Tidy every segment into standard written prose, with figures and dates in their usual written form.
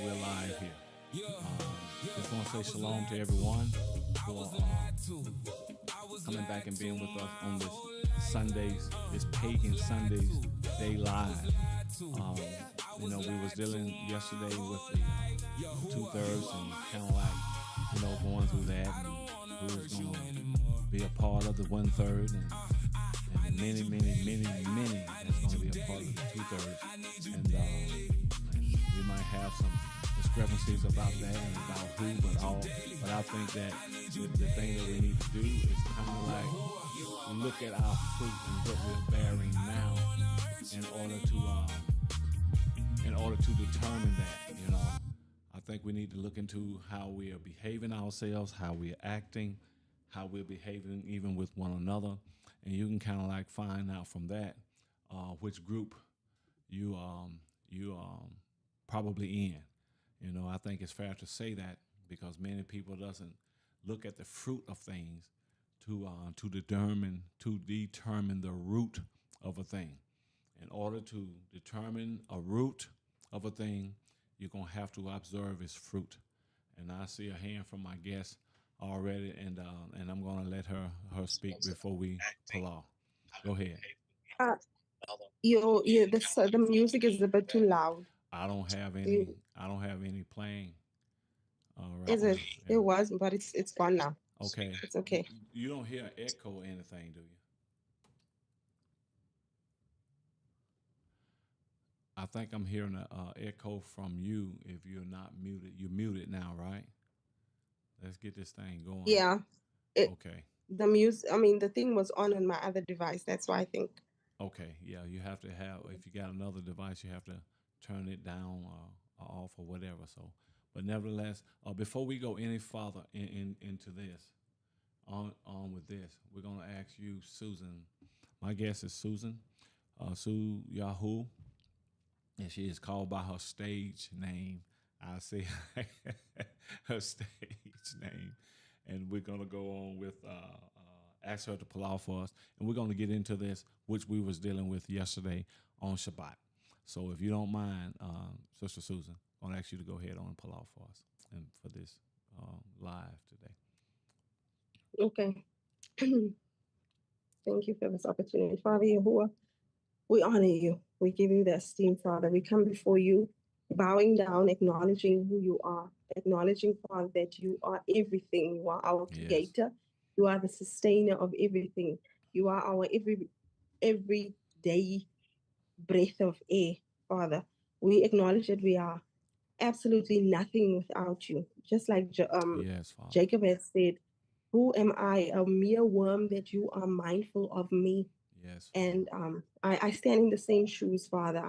we're live here. Just want to say shalom to everyone for coming back and being with us on this Sundays, this pagan Sundays day live. We was dealing yesterday with the 2/3 and kind of like, going through that and who's going to be a part of the 1/3 and many that's going to be a part of the 2/3. And we might have some discrepancies about that and about who, but I think that the thing that we need to do is kind of like look at our fruit and what we're bearing now in order to determine that. I think we need to look into how we are behaving ourselves, how we are acting, how we're behaving even with one another, and you can kind of like find out from that which group you probably in. I think it's fair to say that because many people doesn't look at the fruit of things to determine the root of a thing. In order to determine a root of a thing, you're gonna have to observe its fruit. And I see a hand from my guest already, and I'm gonna let her speak before we pull off. Go ahead. Uh, the music is a bit too loud. I don't have You, any playing right is now. it? Yeah. It was, but it's gone now. Okay. It's okay. You don't hear echo or anything, do you? I think I'm hearing a echo from you if you're not muted. You're muted now, right? Let's get this thing going. Yeah. It Okay. the music. I mean, the thing was on my other device. That's why I think. Okay. Yeah, you have to have, if you got another device, you have to turn it down or off or whatever. So, but nevertheless, before we go any farther into this, on with this, we're gonna ask you, Susan. My guest is Susan, Sue Yahoo, and she is called by her stage name. I say her stage name, and we're gonna go on with ask her to pull out for us, and we're gonna get into this, which we was dealing with yesterday on Shabbat. So if you don't mind, Sister Susan, I'm gonna ask you to go ahead on and pull out for us and for this live today. Okay. Thank you for this opportunity, Father Yahuwah. We honor you. We give you the esteem, Father. We come before you, bowing down, acknowledging who you are, acknowledging, Father, that you are everything. You are our Yes. creator. You are the sustainer of everything. You are our everyday breath of air, Father. We acknowledge that we are absolutely nothing without you. Just like Yes, Father. Jacob has said, who am I, a mere worm that you are mindful of me? Yes, Father. And I stand in the same shoes, Father.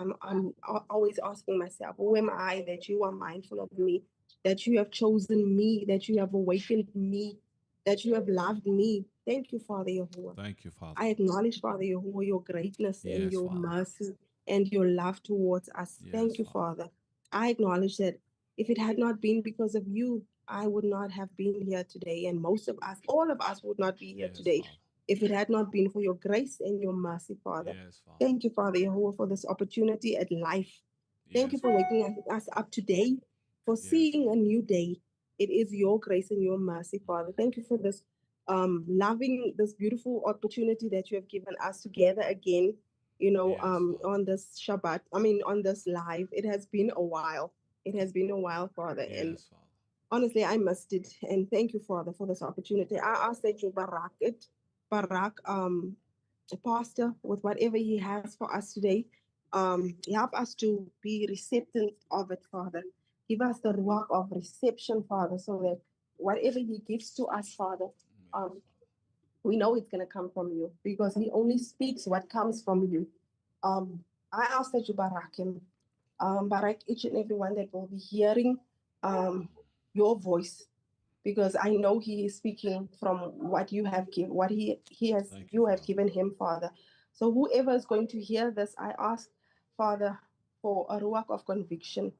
Always asking myself, who am I that you are mindful of me, that you have chosen me, that you have awakened me, that you have loved me. Thank you, Father Yahuwah. Thank you, Father. I acknowledge, Father Yahuwah, your greatness and Yes, your Father. mercy and your love towards us. Yes, Thank you, Father. Father. I acknowledge that if it had not been because of you, I would not have been here today. And most of us, all of us, would not be here Yes, today Father. if it had not been for your grace and your mercy, Father. Yes, Father. Thank you, Father Yahuwah, for this opportunity at life. Thank you Yes, for Father. waking us up today, for Yes, seeing a new day. It is your grace and your mercy, Father. Thank you for this loving, this beautiful opportunity that you have given us to gather again, yes, Father. on this Shabbat. I mean, on this live. It has been a while. It has been a while, Father. And Yes, Father. honestly, I missed it. And thank you, Father, for this opportunity. I ask that you barak it, barak Pastor with whatever he has for us today. Help us to be receptive of it, Father. Give us the work of reception, Father, so that whatever he gives to us, Father, um, Yes, Father. we know it's going to come from you because he only speaks what comes from you. Um, I ask that you barak him, barak each and every one that will be hearing um, your voice, because I know he is speaking from what you have given, what he has Thank you, you have Father. given him, Father. So whoever is going to hear this, I ask, Father, for a ruach of conviction.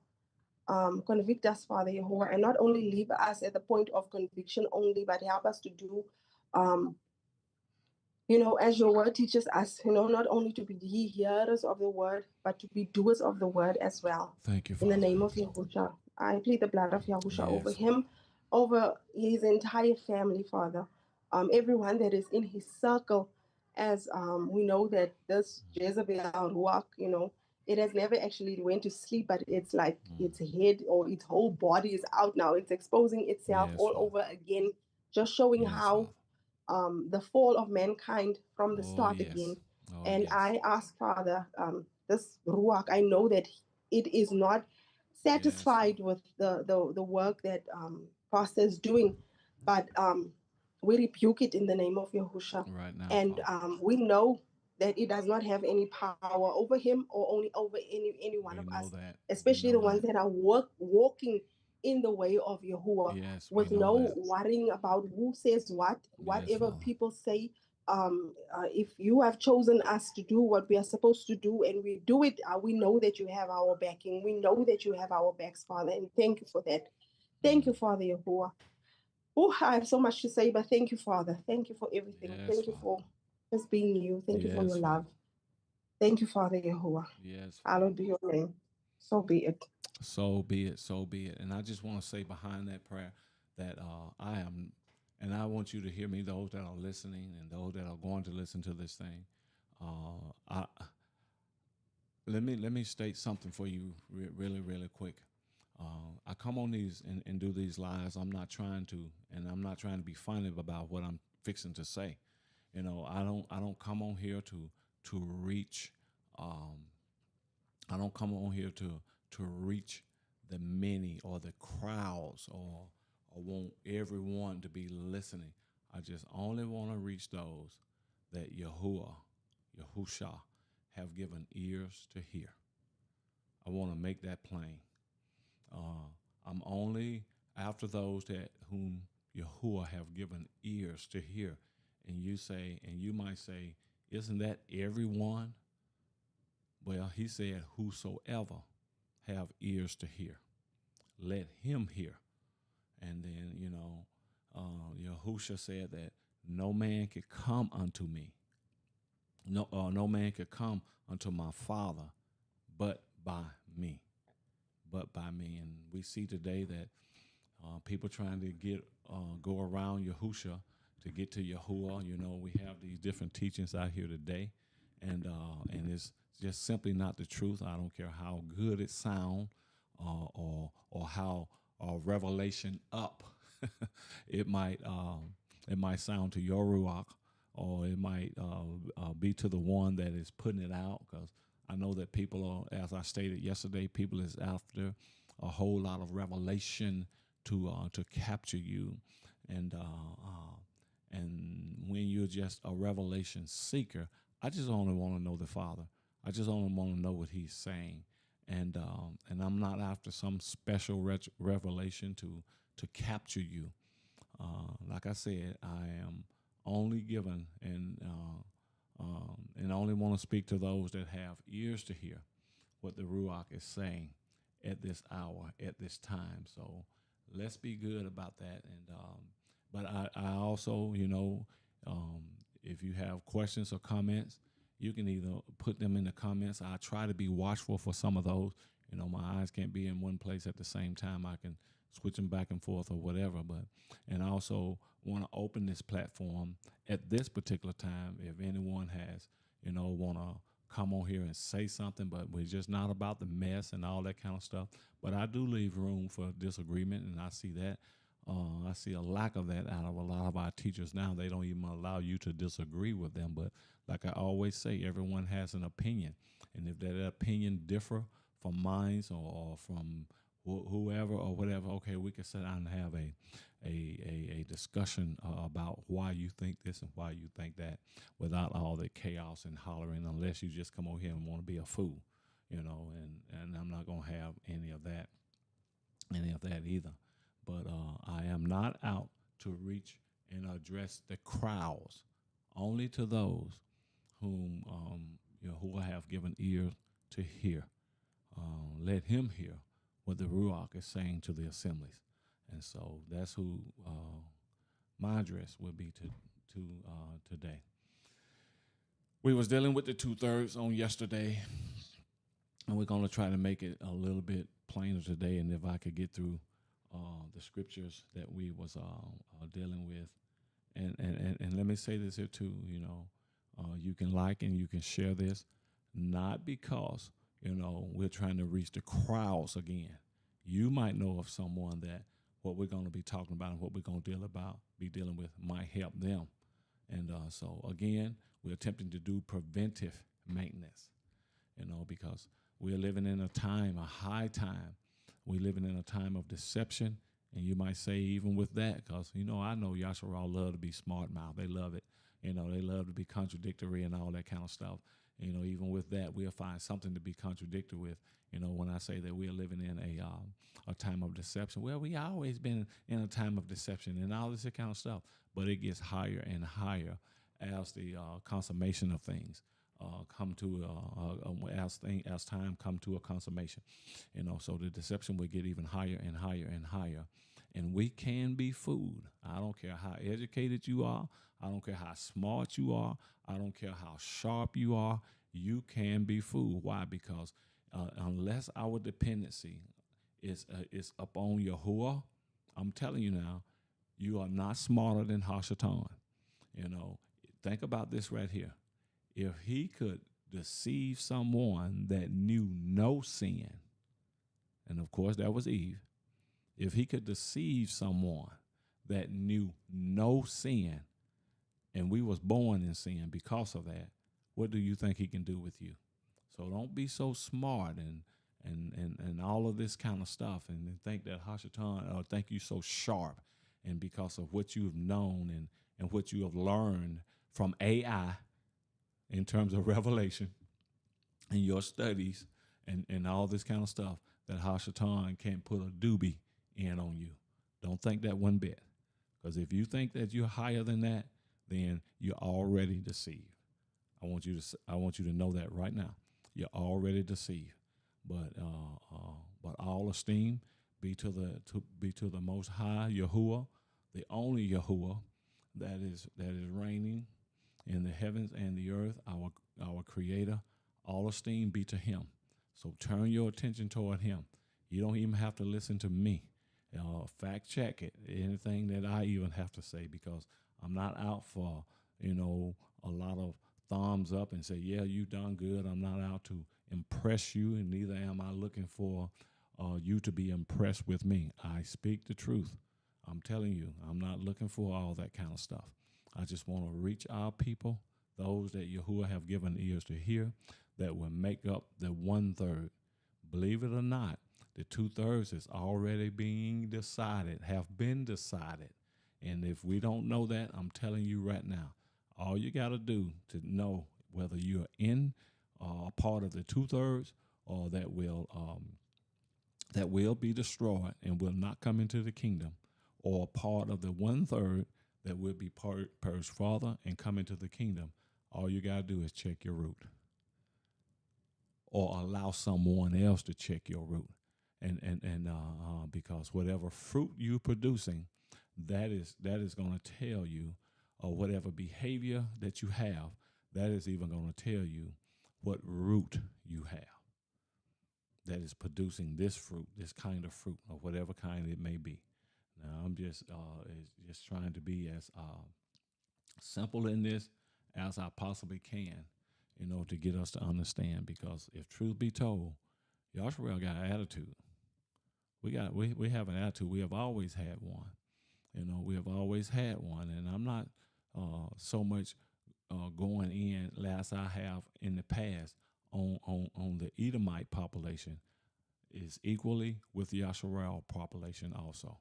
Convict us, Father Jehovah, and not only leave us at the point of conviction only, but help us to do, um, as your word teaches us, not only to be the hearers of the word, but to be doers of the word as well. Thank you, In the Father. name of Yahushua, I plead the blood of Yahusha over Yes, Lord. him, over his entire family, Father. Everyone that is in his circle, as we know that this Jezebel Ruach, it has never actually went to sleep, but it's like its head or its whole body is out now. It's exposing itself Yes, all Father. over again, just showing Yes, Father. how the fall of mankind from the Oh, start yes. again. Oh, And yes. I ask, Father, this Ruach, I know that it is not Yes, satisfied Lord. with the work that Pastor is doing, but we rebuke it in the name of Yahusha. Right now, And Father. we know that it does not have any power over him or only over any one We of know us, that. We especially know the ones that. that are walking in the way of Yahuwah, Yes, we with know no that. worrying about who says what, Yes, whatever Father. people say. If you have chosen us to do what we are supposed to do and we do it, we know that you have our backing. We know that you have our backs, Father, and thank you for that. Thank you, Mm. Father Yahuwah. Oh, I have so much to say, but thank you, Father. Thank you for everything. Yes, Thank you Father. for just being you. Thank you for Yes, your Father. love. Thank you, Father Yahuwah. Yes, Father. Hallowed be your name. So be it. So be it. So be it. And I just want to say behind that prayer that I am, and I want you to hear me, those that are listening and those that are going to listen to this thing. I let me state something for you really really quick. I come on these and do these lives. I'm not trying to, and I'm not trying to be funny about what I'm fixing to say. I don't come on here to reach. Um, I don't come on here to reach the many or the crowds or want everyone to be listening. I just only want to reach those that Yahusha, have given ears to hear. I want to make that plain. Uh, I'm only after those that whom Yahuwah have given ears to hear. And you might say, isn't that everyone? Well, he said, whosoever have ears to hear, let him hear. And then, Yahusha said that no man could come unto me. No man could come unto my Father but by me. But by me. And we see today that people trying to go around Yahusha to get to Yahuwah. We have these different teachings out here today, and it's just simply not the truth. I don't care how good it sounds, or how revelation up it might sound to your ruach, or it might be to the one that is putting it out. Because I know that people are, as I stated yesterday, people is after a whole lot of revelation to capture you, and when you're just a revelation seeker, I just only want to know the Father. I just only want to know what He's saying, and I'm not after some special revelation to capture you. Like I said, I am only given and only want to speak to those that have ears to hear what the Ruach is saying at this hour, at this time. So let's be good about that. But I also, um, if you have questions or comments, you can either put them in the comments. I try to be watchful for some of those. My eyes can't be in one place at the same time. I can switch them back and forth or whatever. And I also want to open this platform at this particular time. If anyone has, want to come on here and say something, but we're just not about the mess and all that kind of stuff. But I do leave room for disagreement, and I see that. I see a lack of that out of a lot of our teachers now. They don't even allow you to disagree with them. But like I always say, everyone has an opinion, and if that opinion differ from mine or from whoever or whatever, okay, we can sit down and have a discussion about why you think this and why you think that, without all the chaos and hollering, unless you just come over here and want to be a fool, and I'm not gonna have any of that either. But I am not out to reach and address the crowds, only to those who have given ears to hear. Let him hear what the Ruach is saying to the assemblies. And so that's who my address will be to today. We was dealing with the 2/3 on yesterday, And we're going to try to make it a little bit plainer today. And if I could get through the scriptures that we was dealing with, and let me say this here too, you can like and you can share this, not because we're trying to reach the crowds again. You might know of someone that what we're going to be talking about and what we're going to be dealing with might help them. And so again, we're attempting to do preventive maintenance, because we're living in a high time. We're living in a time of deception. And you might say, even with that, because, I know Yasharal love to be smart mouth. They love it. They love to be contradictory and all that kind of stuff. Even with that, we'll find something to be contradictory with. When I say that we're living in a time of deception, well, we always been in a time of deception and all this kind of stuff. But it gets higher and higher as the consummation of things come to as time come to a consummation. So the deception will get even higher and higher and higher. And we can be fooled. I don't care how educated you are. I don't care how smart you are. I don't care how sharp you are. You can be fooled. Why? Because unless our dependency is upon Yahuwah, I'm telling you now, you are not smarter than Hashatan. Think about this right here. If he could deceive someone that knew no sin, and of course that was Eve, if he could deceive someone that knew no sin, and we was born in sin because of that, what do you think he can do with you? So don't be so smart and all of this kind of stuff and think that Hashatan, or think you so sharp, and because of what you've known and what you have learned from AI in terms of revelation and your studies and all this kind of stuff, that Hashatan can't put a doobie in on you. Don't think that one bit. Because if you think that you're higher than that, then you're already deceived. I want you to know that right now. You're already deceived. But all esteem be to the Most High Yahuwah, the only Yahuwah that is reigning in the heavens and the earth, our Creator. All esteem be to Him. So turn your attention toward Him. You don't even have to listen to me. Fact check it. Anything that I even have to say, because I'm not out for a lot of thumbs up and say, yeah, you done good. I'm not out to impress you, and neither am I looking for you to be impressed with me. I speak the truth. I'm telling you, I'm not looking for all that kind of stuff. I just want to reach our people, those that Yahuwah have given ears to hear, that will make up the 1/3. Believe it or not, the 2/3 is already being decided, have been decided. And if we don't know that, I'm telling you right now, all you got to do to know whether you're in a part of the 2/3 or that will be destroyed and will not come into the kingdom, or part of the 1/3 that will be purged farther and come into the kingdom, all you got to do is check your root, or allow someone else to check your root. And because whatever fruit you're producing, that is going to tell you, or whatever behavior that you have, that is even going to tell you what root you have that is producing this fruit, this kind of fruit, or whatever kind it may be. Now, I'm just trying to be as simple in this as I possibly can, to get us to understand. Because if truth be told, Yashariel got an attitude. We have an attitude. We have always had one. We have always had one, and I'm not so much going in as I have in the past on the Edomite population, is equally with the Yasharal population also.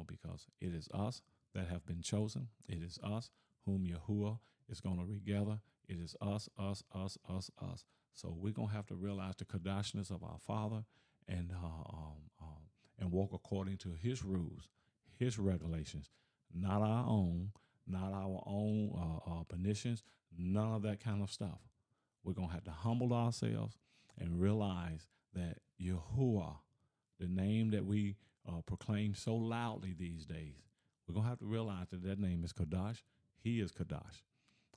Because it is us that have been chosen. It is us whom Yahuwah is going to regather. It is us. So we're going to have to realize the Kadashness of our Father and walk according to His rules, His regulations, not our own, not our own pernicious, none of that kind of stuff. We're going to have to humble ourselves and realize that Yahuwah, the name that we proclaim so loudly these days, we're going to have to realize that name is Kadash. He is Kadash.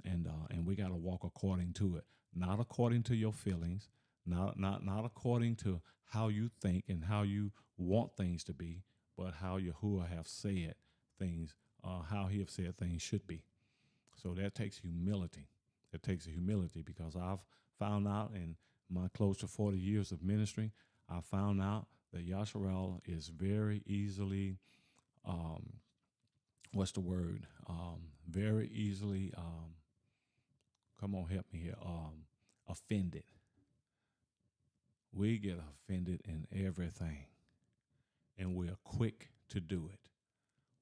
And we got to walk according to it, not according to your feelings, not according to how you think and how you want things to be, but how Yahuwah have said things, how he have said things should be. So that takes humility. It takes a humility, because I've found out in my close to 40 years of ministry, I found out that Yasharel is very easily, what's the word? Very easily, come on, help me here, offended. We get offended in everything, and we're quick to do it.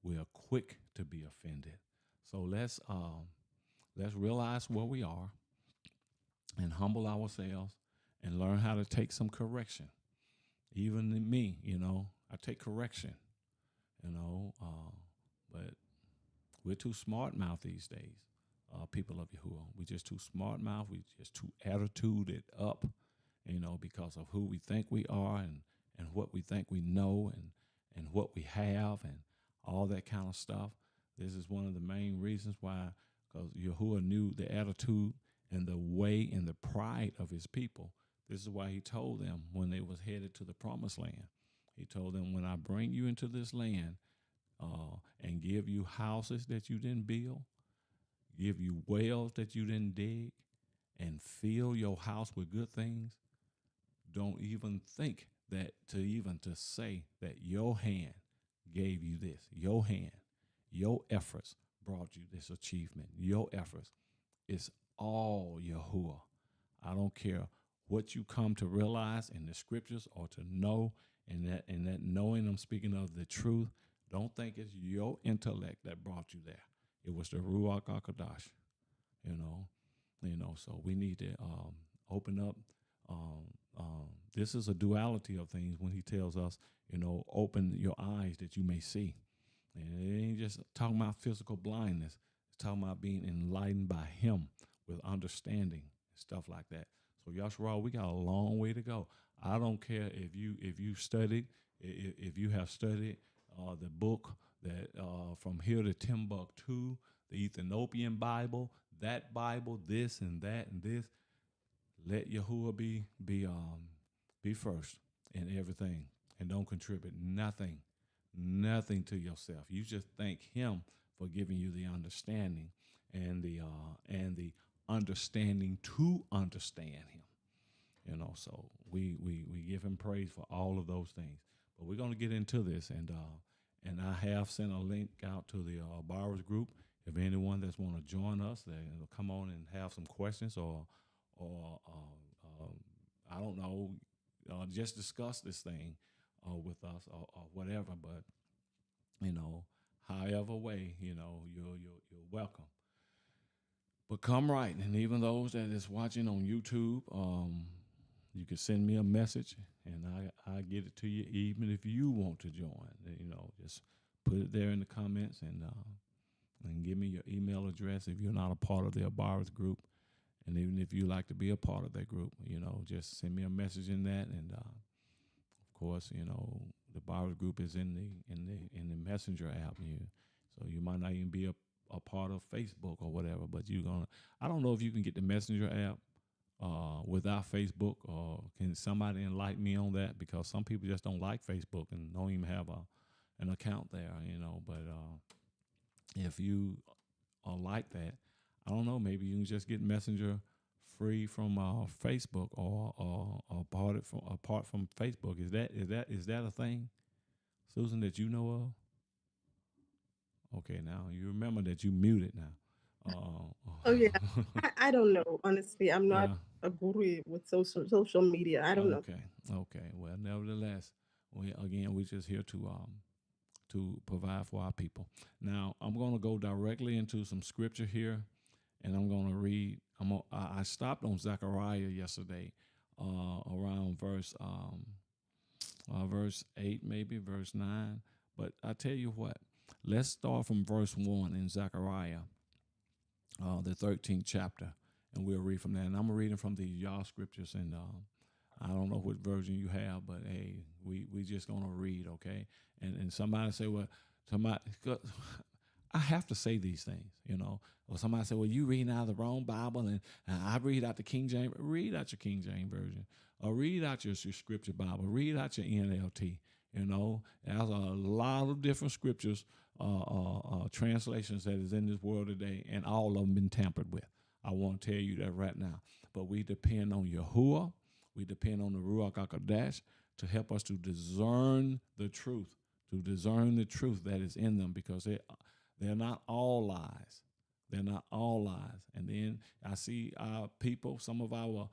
We are quick to be offended. So let's realize where we are and humble ourselves and learn how to take some correction. Even in me, I take correction, but we're too smart mouth these days, people of Yahuwah. We're just too smart mouth. We're just too attituded up, because of who we think we are and what we think we know and what we have and all that kind of stuff. This is one of the main reasons why, because Yahuwah knew the attitude and the way and the pride of his people. This is why he told them when they was headed to the promised land. He told them, when I bring you into this land and give you houses that you didn't build, give you wells that you didn't dig, and fill your house with good things, don't even think that to say that your hand gave you this. Your hand, your efforts brought you this achievement. Your efforts. It's all Yahuwah. I don't care what you come to realize in the scriptures or to know, and that knowing, I'm speaking of the truth. Don't think it's your intellect that brought you there. It was the Ruach HaKodesh, So we need to open up. This is a duality of things when he tells us, open your eyes that you may see. And it ain't just talking about physical blindness. It's talking about being enlightened by him with understanding and stuff like that. So Yashua, we got a long way to go. I don't care if you studied, if you have studied the book that from here to Timbuktu, the Ethiopian Bible, that Bible, this and that and this. Let Yahuwah be first in everything, and don't contribute nothing to yourself. You just thank him for giving you the understanding and the understanding to understand him. So we give him praise for all of those things. But we're going to get into this, and I have sent a link out to the borrowers group. If anyone that's want to join us, they'll come on and have some questions or I don't know, just discuss this thing with us or whatever. But however way, you're welcome. But come right, and even those that is watching on YouTube, you can send me a message, and I get it to you. Even if you want to join, just put it there in the comments and give me your email address if you're not a part of their borrowers group. And even if you like to be a part of that group, just send me a message in that. And of course, the borrowers group is in the Messenger app. So you might not even be a part of Facebook or whatever, but I don't know if you can get the Messenger app without Facebook, or can somebody enlighten me on that? Because some people just don't like Facebook and don't even have an account there, But if you are like that, I don't know. Maybe you can just get Messenger free from Facebook, or apart from Facebook. Is that a thing, Susan, that you know of? Okay, now you remember that you muted now. Oh yeah, I don't know. Honestly, I'm not a guru with social media. I don't know. Okay. Well, nevertheless, we're just here to provide for our people. Now, I'm going to go directly into some scripture here. And I'm going to read. I stopped on Zechariah yesterday, around verse 8, maybe verse 9. But I tell you what, let's start from verse 1 in Zechariah, the 13th chapter, and we'll read from there. And I'm reading from the Yah scriptures, and I don't know what version you have, but hey, we just going to read, okay? And somebody say, well, I have to say these things, Or somebody say, well, you reading out of the wrong Bible, and I read out the King James. Read out your King James version. Read out your scripture Bible. Read out your NLT. There's a lot of different scriptures, translations that is in this world today, and all of them been tampered with. I want to tell you that right now. But we depend on Yahuwah. We depend on the Ruach HaKodesh to help us to discern the truth, that is in them, because they're not all lies. They're not all lies. And then I see our people, some of our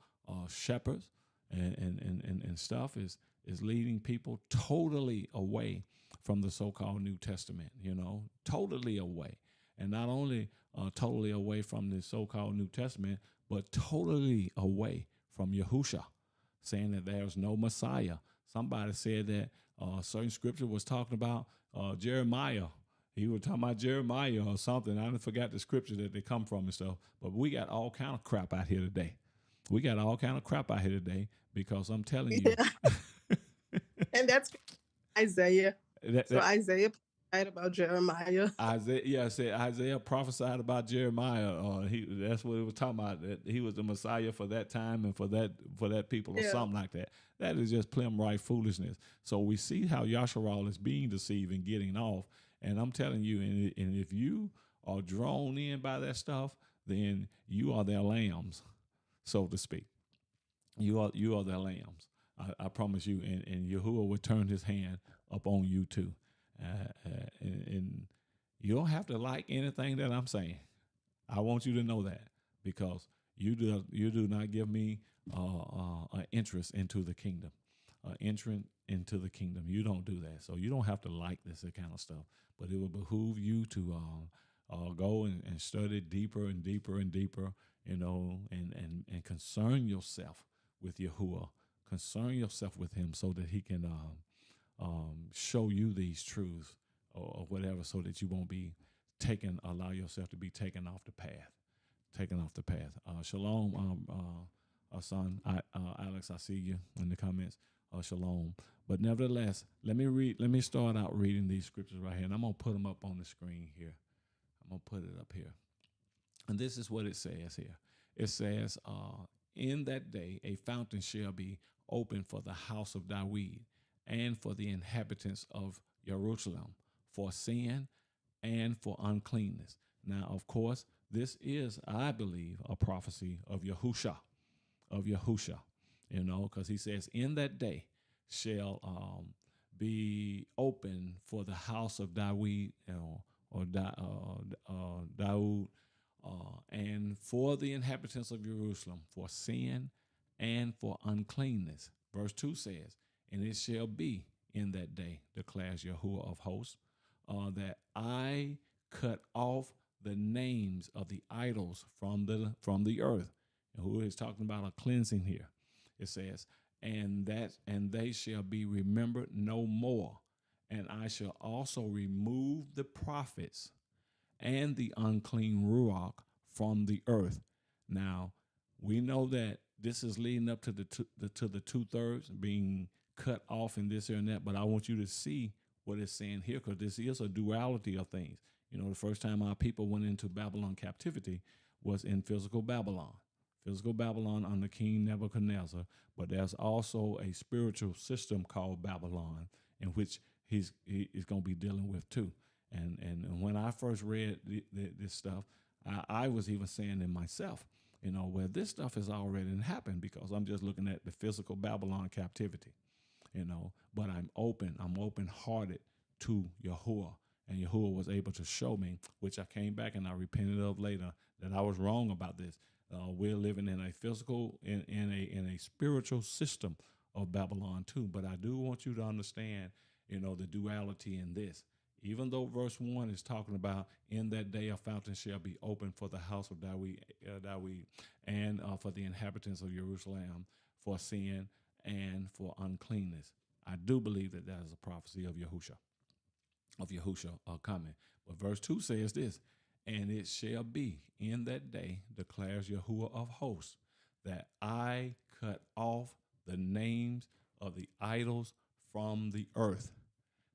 shepherds and stuff is leading people totally away from the so-called New Testament, totally away. And not only totally away from the so-called New Testament, but totally away from Yahusha, saying that there's no Messiah. Somebody said that certain scripture was talking about Jeremiah. He was talking about Jeremiah or something. I forgot the scripture that they come from and stuff. But we got all kind of crap out here today. Because I'm telling you. Yeah. And that's Isaiah. So Isaiah prophesied about Jeremiah. Isaiah prophesied about Jeremiah. That's what it was talking about. That he was the Messiah for that time and for that people or something like that. That is just plumb right foolishness. So we see how Yasharal is being deceived and getting off. And I'm telling you, and if you are drawn in by that stuff, then you are their lambs, so to speak. You are their lambs. I promise you. And Yahuwah will turn his hand upon you too. And you don't have to like anything that I'm saying. I want you to know that, because you do not give me an interest into the kingdom, entrance into the kingdom. You don't do that. So you don't have to like this kind of stuff, but it will behoove you to go and study deeper and deeper and deeper, and concern yourself with Yahuwah. Concern yourself with him so that he can show you these truths or whatever, so that you won't be allow yourself to be taken off the path. Shalom, son. Alex, I see you in the comments. Shalom. But nevertheless, let me start out reading these scriptures right here, and I'm going to put them up on the screen here. I'm going to put it up here. And this is what it says here. It says, in that day, a fountain shall be open for the house of David and for the inhabitants of Jerusalem, for sin and for uncleanness. Now, of course, this is, I believe, a prophecy of Yahusha, because he says, in that day shall be open for the house of David, Daud, and for the inhabitants of Jerusalem, for sin and for uncleanness. Verse 2 says, and it shall be in that day, declares Yahuwah of hosts, that I cut off the names of the idols from the earth. And who is talking about a cleansing here? It says, and they shall be remembered no more. And I shall also remove the prophets and the unclean ruach from the earth. Now, we know that this is leading up to the 2/3 being cut off and this and that, but I want you to see what it's saying here, because this is a duality of things. The first time our people went into Babylon captivity was in physical Babylon under King Nebuchadnezzar, but there's also a spiritual system called Babylon in which he's going to be dealing with too. And when I first read this stuff, I was even saying to myself, well, this stuff has already happened, because I'm just looking at the physical Babylon captivity, but I'm open-hearted to Yahuwah. And Yahuwah was able to show me, which I came back and I repented of later, that I was wrong about this. We're living in a physical, in a spiritual system of Babylon too. But I do want you to understand, the duality in this. Even though verse 1 is talking about, in that day a fountain shall be open for the house of David and for the inhabitants of Jerusalem, for sin and for uncleanness. I do believe that is a prophecy of Yahushua coming. But verse 2 says this, and it shall be in that day, declares Yahuwah of hosts, that I cut off the names of the idols from the earth.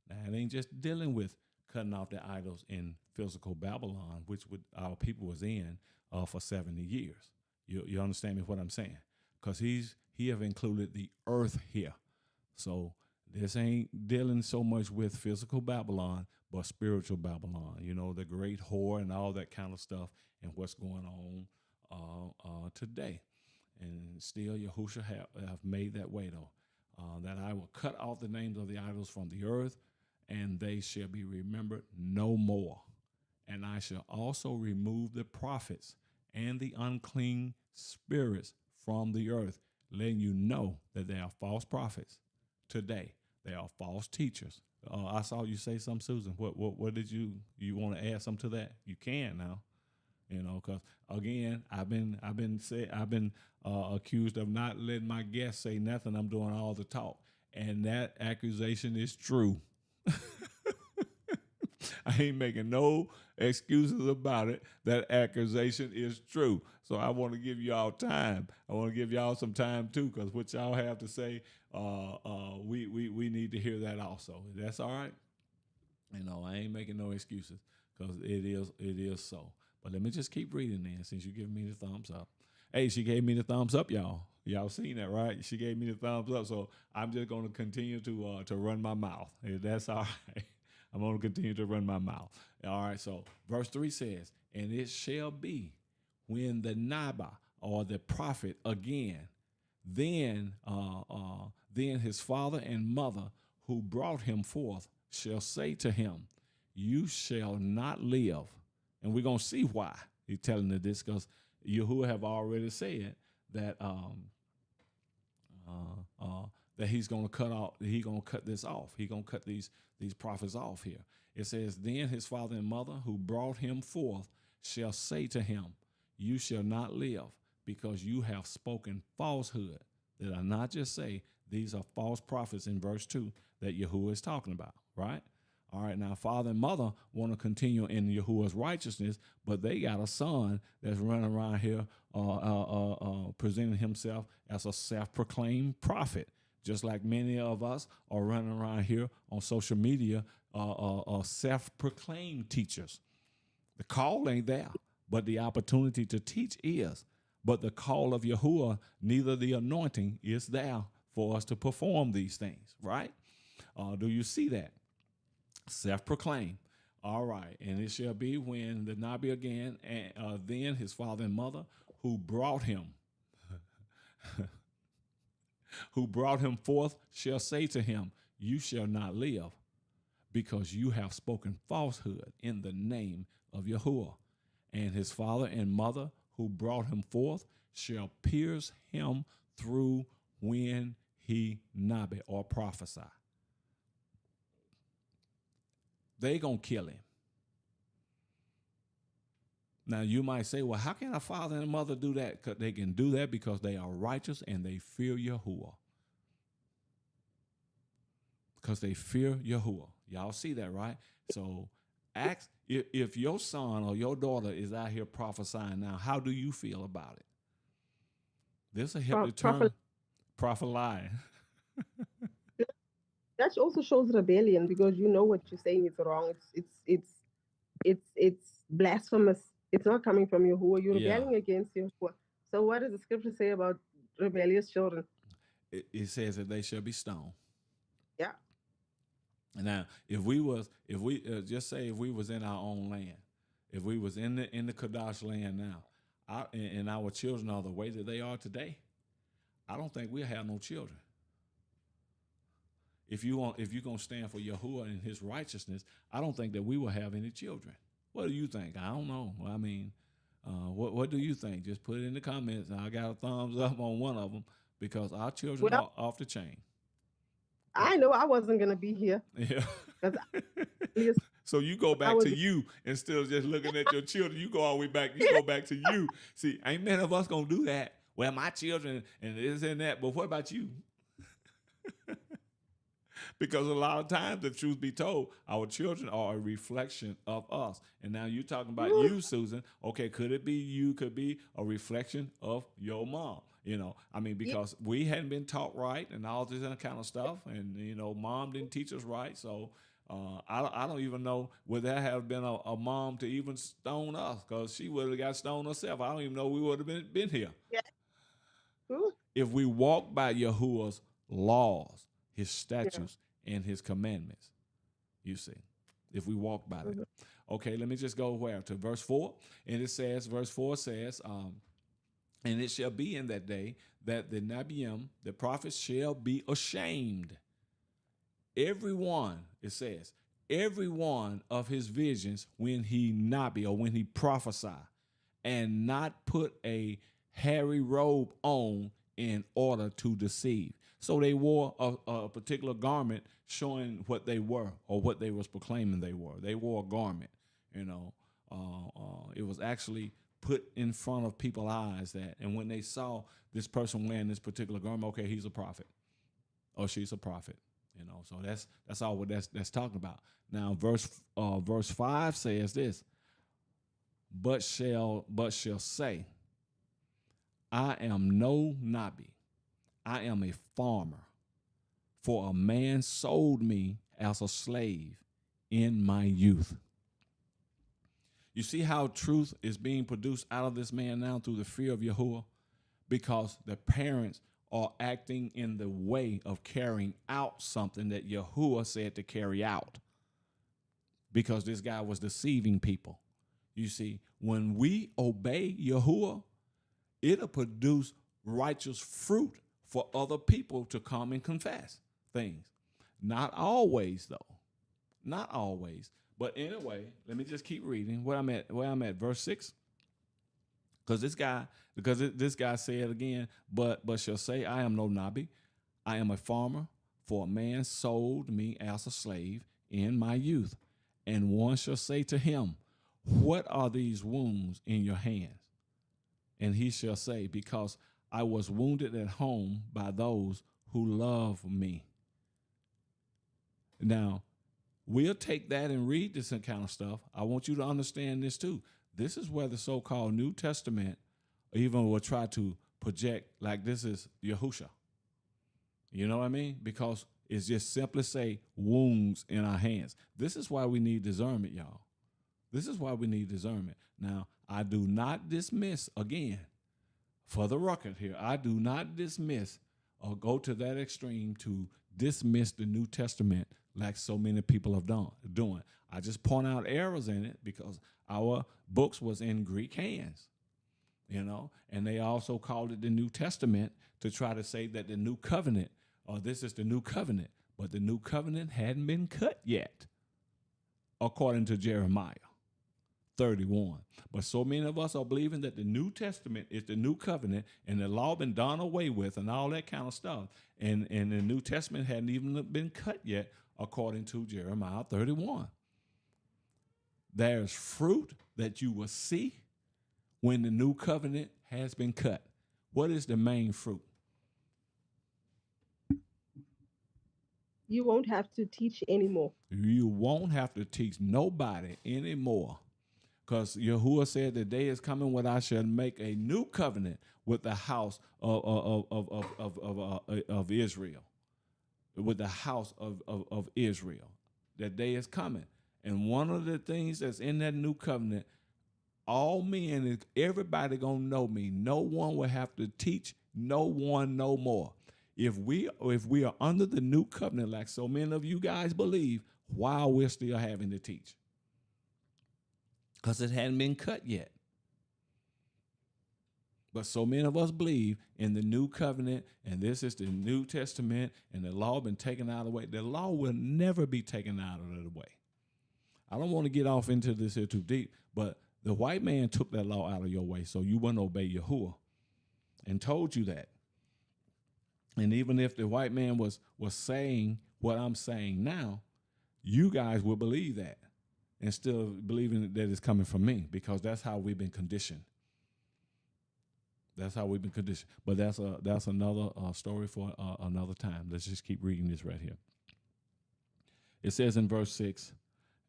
Now, it ain't just dealing with cutting off the idols in physical Babylon, which our people was in for 70 years. You understand me what I'm saying? because he have included the earth here. So this ain't dealing so much with physical Babylon, but spiritual Babylon. You know, the great whore and all that kind of stuff, and what's going on today. And still, Yahusha have made that way though, that I will cut off the names of the idols from the earth, and they shall be remembered no more. And I shall also remove the prophets and the unclean spirits from the earth, letting you know that they are false prophets today. They are false teachers. I saw you say something, Susan. What did you want to add something to that? You can now, you know, because again, I've been accused of not letting my guests say nothing. I'm doing all the talk, and that accusation is true. I ain't making no excuses about it. That accusation is true. So I want to give y'all time. I want to give y'all some time too, because what y'all have to say, we need to hear that also. That's all right. You know, I ain't making no excuses, because it is so. But let me just keep reading then, since you give me the thumbs up. Hey, she gave me the thumbs up, y'all. Y'all seen that, right? She gave me the thumbs up, so I'm just going to continue to run my mouth. That's all right. I'm going to continue to run my mouth. All right, so verse 3 says, and it shall be when the Nabah, or the prophet again, then his father and mother who brought him forth shall say to him, you shall not live. And we're going to see why he's telling us this, because Yahuwah have already said that that he's going to cut off. He's going to cut this off. He's going to cut these prophets off here. It says, then his father and mother who brought him forth shall say to him, you shall not live, because you have spoken falsehood. Did I not just say these are false prophets in verse 2 that Yahuwah is talking about, right? All right, now father and mother want to continue in Yahuwah's righteousness, but they got a son that's running around here presenting himself as a self-proclaimed prophet, just like many of us are running around here on social media, self-proclaimed teachers. The call ain't there, but the opportunity to teach is. But the call of Yahuwah, neither the anointing is there for us to perform these things, right? Do you see that? Self-proclaimed. All right. And it shall be when the Nabi again, and then his father and mother who brought him, forth shall say to him, you shall not live, because you have spoken falsehood in the name of Yahuwah. And his father and mother who brought him forth shall pierce him through when he nabe, or prophesy. They gonna kill him. Now you might say, well, how can a father and a mother do that? Because they can do that because they are righteous and they fear Yahuwah. Because they fear Yahuwah. Y'all see that, right? So ask, if your son or your daughter is out here prophesying now, how do you feel about it? This is a hip term, prophet lying. That also shows rebellion, because you know what you're saying is wrong. It's blasphemous. It's not coming from Yahuwah. You're rebelling against Yahuwah. So what does the scripture say about rebellious children? It says that they shall be stoned. Yeah. Now, if we just say if we was in our own land, if we was in the Kadash land now, and our children are the way that they are today, I don't think we'll have no children. If you're gonna stand for Yahuwah and his righteousness, I don't think that we will have any children. What do you think? I don't know. I mean, what do you think? Just put it in the comments. I got a thumbs up on one of them, because our children are off the chain. I know I wasn't gonna be here. Yeah. So you go back to you instead of just looking at your children. You go all the way back. You go back to you. See, ain't many of us gonna do that. Well, my children and this and that. But what about you? Because a lot of times, the truth be told, our children are a reflection of us. And now you're talking about you, Susan. Okay, could it be you? Could be a reflection of your mom. You know, I mean, because we hadn't been taught right and all this kind of stuff. And, you know, mom didn't teach us right. So I don't even know, would there have been a mom to even stone us? Because she would have got stoned herself. I don't even know we would have been here. Yeah. if we walk by Yahuwah's laws, his Yeah. statutes, and his commandments. You see, if we walk by them. Mhm. Okay, let me just go where? To verse 4. And it says, verse 4 says, and it shall be in that day that the Nabiim, the prophets, shall be ashamed. Everyone, it says, every one of his visions when he nabi or when he prophesy, and not put a hairy robe on in order to deceive. So they wore a particular garment showing what they were or what they was proclaiming they were. They wore a garment, you know. It was actually put in front of people's eyes that, and when they saw this person wearing this particular garment, okay, he's a prophet or she's a prophet, you know. So that's all what that's talking about. Now verse 5 says this, but shall say, I am no Nabi, I am a farmer, for a man sold me as a slave in my youth. You see how truth is being produced out of this man now through the fear of Yahuwah? Because the parents are acting in the way of carrying out something that Yahuwah said to carry out. Because this guy was deceiving people. You see, when we obey Yahuwah, it'll produce righteous fruit for other people to come and confess things. Not always, though. Not always. But anyway, let me just keep reading where I'm at, verse 6. Because this guy said again, but shall say, I am no Nabi, I am a farmer, for a man sold me as a slave in my youth. And one shall say to him, what are these wounds in your hands? And he shall say, because I was wounded at home by those who love me. Now, we'll take that and read this kind of stuff. I want you to understand this too. This is where the so-called New Testament even will try to project like this is Yahusha. You know what I mean? Because it's just simply say wounds in our hands. This is why we need discernment, y'all. This is why we need discernment. Now, I do not dismiss, again, for the record here, I do not dismiss or go to that extreme to dismiss the New Testament like so many people have doing. I just point out errors in it because our books was in Greek hands, you know, and they also called it the New Testament to try to say that the new covenant, or this is the new covenant, but the new covenant hadn't been cut yet, according to Jeremiah 31. But so many of us are believing that the New Testament is the new covenant and the law been done away with and all that kind of stuff. And the New Testament hadn't even been cut yet, according to Jeremiah 31. There's fruit that you will see when the new covenant has been cut. What is the main fruit? You won't have to teach anymore. You won't have to teach nobody anymore. Because Yahuwah said the day is coming when I shall make a new covenant with the house of Israel. With the house of Israel. That day is coming. And one of the things that's in that new covenant, all men, is everybody gonna know me. No one will have to teach no one no more. If we are under the new covenant, like so many of you guys believe, why we're still having to teach? Because it hadn't been cut yet. But so many of us believe in the new covenant, and this is the New Testament, and the law been taken out of the way. The law will never be taken out of the way. I don't want to get off into this here too deep, but the white man took that law out of your way, so you wouldn't obey Yahuwah, and told you that. And even if the white man was saying what I'm saying now, you guys will believe that instead of believing that it's coming from me, because that's how we've been conditioned. That's how we've been conditioned. But that's another story for another time. Let's just keep reading this right here. It says in verse 6,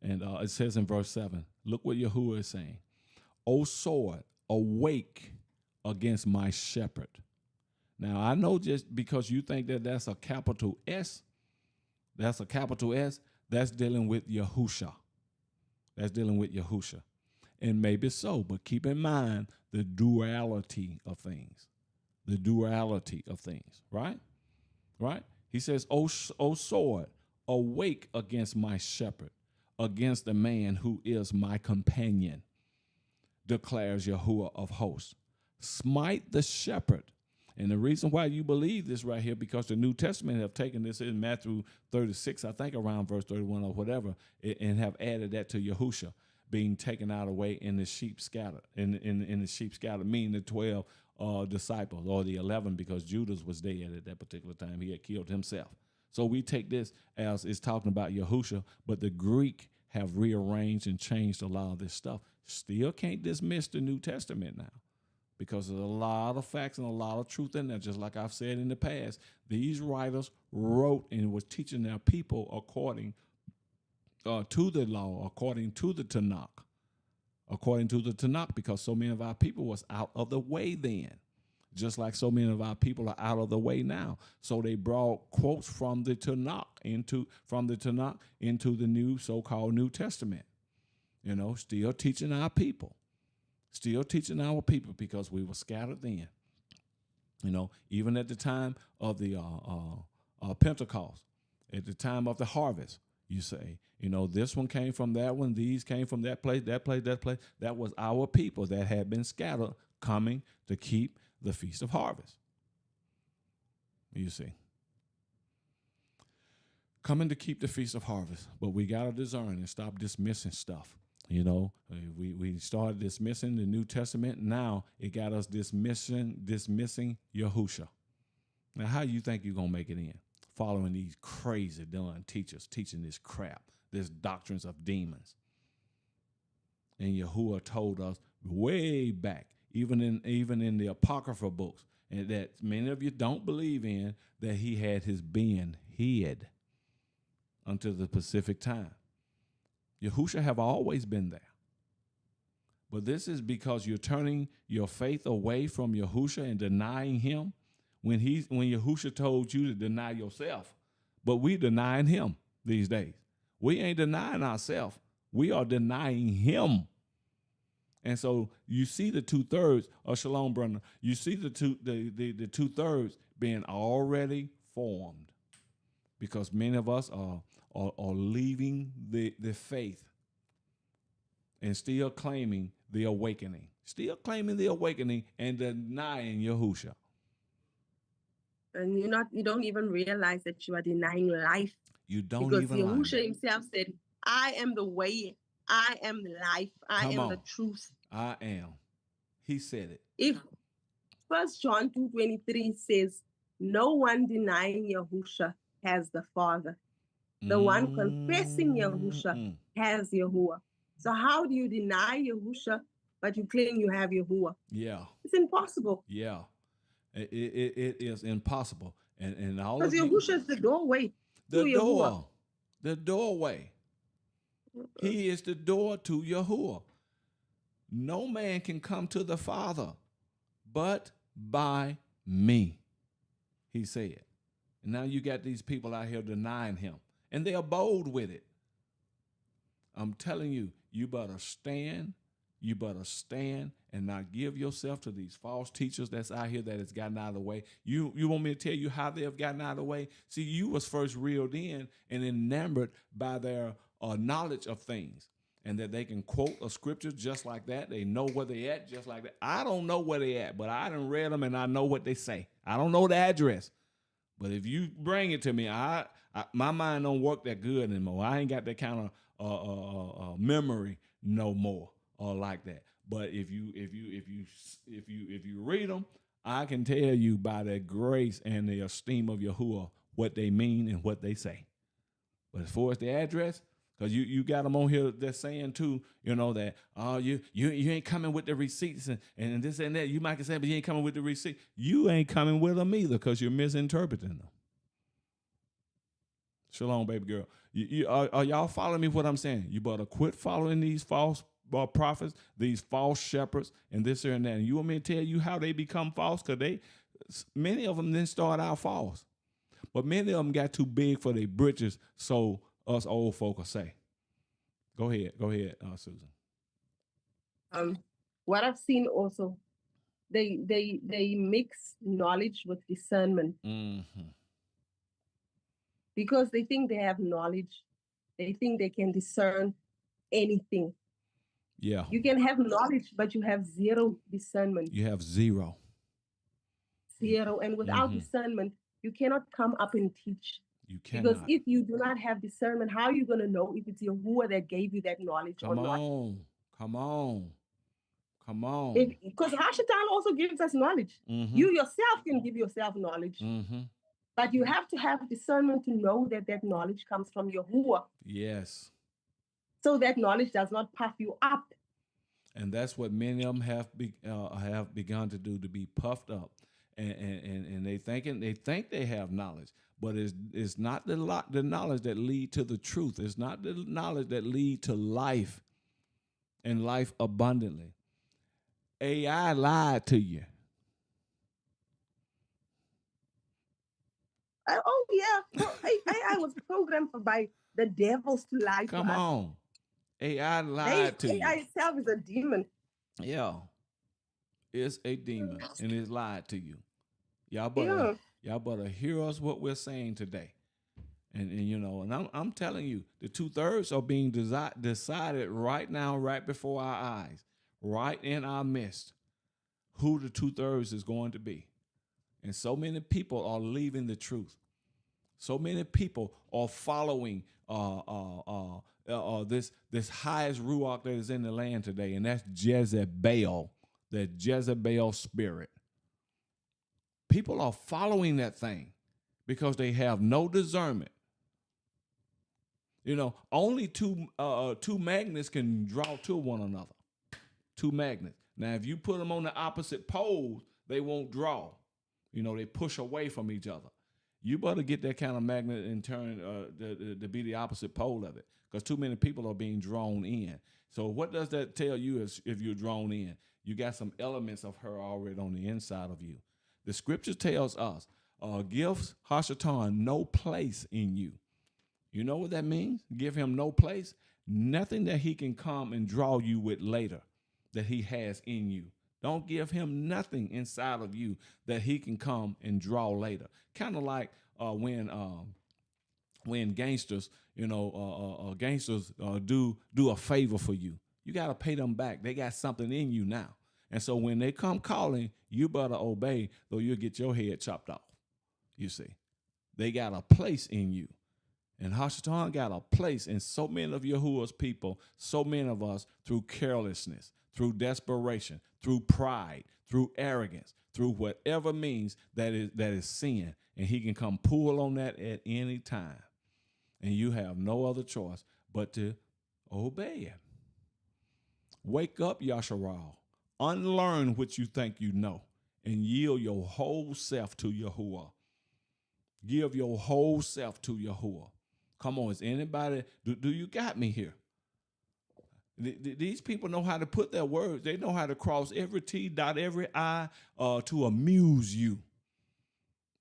and it says in verse 7, look what Yahuwah is saying. O sword, awake against my shepherd. Now, I know just because you think that that's a capital S, that's dealing with Yahusha. That's dealing with Yahusha. And maybe so, but keep in mind the duality of things. the duality of things, right? Right? He says, O sword, awake against my shepherd, against the man who is my companion, declares Yahuwah of hosts. Smite the shepherd. And the reason why you believe this right here, because the New Testament have taken this in Matthew 36, I think around verse 31 or whatever, and have added that to Yahusha being taken out of the way in the sheep scattered, in the sheep scattered, meaning the 12 disciples or the 11, because Judas was dead at that particular time. He had killed himself. So we take this as it's talking about Yahusha, but the Greek have rearranged and changed a lot of this stuff. Still can't dismiss the New Testament now, because there's a lot of facts and a lot of truth in there. Just like I've said in the past, these writers wrote and was teaching their people according to the law, according to the Tanakh, because so many of our people was out of the way then, just like so many of our people are out of the way now. So they brought quotes from the Tanakh into the new so-called New Testament. Still teaching our people. Because we were scattered then. Even at the time of the Pentecost, at the time of the harvest, you say, this one came from that one, these came from that place, that place, that place. That was our people that had been scattered, coming to keep the Feast of Harvest. You see. Coming to keep the Feast of Harvest. But we got to discern and stop dismissing stuff. We started dismissing the New Testament. Now it got us dismissing Yahusha. Now, how you think you're going to make it in? Following these crazy done teachers teaching this crap, this doctrines of demons. And Yahuwah told us way back, even in the Apocrypha books, and that many of you don't believe in, that he had his being hid until the specific time. Yahusha have always been there. But this is because you're turning your faith away from Yahusha and denying him when Yahusha told you to deny yourself. But we denying him these days. We ain't denying ourselves. We are denying him. And so you see the 2/3 of Shalom, brother. You see the 2/3 being already formed, because many of us are leaving the faith and still claiming the awakening, and denying Yahusha. And you don't even realize that you are denying life. You don't because even Yahusha himself said, I am the way, I am life, I am the truth. I am. He said it. If 1 John 2:23 says, no one denying Yahusha has the Father. The one confessing Yahusha has Yahuwah. So how do you deny Yahusha, but you claim you have Yahuwah? Yeah. It's impossible. Yeah. It is impossible. And all because Yahusha is the doorway. The doorway. He is the door to Yahuwah. No man can come to the Father but by me, he said. And now you got these people out here denying him, and they are bold with it. I'm telling you, you better stand and not give yourself to these false teachers that's out here that has gotten out of the way. You want me to tell you how they have gotten out of the way? See, you was first reeled in and enamored by their knowledge of things, and that they can quote a scripture just like that. They know where they at just like that. I don't know where they at, but I done read them and I know what they say. I don't know the address. But if you bring it to me, my mind don't work that good anymore. I ain't got that kind of memory no more or like that. But if you read them, I can tell you by the grace and the esteem of Yahuwah what they mean and what they say. But as far as the address, because you got them on here that's saying too, that you ain't coming with the receipts and this and that. You might say, but you ain't coming with the receipt. You ain't coming with them either, because you're misinterpreting them. Shalom, baby girl. Are y'all following me what I'm saying? You better quit following these false prophets, these false shepherds, and this and that. And you want me to tell you how they become false? Because many of them didn't start out false. But many of them got too big for their britches, so us old folk will say. Go ahead, Susan. What I've seen also, they mix knowledge with discernment because they think they have knowledge. They think they can discern anything. Yeah. You can have knowledge, but you have zero discernment. You have zero. Zero. And without discernment, you cannot come up and teach. You Because cannot. if you do not have discernment, how are you going to know if it's Yahuwah that gave you that knowledge Come or not? on. Come on. Come on. Because Hashatan also gives us knowledge. You yourself can give yourself knowledge. But you have to have discernment to know that that knowledge comes from Yahuwah. Yes. So that knowledge does not puff you up. And that's what many of them have begun to do, to be puffed up. And they think they have knowledge, but it's not the knowledge that lead to the truth. It's not the knowledge that lead to life and life abundantly. AI lied to you. Oh yeah, AI was programmed by the devils to lie to us. Come on, AI lied to you. AI itself is a demon. Yeah, it's a demon, and it's lied to you. Y'all better hear us what we're saying today. And you know, and I'm telling you, the 2/3 are being decided right now, right before our eyes, right in our midst, who the 2/3 is going to be. And so many people are leaving the truth. So many people are following this highest ruach that is in the land today, and that's Jezebel, the Jezebel spirit. People are following that thing because they have no discernment. You know, only two magnets can draw to one another. Two magnets. Now, if you put them on the opposite poles, they won't draw. You know, they push away from each other. You better get that kind of magnet and turn to be the opposite pole of it, because too many people are being drawn in. So what does that tell you if you're drawn in? You got some elements of her already on the inside of you. The scripture tells us, give Hashatan no place in you. You know what that means? Give him no place. Nothing that he can come and draw you with later that he has in you. Don't give him nothing inside of you that he can come and draw later. Kind of like when gangsters, gangsters do a favor for you. You got to pay them back. They got something in you now. And so when they come calling, you better obey, though you'll get your head chopped off. You see, they got a place in you. And Hashatan got a place in so many of Yahuwah's people, so many of us, through carelessness, through desperation, through pride, through arrogance, through whatever means that is sin. And he can come pull on that at any time. And you have no other choice but to obey him. Wake up, Yasharal. Unlearn what you think you know and yield your whole self to Yahuwah. Give your whole self to Yahuwah. Come on, is anybody, do you got me here? These people know how to put their words. They know how to cross every T, dot every I to amuse you.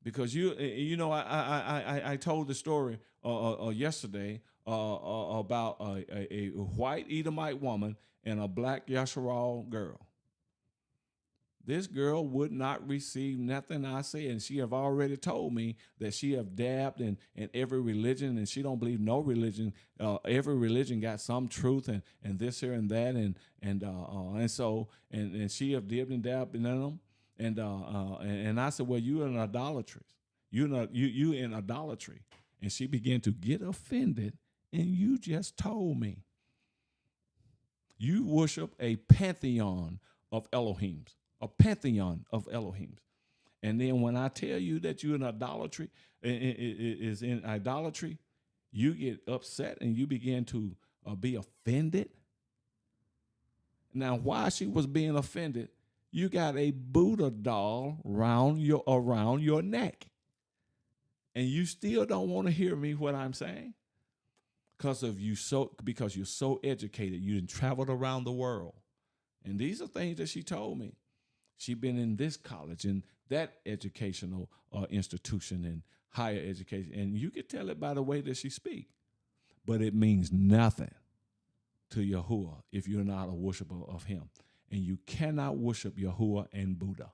Because I told the story yesterday about a white Edomite woman and a black Yasharal girl. This girl would not receive nothing I say, and she have already told me that she have dabbed in every religion, and she don't believe no religion. Every religion got some truth, and this here and that, and so she have dipped and dabbed in them, and I said, well, you in idolatry, you in idolatry, and she began to get offended, and you just told me you worship a pantheon of Elohims. A pantheon of Elohims. And then when I tell you that you're in idolatry, is in idolatry, you get upset and you begin to be offended. Now, while she was being offended, you got a Buddha doll around your neck. And you still don't want to hear me what I'm saying? Because you're so educated. You traveled around the world. And these are things that she told me. She been in this college and that educational institution and higher education. And you could tell it by the way that she speak. But it means nothing to Yahuwah if you're not a worshiper of him. And you cannot worship Yahuwah and Buddha.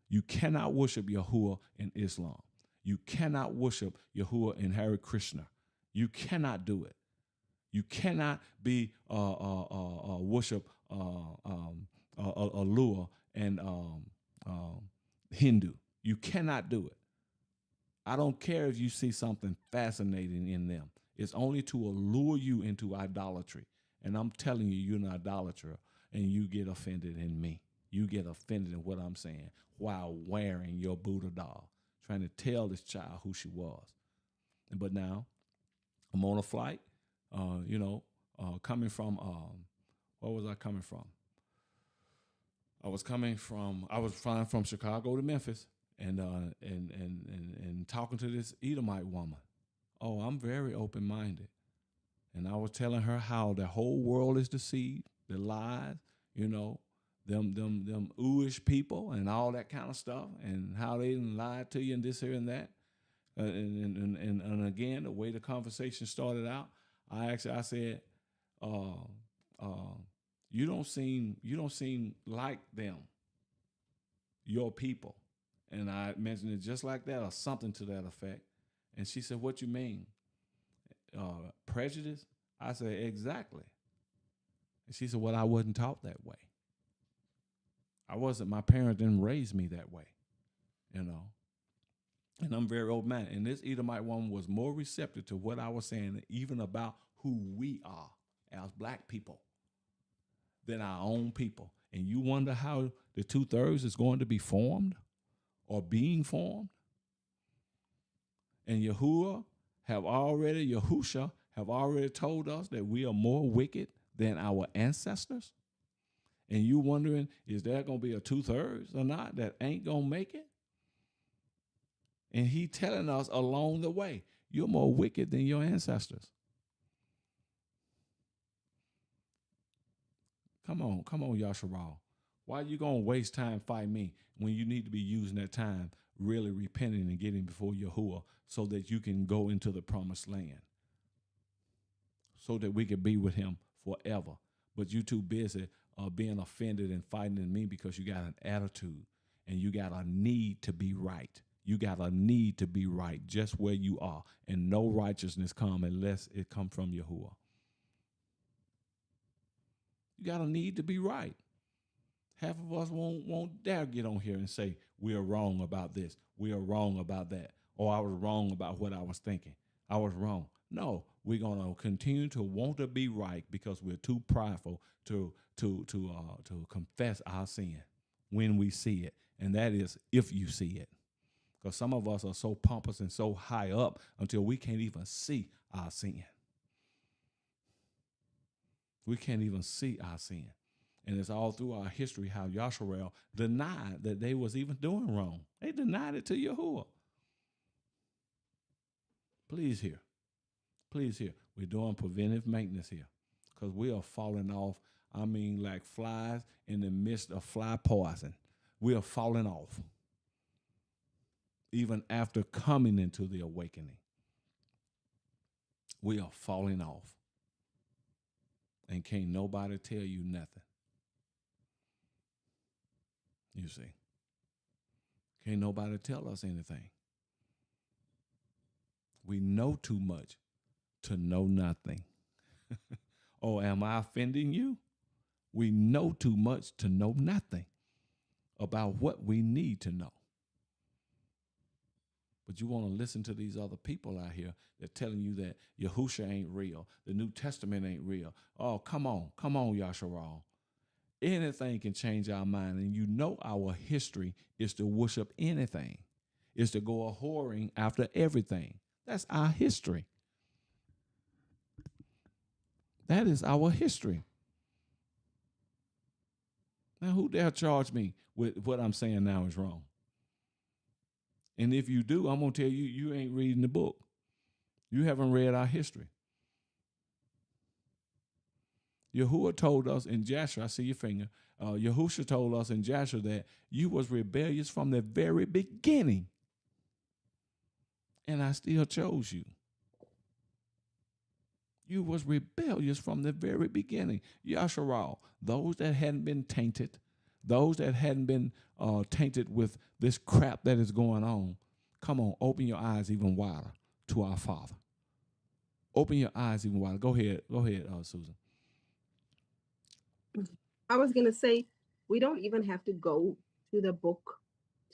You cannot worship Yahuwah in Islam. You cannot worship Yahuwah and Hare Krishna. You cannot do it. You cannot be worship Allah and Hindu. You cannot do it. I don't care if you see something fascinating in them. It's only to allure you into idolatry. And I'm telling you, you're an idolater, and you get offended in me. You get offended in what I'm saying while wearing your Buddha doll, trying to tell this child who she was. But now I'm on a flight, coming from, where was I coming from? I was flying from Chicago to Memphis and talking to this Edomite woman. Oh, I'm very open-minded. And I was telling her how the whole world is deceived, the lies, them ooish people and all that kind of stuff, and how they lied to you and this here and that. And again, the way the conversation started out, I said, you don't seem like them, your people. And I mentioned it just like that or something to that effect. And she said, what you mean? Prejudice? I said, exactly. And she said, well, I wasn't taught that way. My parents didn't raise me that way, And I'm very old-minded. And this Edomite woman was more receptive to what I was saying, even about who we are as black people, than our own people. And you wonder how the 2/3 is going to be formed or being formed? And Yahusha have already told us that we are more wicked than our ancestors. And you wondering, is there going to be a 2/3 or not that ain't going to make it? And he telling us along the way, you're more wicked than your ancestors. Come on, Yasharal. Why are you going to waste time fighting me when you need to be using that time really repenting and getting before Yahuwah so that you can go into the promised land, so that we can be with him forever? But you too busy being offended and fighting in me because you got an attitude and you got a need to be right. You got a need to be right just where you are, and no righteousness come unless it come from Yahuwah. You got a need to be right. Half of us won't dare get on here and say, we are wrong about this, we are wrong about that, or I was wrong about what I was thinking. I was wrong. No, we're going to continue to want to be right because we're too prideful to confess our sin when we see it, and that is if you see it. Because some of us are so pompous and so high up until we can't even see our sin. We can't even see our sin. And it's all through our history how Yasharel denied that they was even doing wrong. They denied it to Yahuwah. Please hear. We're doing preventive maintenance here because we are falling off. I mean, like flies in the midst of fly poison. We are falling off. Even after coming into the awakening, we are falling off. And can't nobody tell you nothing. You see. Can't nobody tell us anything. We know too much to know nothing. Oh, am I offending you? We know too much to know nothing about what we need to know. But you want to listen to these other people out here that telling you that Yahusha ain't real, the New Testament ain't real. Oh, come on, Yasharal. Anything can change our mind, and you know our history is to worship anything, is to go a-whoring after everything. That's our history. That is our history. Now, who dare charge me with what I'm saying now is wrong? And if you do, I'm going to tell you, you ain't reading the book. You haven't read our history. Yahuwah told us in Jasher, I see your finger, Yahusha told us in Jasher that you was rebellious from the very beginning. And I still chose you. You was rebellious from the very beginning. Yasharal, those that hadn't been tainted, those that hadn't been tainted with this crap that is going on, come on, open your eyes even wider to our Father. Open your eyes even wider. Go ahead, Susan. I was gonna say we don't even have to go to the book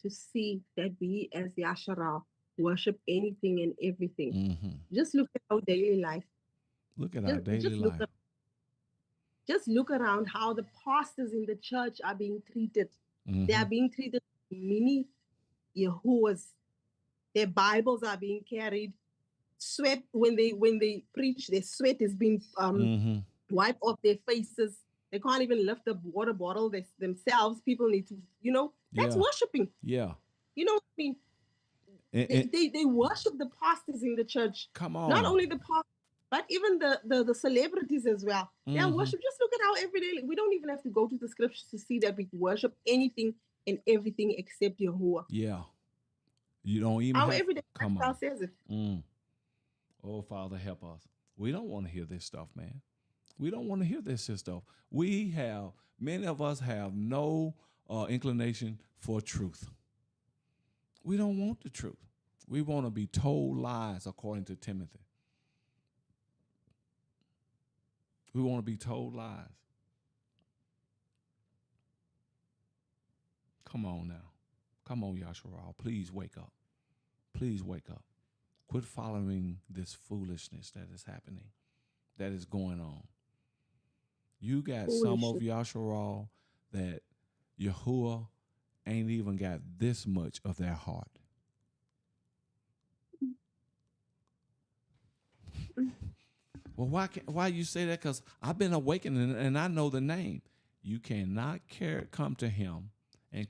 to see that we as Yashara worship anything and everything. Just look at our daily life. Look at our daily life. Just look around how the pastors in the church are being treated. They are being treated mini Yahuwahs. Their Bibles are being carried. Sweat when they preach, their sweat is being wiped off their faces. They can't even lift the water bottle themselves. People need to, that's worshiping. Yeah. You know what I mean? They worship the pastors in the church. Come on. Not only the pastors, but even the celebrities as well. They are worship. Just look at how everyday, we don't even have to go to the scriptures to see that we worship anything and everything except Yahuwah. Yeah. You don't even our have, everyday come lifestyle on. says it. Oh, Father, help us. We don't want to hear this stuff, man. We don't want to hear this stuff. Many of us have no inclination for truth. We don't want the truth. We want to be told lies, according to Timothy. We want to be told lies. Come on now. Come on, Yasharal. Please wake up. Please wake up. Quit following this foolishness that is happening, that is going on. You got some of Yasharal that Yahuwah ain't even got this much of their heart. Well, why you say that? Because I've been awakened and I know the name. You cannot come to him and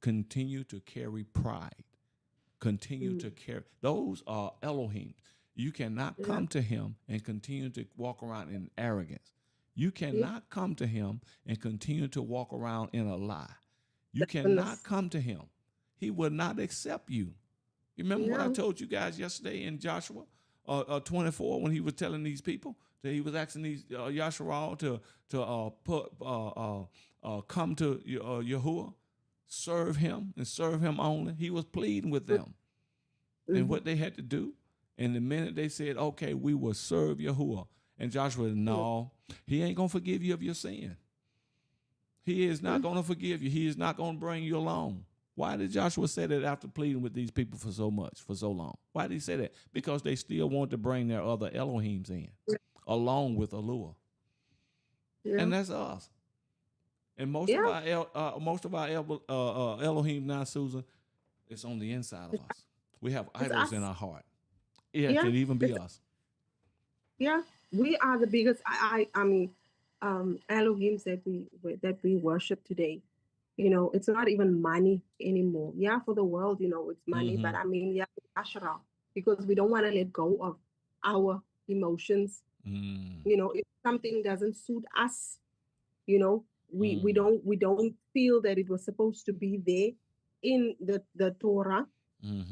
continue to carry pride. Continue to carry. Those are Elohim. You cannot come to him and continue to walk around in arrogance. You cannot come to him and continue to walk around in a lie. You cannot come to him. He will not accept you. You remember what I told you guys yesterday in Joshua 24 when he was telling these people that he was asking these Yasharal to come to Yahuwah, serve him and serve him only. He was pleading with them and what they had to do. And the minute they said, okay, we will serve Yahuwah. And Joshua said, no, he ain't going to forgive you of your sin. He is not going to forgive you. He is not going to bring you along. Why did Joshua say that after pleading with these people for so long? Why did he say that? Because they still want to bring their other Elohims in, along with Alua. Yeah. And that's us. And most of our Elohim now, Susan, it's on the inside of us. We have idols in our heart. It could even be us. Yeah, we are the biggest. I mean, Elohims that we worship today. It's not even money anymore. Yeah, for the world, it's money. But I mean, Asherah, because we don't want to let go of our emotions. If something doesn't suit us, we don't feel that it was supposed to be there in the Torah.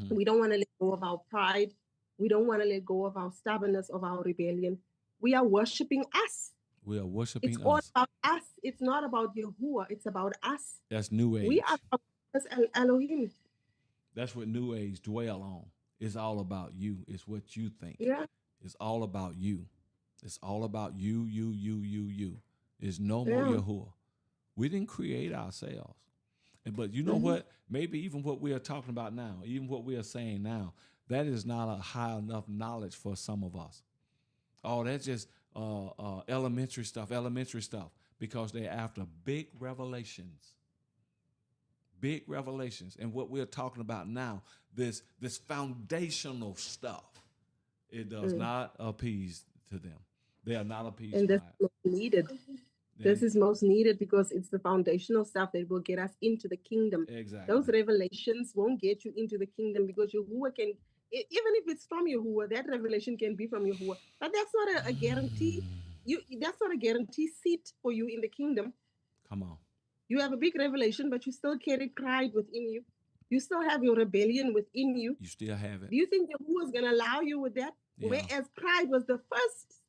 We don't want to let go of our pride. We don't want to let go of our stubbornness, of our rebellion. We are worshiping us. We are worshiping us. It's all about us. It's not about Yahuwah. It's about us. That's New Age. We are Elohim. That's what New Age dwell on. It's all about you. It's what you think. Yeah. It's all about you. It's all about you. There's no more Yahuwah. We didn't create ourselves. But you know what? Maybe even what we are talking about now, even what we are saying now, that is not a high enough knowledge for some of us. Oh, that's just elementary stuff, because they're after big revelations. And what we're talking about now, this foundational stuff, it does not appease to them. They are not appeased by it. And that's what's needed. This is most needed because it's the foundational stuff that will get us into the kingdom. Exactly. Those revelations won't get you into the kingdom because Yahuwah can, even if it's from Yahuwah, that revelation can be from Yahuwah. But that's not a guarantee. That's not a guarantee seat for you in the kingdom. Come on. You have a big revelation, but you still carry pride within you. You still have your rebellion within you. You still have it. Do you think Yahuwah is going to allow you with that? Yeah. Whereas pride was the first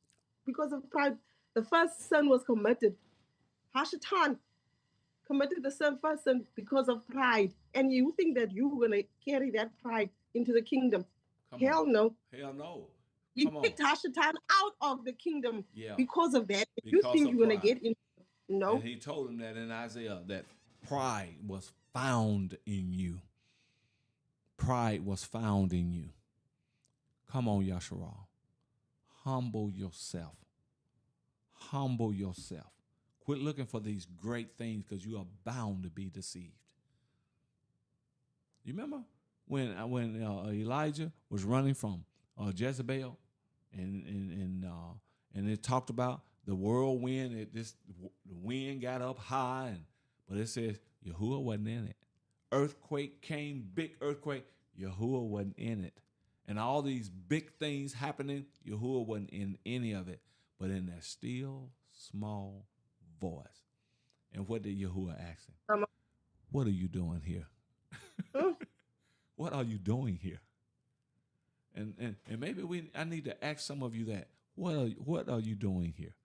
because of pride. The first sin was committed. Hashatan committed the first sin because of pride. And you think that you're going to carry that pride into the kingdom. Come on. Hell no. Hell no. You Come on. kicked Hashatan out of the kingdom Yeah. because of that. You Because think of you're going to pride. get in. No. And he told him that in Isaiah, that pride was found in you. Pride was found in you. Come on, Yasharal. Humble yourself. Humble yourself. Quit looking for these great things because you are bound to be deceived. You remember when Elijah was running from Jezebel, and it talked about the whirlwind. The wind got up high, but it says Yahuwah wasn't in it. Earthquake came, big earthquake. Yahuwah wasn't in it, and all these big things happening. Yahuwah wasn't in any of it, but in that still small voice. And what did Yahuwah ask him? What are you doing here? What are you doing here? And maybe I need to ask some of you that. What are you doing here?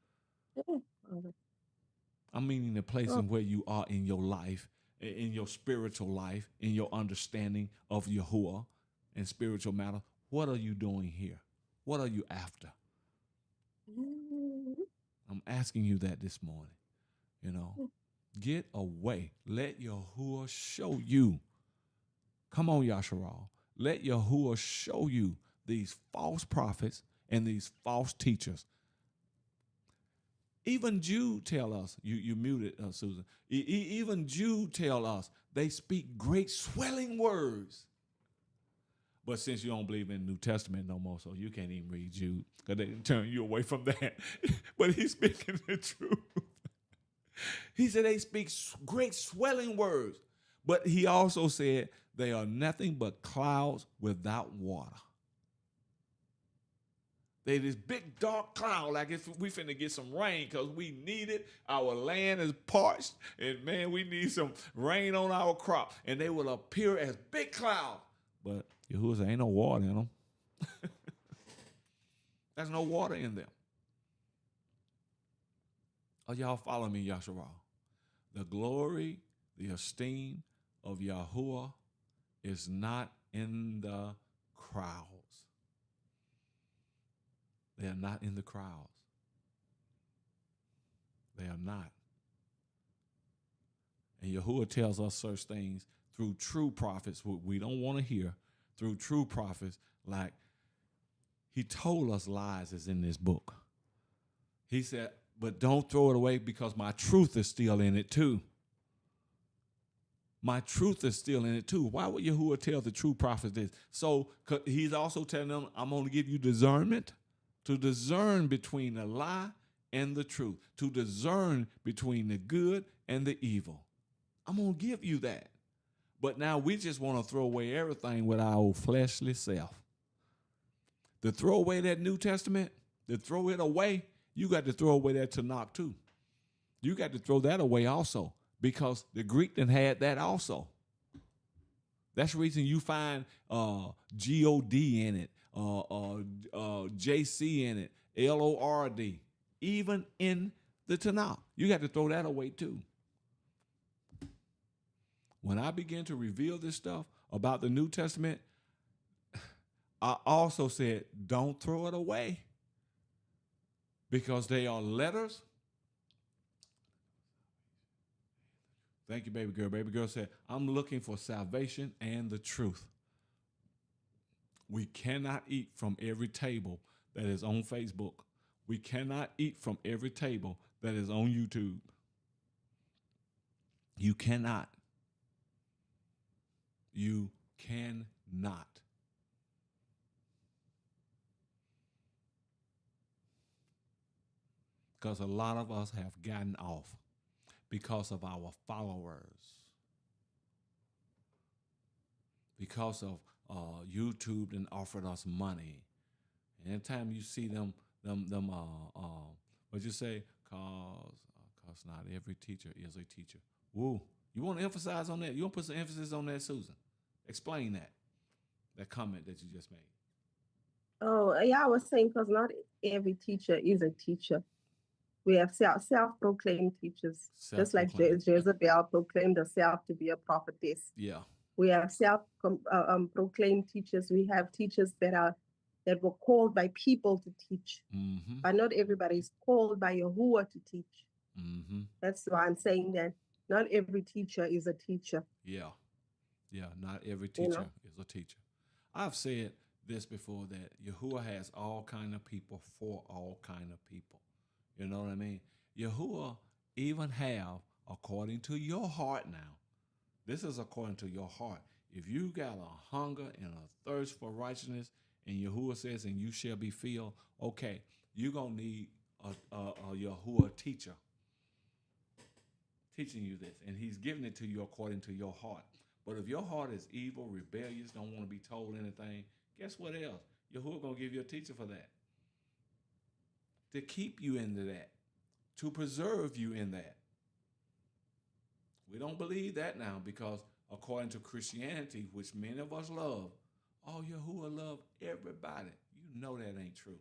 I'm meaning the place in where you are in your life, in your spiritual life, in your understanding of Yahuwah and spiritual matter. What are you doing here? What are you after? I'm asking you that this morning. You know, get away. Let Yahuwah show you. Come on, Yasharal. Let Yahuwah show you these false prophets and these false teachers. Even Jude tell us, you muted, Susan. Even Jude tell us they speak great swelling words. But since you don't believe in the New Testament no more, so you can't even read Jude because they turn you away from that. But he's speaking the truth. He said they speak great swelling words. But he also said they are nothing but clouds without water. They this big dark cloud, like if we finna get some rain because we need it. Our land is parched, and man, we need some rain on our crop. And they will appear as big clouds. But Yahuwah said, ain't no water in them. There's no water in them. Are y'all following me, Yasharal? The glory, the esteem of Yahuwah is not in the crowds. They are not in the crowds. They are not. And Yahuwah tells us such things through true prophets, what we don't want to hear, through true prophets, like he told us lies is in this book. He said, but don't throw it away because my truth is still in it too. My truth is still in it too. Why would Yahuwah tell the true prophets this? So he's also telling them, I'm going to give you discernment to discern between the lie and the truth, to discern between the good and the evil. I'm going to give you that. But now we just want to throw away everything with our old fleshly self. To throw away that New Testament, to throw it away, you got to throw away that Tanakh too. You got to throw that away also because the Greek done had that also. That's the reason you find G-O-D in it, J-C in it, L-O-R-D, even in the Tanakh. You got to throw that away too. When I began to reveal this stuff about the New Testament, I also said, don't throw it away because they are letters. Thank you, baby girl. Baby girl said, I'm looking for salvation and the truth. We cannot eat from every table that is on Facebook. We cannot eat from every table that is on YouTube. You cannot. You cannot. Because a lot of us have gotten off because of our followers. Because of YouTube and offered us money. And anytime you see them, what you say? Cause not every teacher is a teacher. Woo. You want to emphasize on that? You want to put some emphasis on that, Susan? Explain that comment that you just made. Oh, yeah, I was saying because not every teacher is a teacher. We have self-proclaimed teachers, just like Self-proclaimed. Jezebel proclaimed herself to be a prophetess. Yeah. We have self-proclaimed teachers. We have teachers that were called by people to teach, Mm-hmm. but not everybody is called by Yahuwah to teach. Mm-hmm. That's why I'm saying that not every teacher is a teacher. Yeah. Yeah. Not every You teacher know, is a teacher. I've said this before that Yahuwah has all kind of people for all kind of people. You know what I mean? Yahuwah even have according to your heart now. This is according to your heart. If you got a hunger and a thirst for righteousness, and Yahuwah says, and you shall be filled, okay, you're going to need a Yahuwah teacher teaching you this. And he's giving it to you according to your heart. But if your heart is evil, rebellious, don't want to be told anything, guess what else? Yahuwah going to give you a teacher for that. To keep you into that. To preserve you in that. We don't believe that now because according to Christianity, which many of us love, oh, Yahuwah love everybody. You know that ain't true.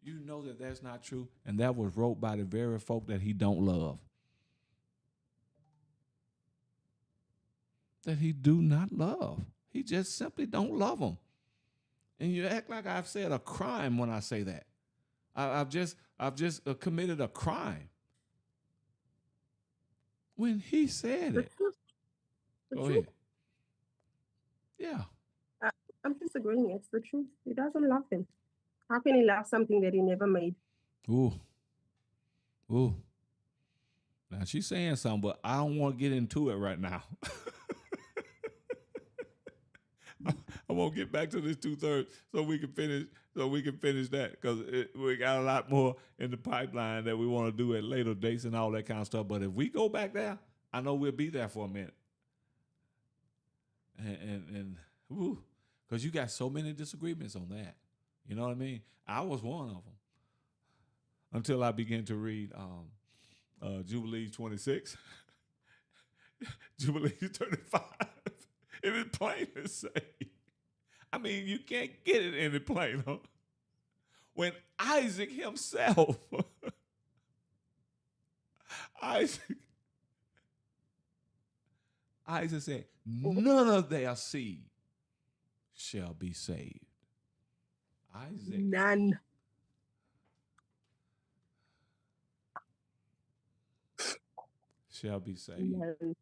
You know that that's not true, and that was wrote by the very folk that he don't love. That he do not love. He just simply don't love them. And you act like I've said a crime when I say that. I've just committed a crime when he said the it. truth, the Go truth. ahead. Yeah. I, I'm disagreeing. It's the truth. He doesn't love him. How can he love something that he never made? Ooh. Ooh. Now she's saying something, but I don't want to get into it right now. I won't get back to this 2/3 so we can finish. So we can finish that because we got a lot more in the pipeline that we want to do at later dates and all that kind of stuff. But if we go back there, I know we'll be there for a minute. And because you got so many disagreements on that. You know what I mean? I was one of them until I began to read Jubilees 26, Jubilees 35. It is plain to say. I mean, you can't get it any plainer. When Isaac himself, Isaac, Isaac said, none of their seed shall be saved. Isaac. None. Shall be saved. None.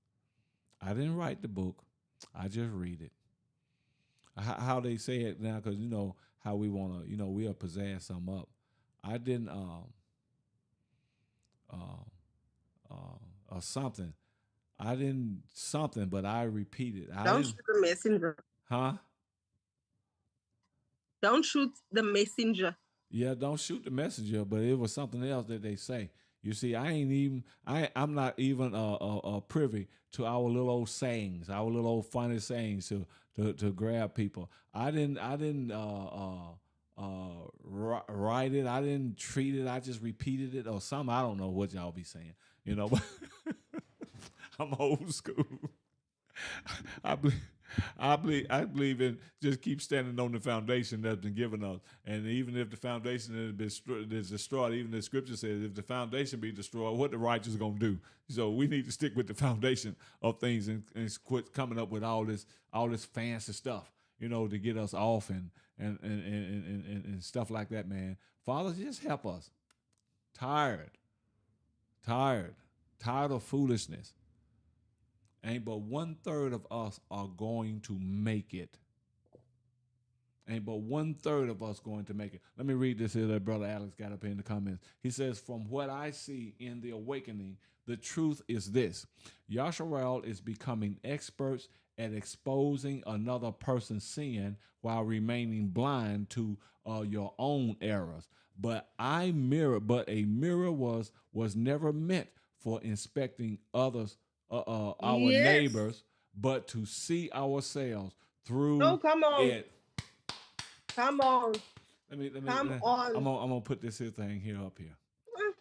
I didn't write the book. I just read it. How they say it now, because you know how we want to, we'll pizzazz some up. I didn't, something. I didn't something, but I repeated. Don't shoot the messenger. Huh? Don't shoot the messenger. Yeah, don't shoot the messenger, but it was something else that they say. You see, I'm not even privy to our little old sayings, our little old funny sayings to grab people. I didn't write it. I didn't treat it. I just repeated it or something. I don't know what y'all be saying, but I'm old school. I believe, I believe in just keep standing on the foundation that's been given us. And even if the foundation is destroyed, even the scripture says, if the foundation be destroyed, what the righteous gonna do? So we need to stick with the foundation of things and quit coming up with all this fancy stuff, to get us off and stuff like that, man. Father, just help us. Tired of foolishness. Ain't but 1/3 of us are going to make it. Ain't but 1/3 of us going to make it. Let me read this here that Brother Alex got up here in the comments. He says, from what I see in the awakening, the truth is this. Yasharal is becoming experts at exposing another person's sin while remaining blind to your own errors. But a mirror was never meant for inspecting others, our neighbors, but to see ourselves through it. Come on. Come on. I'm gonna put this here thing here up here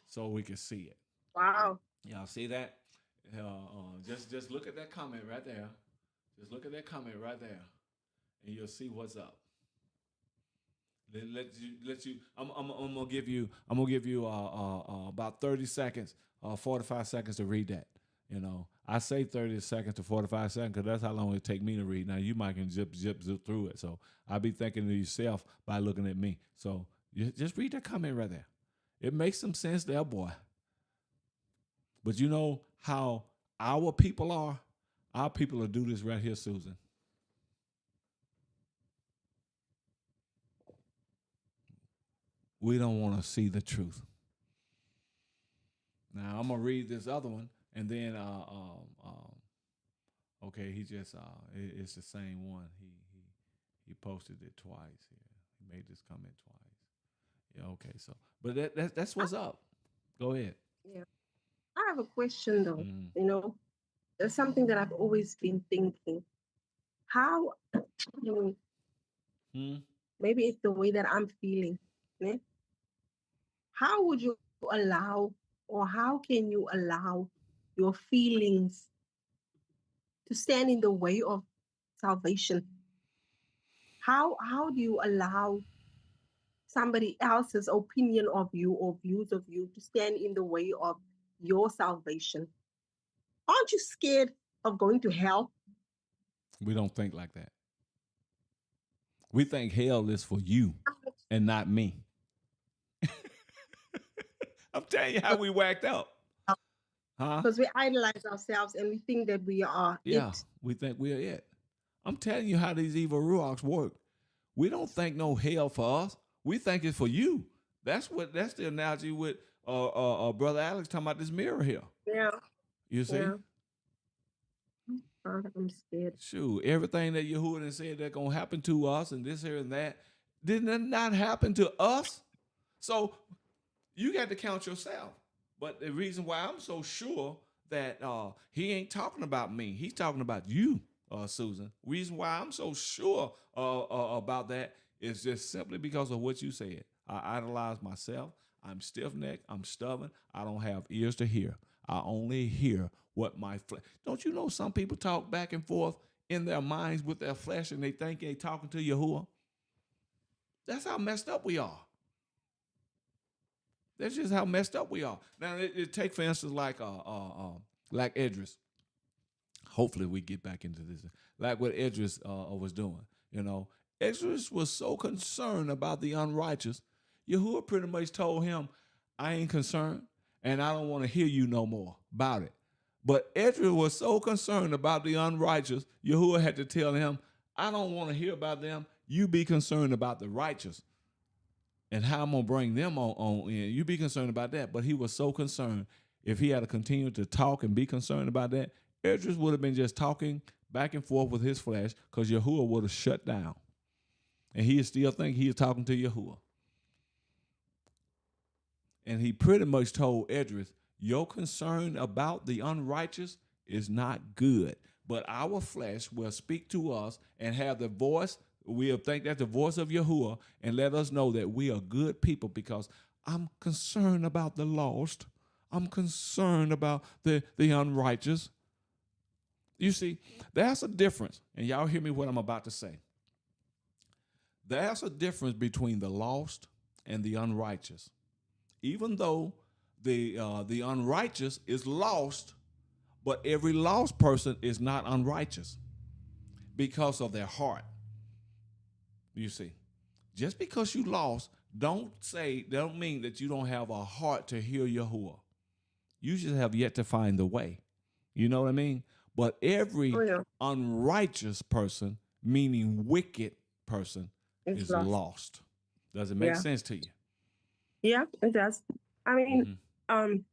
so we can see it. Wow. Y'all see that? Just look at that comment right there. Just look at that comment right there, and you'll see what's up. Let you. I'm gonna give you. I'm gonna give you about 30 seconds, 45 seconds to read that. You know, I say 30 seconds to 45 seconds because that's how long it take me to read. Now you might can zip through it. So I'll be thinking to yourself by looking at me. So you just read that comment right there. It makes some sense there, boy. But you know how our people are. Our people will do this right here, Susan. We don't want to see the truth. Now I'm gonna read this other one, and then okay, he just it's the same one. He posted it twice here. He made this comment twice. Yeah, okay. So, but that's I, what's up. Go ahead. yeah. I have a question though. Mm. You know, there's something that I've always been thinking. How, you know, Hmm. maybe it's the way that I'm feeling. né? How would you allow, or how can you allow your feelings to stand in the way of salvation? How do you allow somebody else's opinion of you or views of you to stand in the way of your salvation? Aren't you scared of going to hell? We don't think like that. We think hell is for you and not me. I'm telling you how we whacked up, huh? Because we idolize ourselves and we think that we are Yeah, it. we think we're it. I'm telling you how these evil ruachs work. We don't think no hell for us. We think it's for you. That's the analogy with brother Alex talking about this mirror here. Yeah, You see, yeah. I'm scared. shoot, everything that Yahuwah said that gonna happen to us and this here and that did not happen to us. So you got to count yourself. But the reason why I'm so sure that he ain't talking about me, he's talking about you, Susan. Reason why I'm so sure about that is just simply because of what you said. I idolize myself. I'm stiff necked. I'm stubborn. I don't have ears to hear. I only hear what my flesh. Don't you know some people talk back and forth in their minds with their flesh and they think they talking to Yahuwah? That's how messed up we are. That's just how messed up we are. Now, take for instance like Idris. Hopefully, we get back into this. Like what Idris was doing. You know, Idris was so concerned about the unrighteous. Yahuwah pretty much told him, "I ain't concerned, and I don't want to hear you no more about it." But Idris was so concerned about the unrighteous. Yahuwah had to tell him, "I don't want to hear about them. You be concerned about the righteous." And how I'm gonna bring them on in. You be concerned about that. But he was so concerned. If he had to continue to talk and be concerned about that, Idris would have been just talking back and forth with his flesh because Yahuwah would have shut down. And he still think he is talking to Yahuwah. And he pretty much told Idris, your concern about the unrighteous is not good. But our flesh will speak to us and have the voice. We'll think that's the voice of Yahuwah and let us know that we are good people because I'm concerned about the lost. I'm concerned about the unrighteous. You see, there's a difference. And y'all hear me what I'm about to say. There's a difference between the lost and the unrighteous. Even though the unrighteous is lost, but every lost person is not unrighteous because of their heart. You see, just because you lost, don't mean that you don't have a heart to hear Yahuwah. You just have yet to find the way. You know what I mean? But Oh every yeah, unrighteous person, meaning wicked person, it's is lost. lost. Does it make Yeah, sense to you? yeah, it does. I mean, Mm-hmm. um,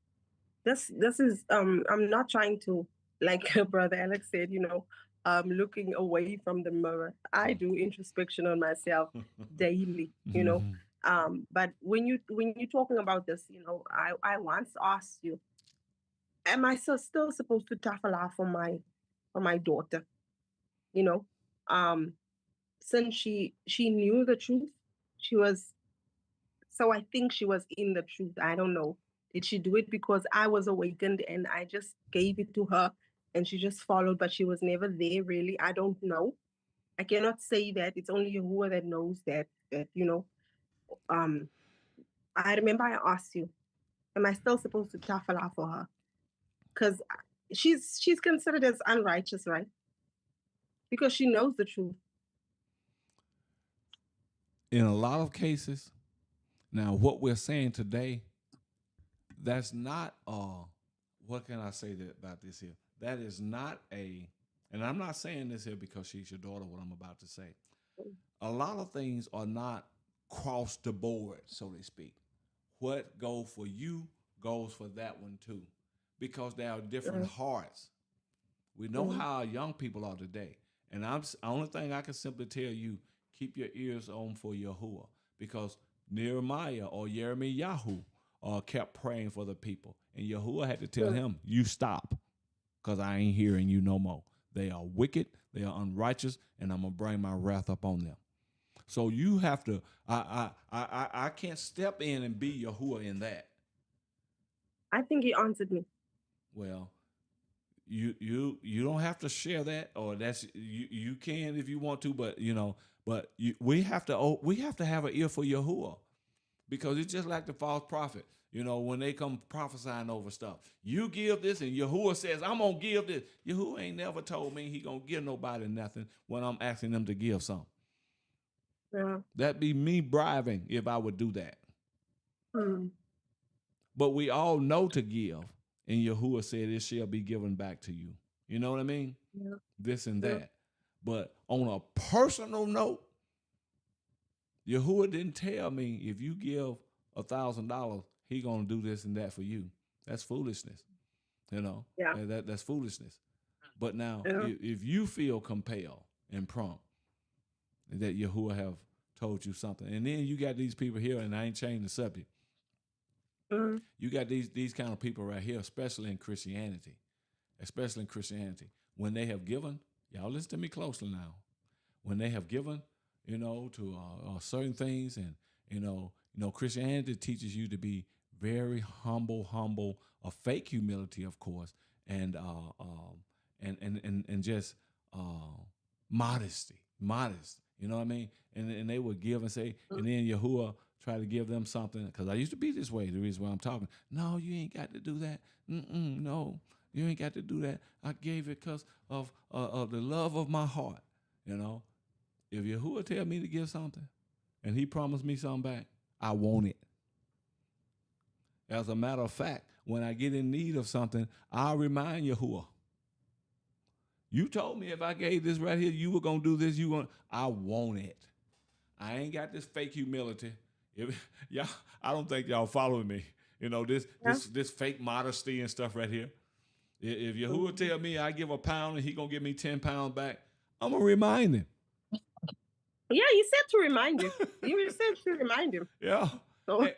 this is I'm not trying to, like brother Alex said, looking away from the mirror. I do introspection on myself daily, Mm-hmm. but when you're talking about this, I once asked you, am I still supposed to tafala for my daughter, you know um since she knew the truth, she was so I think she was in the truth. I don't know. Did she do it because I was awakened and I just gave it to her and she just followed, but she was never there really? I don't know. I cannot say that. It's only Yahuwah that knows that. um, I remember I asked you, am I still supposed to tafala for her? Because she's considered as unrighteous, right? Because she knows the truth. In a lot of cases, now what we're saying today, that's not what can I say about this here? That is not a, and I'm not saying this here because she's your daughter, what I'm about to say. A lot of things are not cross the board, so to speak. What goes for you goes for that one too, because there are different Mm, hearts. We know mm, how young people are today, and I'm the only thing I can simply tell you: keep your ears on for Yahuwah, because Nehemiah or Yahoo kept praying for the people, and Yahuwah had to tell mm. him, "You stop, because I ain't hearing you no more. They are wicked, they are unrighteous, and I'm gonna bring my wrath up on them." So you have to. I can't step in and be Yahuwah in that. I think he answered me. Well, you don't have to share that, or that's you can if you want to, but we have to have an ear for Yahuwah, because it's just like the false prophet. When they come prophesying over stuff, you give this, and Yahuwah says, "I'm gonna give this." Yahuwah ain't never told me he gonna give nobody nothing when I'm asking them to give something. Yeah. That'd be me bribing if I would do that. Mm, But we all know to give, and Yahuwah said, "It shall be given back to you." You know what I mean? yeah. This and Yeah. that. But on a personal note, Yahuwah didn't tell me if you give $1,000, he gonna do this and that for you. That's foolishness. Yeah. That's foolishness. But now, Yeah. if you feel compelled and prompt that Yahuwah have told you something, and then you got these people here, and I ain't changing the subject. Mm, You got these kind of people right here, especially in Christianity. When they have given, y'all listen to me closely now. When they have given, to certain things, and Christianity teaches you to be very humble, a fake humility, of course, and just modest. You know what I mean? And they would give and say, mm. and then Yahuwah try to give them something, because I used to be this way. The reason why I'm talking, no, you ain't got to do that. No, you ain't got to do that. I gave it because of the love of my heart. If Yahuwah tell me to give something, and he promised me something back, I want it. As a matter of fact, when I get in need of something, I'll remind Yahuwah. You told me if I gave this right here, you were gonna do this. I want it. I ain't got this fake humility. Y'all, I don't think y'all following me. This Yeah. fake modesty and stuff right here. If Yahuwah Mm. tell me I give a pound and he gonna give me 10 pounds back, I'm gonna remind him. Yeah, you said to remind you. You said to remind him. Yeah. So yeah.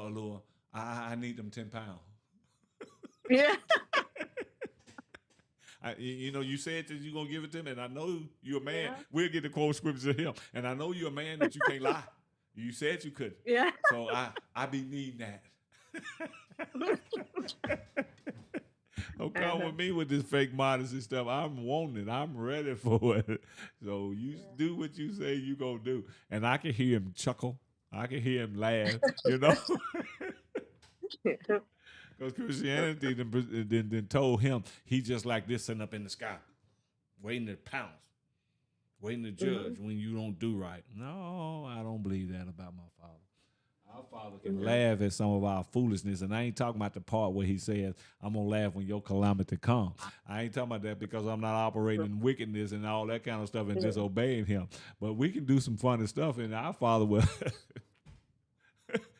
Lord, I need them 10 pounds. Yeah. You said that you're gonna give it to me, and I know you're a man. Yeah. We'll get the quote scriptures of him, and I know you're a man that you can't lie. You said you couldn't, Yeah. so I be needing that. Don't come Uh-huh. with me with this fake modesty stuff. I'm wanting it. I'm ready for it. So you do what you say you gonna do, and I can hear him chuckle. I can hear him laugh. Because Christianity then told him he just like this sitting up in the sky, waiting to pounce, waiting to Mhm. judge when you don't do right. No, I don't believe that about my Father. Our Father can Yeah. laugh at some of our foolishness, and I ain't talking about the part where he says, "I'm gonna laugh when your calamity comes." I ain't talking about that, because I'm not operating in wickedness and all that kind of stuff and Yeah. disobeying him. But we can do some funny stuff, and our Father will,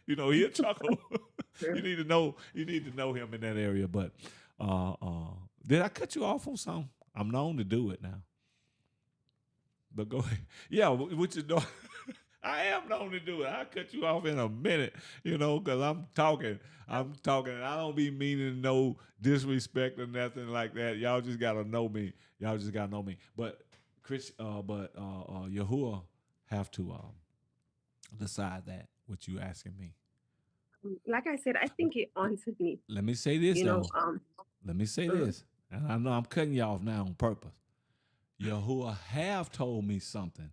he'll chuckle. Yeah. You need to know him in that area. But did I cut you off on something? I'm known to do it now. But go ahead. Yeah, what you doing? I am known to do it. I'll cut you off in a minute, because I'm talking. And I don't be meaning no disrespect or nothing like that. Y'all just gotta know me. But Yahuwah have to decide that, what you asking me. Like I said, I think he answered me. Let me say this You know, though. Let me say mm, this. And I know I'm cutting you off now on purpose. Yahuwah have told me something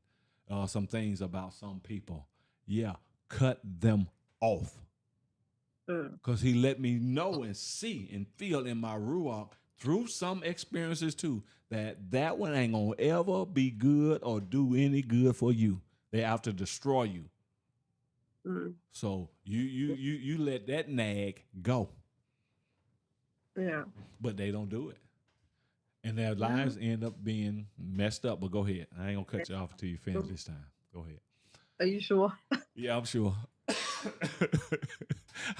some things about some people. Yeah, cut them off. Because he let me know and see and feel in my ruach through some experiences too that one ain't gonna ever be good or do any good for you. They have to destroy you. So you let that nag go. Yeah. But they don't do it. And their lives end up being messed up. But go ahead. I ain't gonna cut you off until you finish this time. Go ahead. Are you sure? Yeah, I'm sure.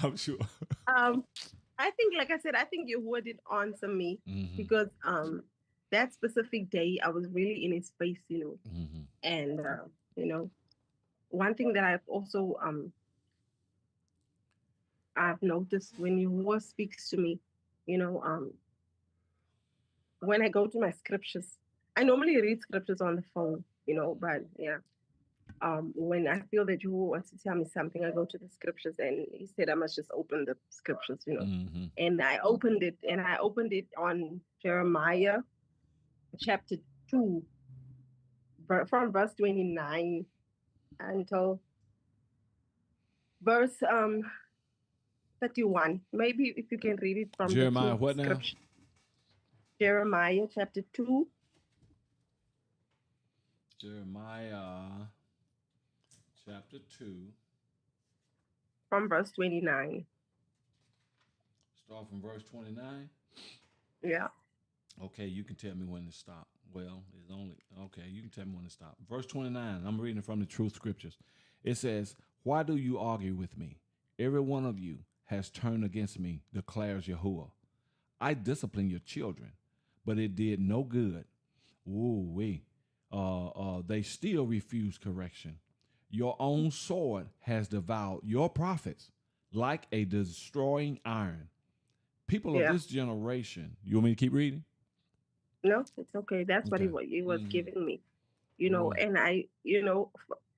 I'm sure. I think, like I said, I think Yahuwah did answer me because that specific day I was really in his face, and you know, one thing that I've also I've noticed when Yahuwah speaks to me, you know, when I go to my scriptures, I normally read scriptures on the phone, but yeah. When I feel that you wants to tell me something, I go to the scriptures, and he said I must just open the scriptures, And I opened it on Jeremiah chapter 2, from verse 29 until verse 31. Maybe if you can read it from Jeremiah, the what now? scripture. Jeremiah chapter 2. Jeremiah chapter 2. From verse 29. Start from verse 29? Yeah. Okay, you can tell me when to stop. Well, it's only, okay, you can tell me when to stop. Verse 29, I'm reading from the Truth Scriptures. It says, "Why do you argue with me? Every one of you has turned against me, declares Yahuwah. I discipline your children, but it did no good. Ooh-wee. They still refuse correction. Your own sword has devoured your prophets like a destroying iron. People of this generation," you want me to keep reading? No, it's okay. That's Okay. what he was giving me, Ooh. and I,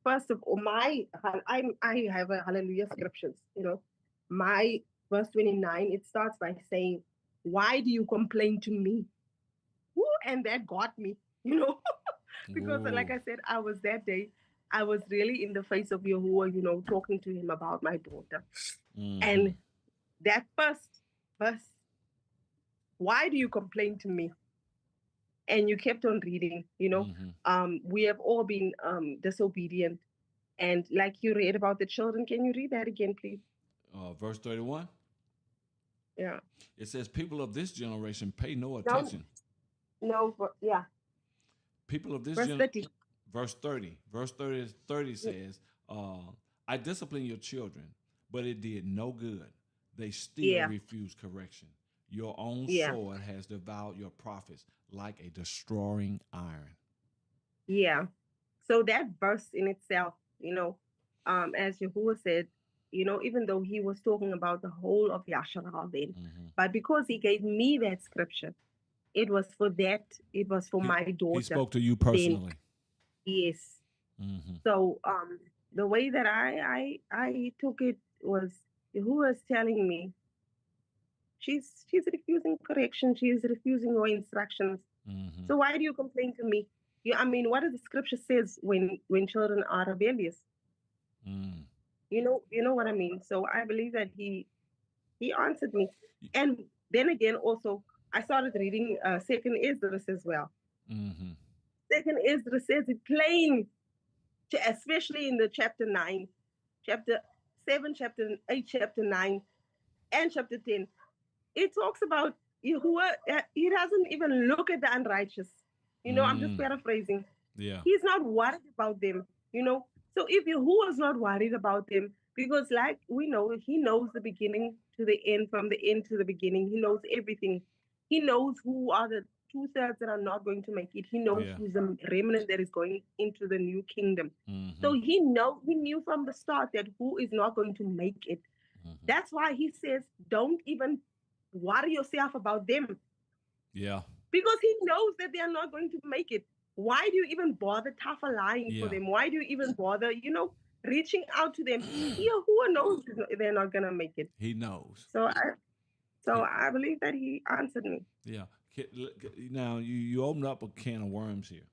first of all, I have a hallelujah scriptures, my verse 29, it starts by saying, "Why do you complain to me?" Woo, and that got me, because like I said, that day, I was really in the face of Yahuwah, talking to him about my daughter. And that first verse, "Why do you complain to me?" And you kept on reading, we have all been disobedient. And like you read about the children, can you read that again, please? Verse 31. Yeah. It says, "People of this generation pay no attention." No, yeah. People of this verse 30. Verse 30. Verse 30 says, "I discipline your children, but it did no good. They still refuse correction. Your own sword has devoured your prophets like a destroying iron." Yeah. So that verse in itself, as Yahuwah said, even though he was talking about the whole of Yasharal then, but because he gave me that scripture, it was for my daughter. He spoke to you personally. Then, yes. So the way that I took it was, Yahuwah was telling me, she's refusing correction, she's refusing your instructions. So why do you complain to me? What does the scripture says when children are rebellious? You know what I mean. So I believe that he answered me, and then again also I started reading Second Esdras as well. Second Esdras says it plain, especially in the chapter 9, chapter 7, chapter 8, chapter 9, and chapter 10. It talks about Yahuwah. He doesn't even look at the unrighteous. I'm just paraphrasing. Yeah. He's not worried about them. So if Yahuwah is not worried about them, because like we know, he knows the beginning to the end, from the end to the beginning. He knows everything. He knows who are the 2/3 that are not going to make it. He knows who's the remnant that is going into the new kingdom. So he knew from the start that who is not going to make it. That's why he says, don't even worry yourself about them. Yeah. Because he knows that they are not going to make it. Why do you even bother tough lying for them? Why do you even bother, reaching out to them? Who knows they're not going to make it? He knows. So I believe that he answered me. Yeah. Now, you open up a can of worms here.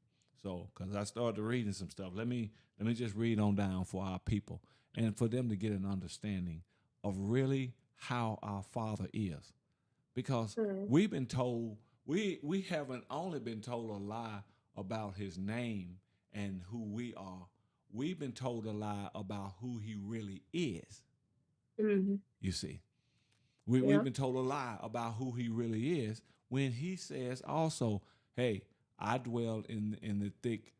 So, because I started reading some stuff, let me just read on down for our people and for them to get an understanding of really how our Father is. Because Mm. we've been told we haven't only been told a lie about His name and who we are. We've been told a lie about who He really is. Mm-hmm. You see, we've Yeah. been told a lie about who He really is when He says also, "Hey, I dwell in the thick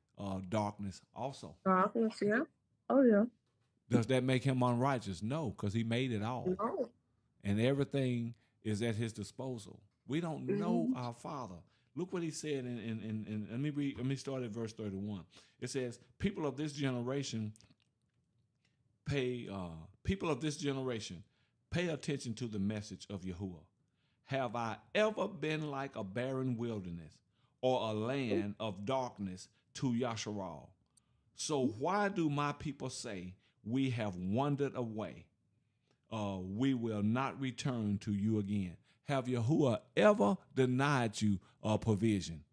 darkness." Also, Darkness. Yeah. Oh yeah. does that make Him unrighteous? No, because He made it all, No. and everything is at His disposal. We don't know Mm-hmm. our Father. Look what He said in let me read. Let me start at verse 31. It says, "People of this generation people of this generation, pay attention to the message of Yahuwah. Have I ever been like a barren wilderness or a land of darkness to Yasharal? So why do my people say we have wandered away? We will not return to you again. Have Yahuwah ever denied you a provision?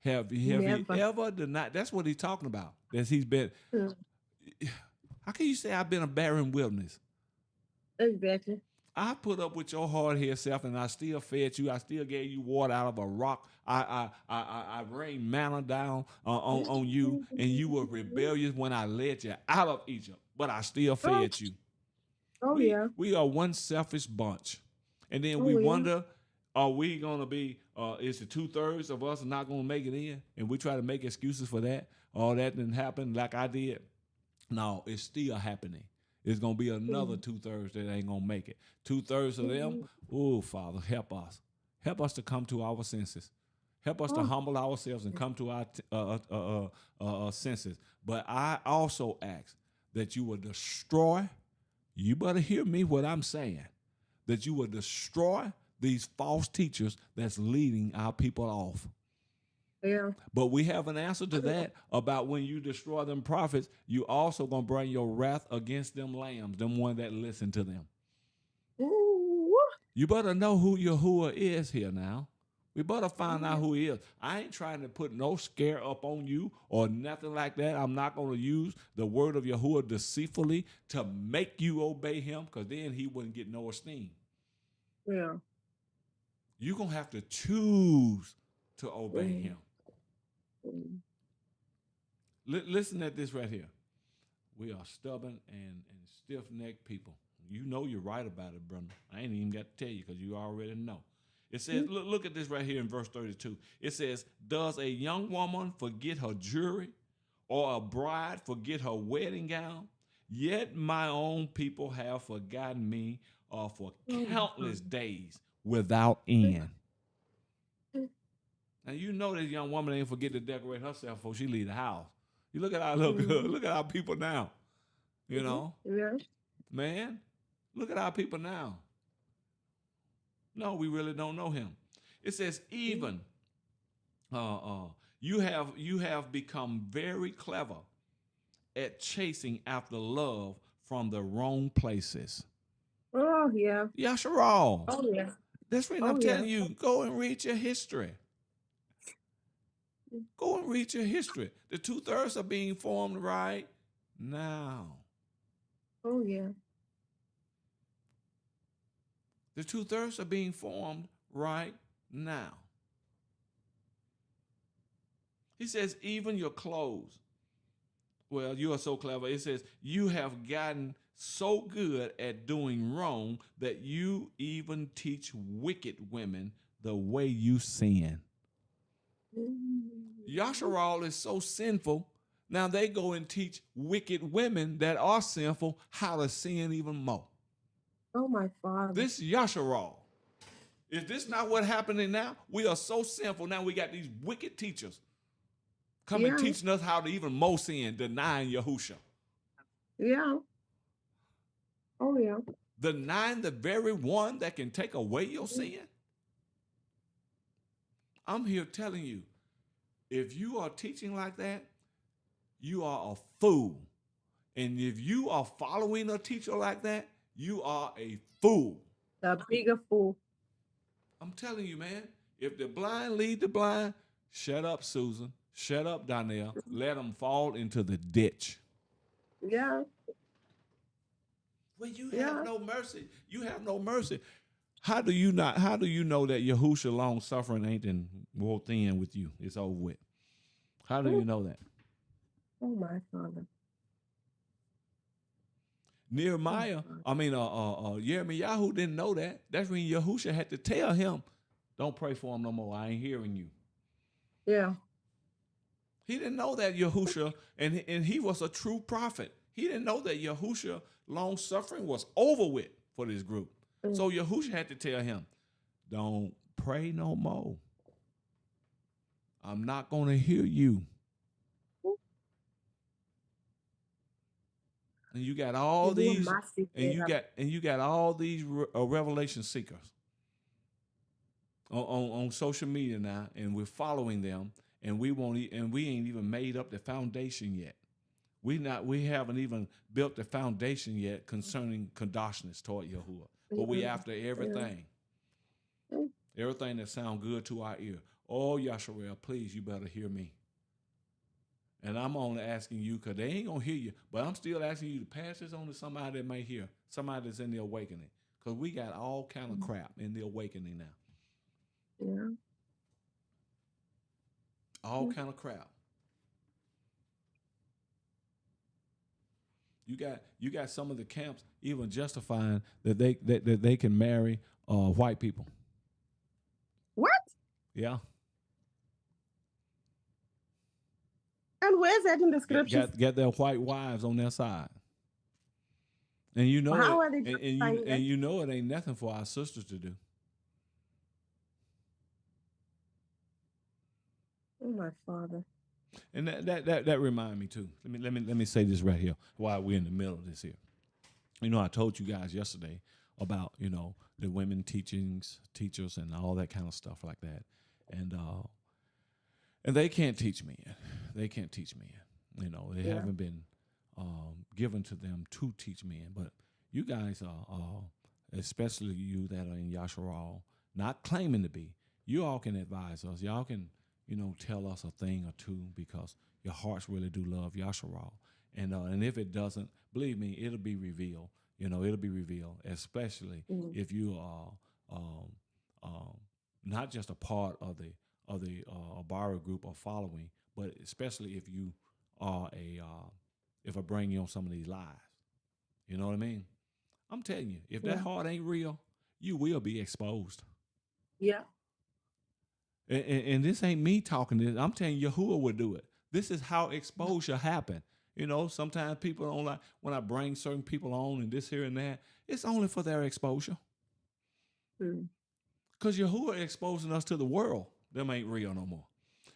Have he Never. ever denied? That's what he's talking about. That he's been. Mm. How can you say I've been a barren wilderness? Exactly. I put up with your hard head self, and I still fed you. I still gave you water out of a rock. I rained manna down on you, and you were rebellious when I led you out of Egypt. But I still Oh. fed you. Oh yeah. We are one selfish bunch, and then we Oh yeah. wonder, are we gonna be? Is the 2/3 of us not gonna make it in? And we try to make excuses for that. Oh, that didn't happen like I did. No, it's still happening. It's gonna be another Mm-hmm. 2/3 that ain't gonna make it. 2/3 of them, oh Father, help us. Help us to come to our senses. Help us to Oh. humble ourselves and come to our senses. But I also ask that you will destroy. You better hear me what I'm saying. That you will destroy these false teachers that's leading our people off. Yeah. But we have an answer to that about when you destroy them prophets, you also gonna bring your wrath against them lambs, them one that listen to them. Ooh. You better know who Yahuwah is here now. We better find out who he is. I ain't trying to put no scare up on you or nothing like that. I'm not going to use the word of Yahuwah deceitfully to make you obey him, because then he wouldn't get no esteem. Yeah. You're going to have to choose to obey him. Mm. Listen at this right here. We are stubborn and stiff-necked people. You know you're right about it, brother. I ain't even got to tell you because you already know. It says, look at this right here in verse 32. It says, does a young woman forget her jewelry, or a bride forget her wedding gown? Yet my own people have forgotten me for countless days without end. Now you know this young woman ain't forget to decorate herself before she leave the house. You look at our little girl. Look at our people now. You know, Yeah. man, look at our people now. No, we really don't know him. It says even you have become very clever at chasing after love from the wrong places. Oh yeah. Yasharal. Oh yeah. That's what I'm Oh yeah. telling you. Go and read your history. Go and read your history. The 2/3 are being formed right now. Oh yeah. The 2/3 are being formed right now. He says, even your clothes. Well, you are so clever. It says, you have gotten so good at doing wrong that you even teach wicked women the way you sin. Yasharal is so sinful. Now they go and teach wicked women that are sinful how to sin even more. Oh my Father. This Yasharal. Is this not what's happening now? We are so sinful. Now we got these wicked teachers coming teaching us how to even more sin, denying Yahusha. Yeah. Oh yeah. Denying the very one that can take away your sin. I'm here telling you, if you are teaching like that, you are a fool. And if you are following a teacher like that, you are a fool. The bigger fool. I'm telling you, man, if the blind lead the blind, shut up, Susan. Shut up, Donnell. Let them fall into the ditch. Yeah. Well, you have Yeah. no mercy. You have no mercy. How do you not? How do you know that Yahusha long suffering ain't in wore thin with you? It's over with. How do you know that? Oh my Father. Oh, Nehemiah, Father. I mean, Yirmiyahu didn't know that. That's when Yahusha had to tell him, "Don't pray for him no more. I ain't hearing you." Yeah. He didn't know that Yahusha, and he was a true prophet. He didn't know that Yahusha long suffering was over with for this group. Mm. So Yahusha had to tell him, "Don't pray no more. I'm not going to hear you." And you got all You do a these, massive and you better. got all these revelation seekers on social media now, and we're following them, and we ain't even made up the foundation yet. We haven't even built the foundation yet concerning kadoshness toward Yahuwah. But we after everything. Mm. Everything that sounds good to our ear. Oh, Yasharel, please, you better hear me. And I'm only asking you because they ain't going to hear you. But I'm still asking you to pass this on to somebody that may hear. Somebody that's in the awakening. Because we got all kind of crap in the awakening now. Yeah. All kind of crap. You got some of the camps even justifying that they can marry white people. What? Yeah. And where's that in the scriptures? Get their white wives on their side. And you know How it are they justifying that? and you know it ain't nothing for our sisters to do. Oh my Father. And that remind me too. Let me say this right here while we're in the middle of this here. You know, I told you guys yesterday about, the women teachers and all that kind of stuff like that. And they can't teach me yet. They can't teach me yet. They haven't been given to them to teach men. But you guys are, especially you that are in Yasharal, not claiming to be, you all can advise us. Y'all can, tell us a thing or two because your hearts really do love Yasharal. And if it doesn't, believe me, it'll be revealed. It'll be revealed, especially if you are not just a part of the Abara group or following, but especially if you are if I bring you on some of these lies. You know what I mean? I'm telling you, if that heart ain't real, you will be exposed. Yeah. And this ain't me talking this. I'm telling you, Yahuwah would do it. This is how exposure happen. Sometimes people don't like when I bring certain people on and this here and that. It's only for their exposure. Because Yahuwah exposing us to the world. Them ain't real no more.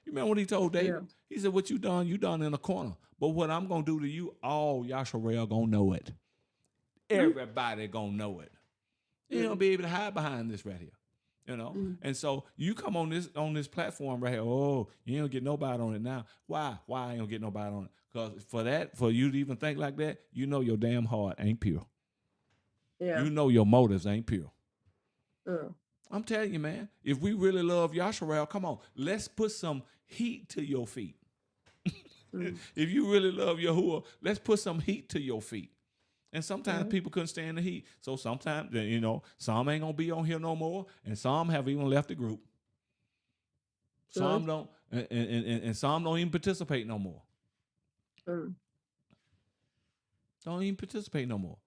You remember what he told David? Yeah. He said, "What you done in a corner. But what I'm going to do to you, all Yasharel going to know it. Everybody going to know it. You don't be able to hide behind this right here. And so you come on this platform right here. Oh, you don't get nobody on it now. Why I ain't gonna get nobody on it? Because for you to even think like that, your damn heart ain't pure. Yeah. Your motives ain't pure. Mm. I'm telling you, man, if we really love Yasharel, come on, let's put some heat to your feet. If you really love Yahuwah, let's put some heat to your feet. And sometimes people couldn't stand the heat. So sometimes, some ain't going to be on here no more. And some have even left the group. Some don't, and some don't even participate no more. Don't even participate no more.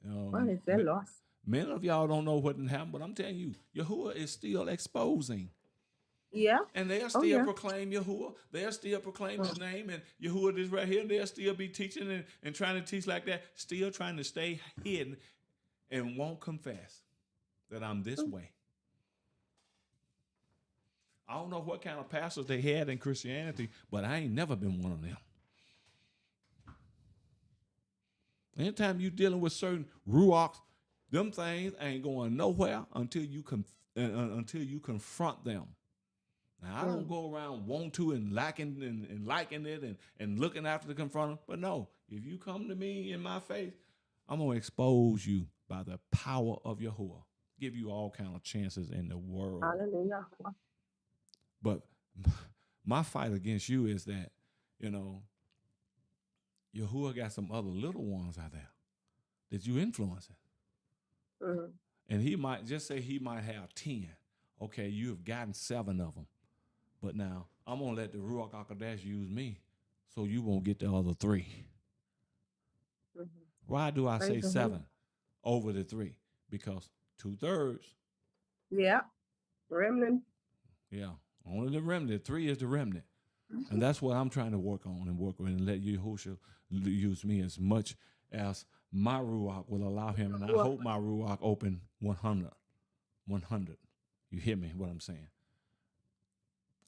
What is their loss? Many of y'all don't know what happened, but I'm telling you, Yahuwah is still exposing. Yeah. And they'll still proclaim Yahuwah. They'll still proclaim his name. And Yahuwah is right here. They'll still be teaching and trying to teach like that. Still trying to stay hidden and won't confess that I'm this way. I don't know what kind of pastors they had in Christianity, but I ain't never been one of them. Anytime you're dealing with certain ruachs, them things ain't going nowhere until you confront them. Now, I don't go around want to and liking it and looking after the confronter. But no, if you come to me in my face, I'm going to expose you by the power of Yahuwah. Give you all kind of chances in the world. Hallelujah. But My fight against you is that, you know, Yahuwah got some other little ones out there that you influencing. Mm-hmm. And he might just say he might have 10. Okay, you have gotten 7 of them. But now I'm going to let the Ruach HaKodesh use me so you won't get the other 3. Mm-hmm. Why do I say Praise the 7 over the 3? Because 2/3. Yeah. Remnant. Yeah. Only the remnant. 3 is the remnant. And that's what I'm trying to work on and work with and let Yahushua use me as much as my Ruach will allow him. And I hope my Ruach open 100. 100. You hear me, what I'm saying?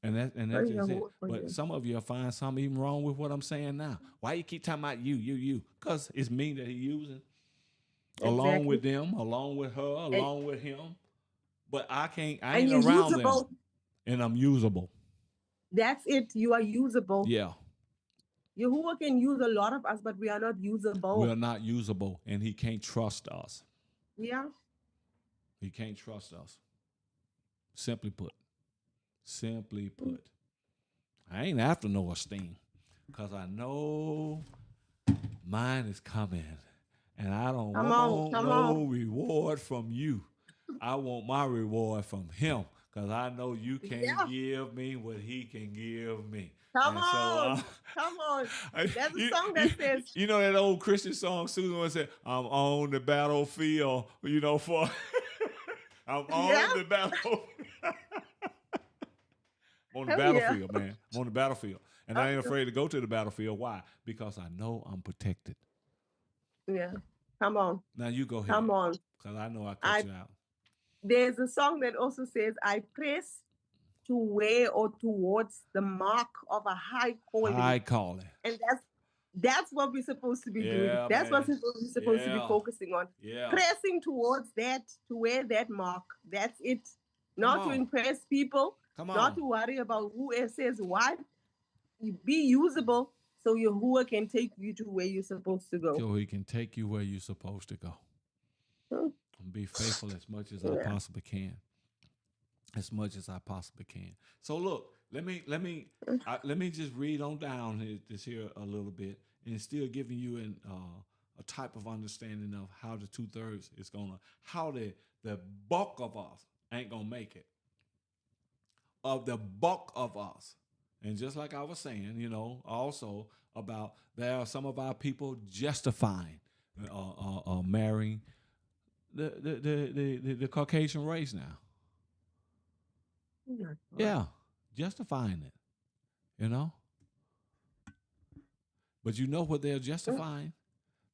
And that's just it. But some of you will find something even wrong with what I'm saying now. Why you keep talking about you? Because it's me that he's using. Exactly. Along with them, along with her, along with him. But I ain't around usable. Them. And I'm usable. That's it. You are usable. Yeah. Yahuwah can use a lot of us, but we are not usable. We are not usable, and he can't trust us. Yeah. He can't trust us. Simply put. I ain't after no esteem, because I know mine is coming, and I don't want no reward from you. I want my reward from him, because I know you can't give me what he can give me. Come on. There's a song that says... You know that old Christian song, Susan said, I'm on the battlefield, for... I'm on the battlefield. I'm on the battlefield, man. I'm on the battlefield. And I ain't afraid to go to the battlefield. Why? Because I know I'm protected. Yeah. Come on. Now you go ahead. Come on. Because I know I cut you out. There's a song that also says, I press to where or towards the mark of a high calling. High calling. And that's what we're supposed to be doing. That's what we're supposed to be focusing on. Yeah. Pressing towards that, to wear that mark. That's it. Not to impress people. Not to worry about who says what. Be usable so Yahuwah can take you to where you're supposed to go. So he can take you where you're supposed to go. And be faithful as much as I possibly can. As much as I possibly can. So look, let me just read on down this here a little bit, and still giving you a type of understanding of how the 2/3 is how the bulk of us ain't gonna make it. Of the bulk of us, and just like I was saying, also about there are some of our people justifying marrying the Caucasian race now. Yeah, justifying it, But you know what they're justifying?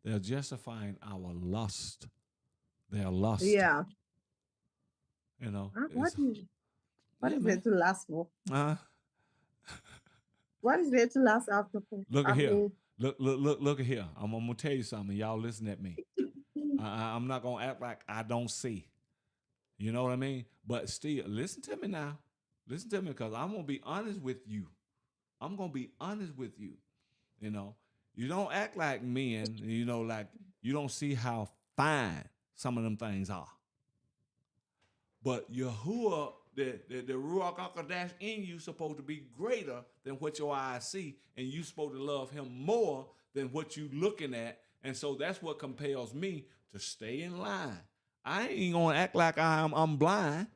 They're justifying our lust. Their lust. Yeah. What is there to lust for? What is there to lust after? Look at here. Look at here. I'm gonna tell you something. Y'all listen at me. I'm not gonna act like I don't see. You know what I mean? But still, listen to me now. Listen to me, because I'm gonna be honest with you. I'm gonna be honest with you. You don't act like men. Like you don't see how fine some of them things are. But Yahuwah, the Ruach HaKodesh in you, supposed to be greater than what your eyes see, and you supposed to love him more than what you looking at. And so that's what compels me to stay in line. I ain't gonna act like I'm blind.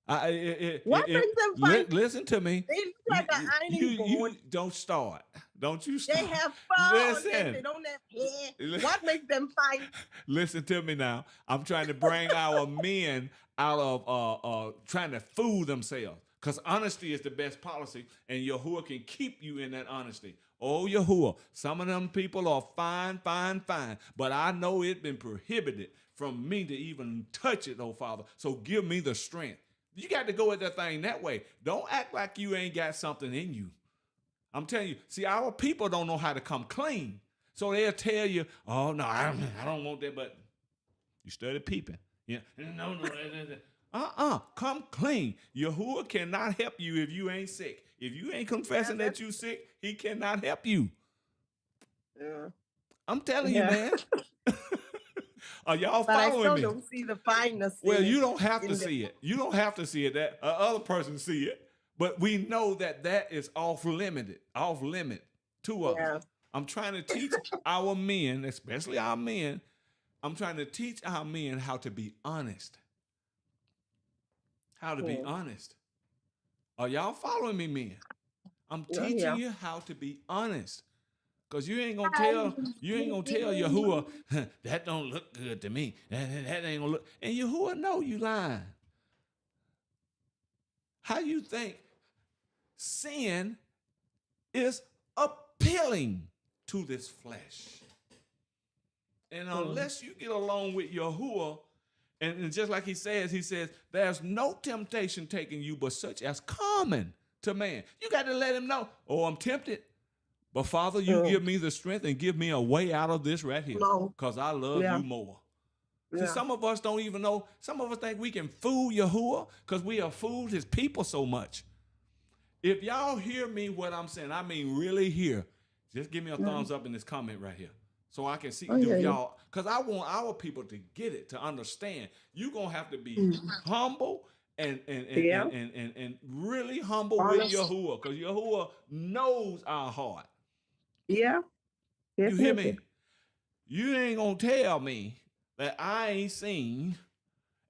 What makes them fight? Listen to me. They look like an ironing board. You don't start. Don't you start. They have fur. Listen. They don't have hair. What makes them fight? Listen to me now. I'm trying to bring our men out of trying to fool themselves. Because honesty is the best policy, and Yahuwah can keep you in that honesty. Oh, Yahuwah, some of them people are fine. But I know it's been prohibited from me to even touch it, oh Father. So give me the strength. You got to go at that thing that way. Don't act like you ain't got something in you. I'm telling you, see, our people don't know how to come clean. So they'll tell you, oh, no, I don't want that, but you started peeping. Yeah, no. Come clean. Yahuwah cannot help you if you ain't sick. If you ain't confessing that you sick, he cannot help you. Yeah. I'm telling you, man. Are y'all but following me? I still don't see the fineness. Well, you don't have to see it. You don't have to see it. That other person see it. But we know that that is off limit to us. Yeah. I'm trying to teach our men, especially our men, I'm trying to teach our men how to be honest. How to be Mm. honest. Are y'all following me, men? I'm Yeah. teaching Yeah. you how to be honest. Cause you ain't gonna tell Yahuwah, that don't look good to me. That ain't gonna look. And Yahuwah know you lying. How you think sin is appealing to this flesh? And unless you get along with Yahuwah, and just like he says, there's no temptation taking you but such as common to man. You got to let him know, oh, I'm tempted. But Father, you give me the strength and give me a way out of this right here. No. Because I love Yeah. you more. See, Yeah. some of us don't even know. Some of us think we can fool Yahuwah because we have fooled his people so much. If y'all hear me what I'm saying, I mean really hear, just give me a thumbs up in this comment right here. So I can see yeah, y'all, because I want our people to get it, to understand. You're going to have to be humble and really humble with Honest. Yahuwah, because Yahuwah knows our heart. Yeah. You hear Definitely. me? You ain't going to tell me that I ain't seen,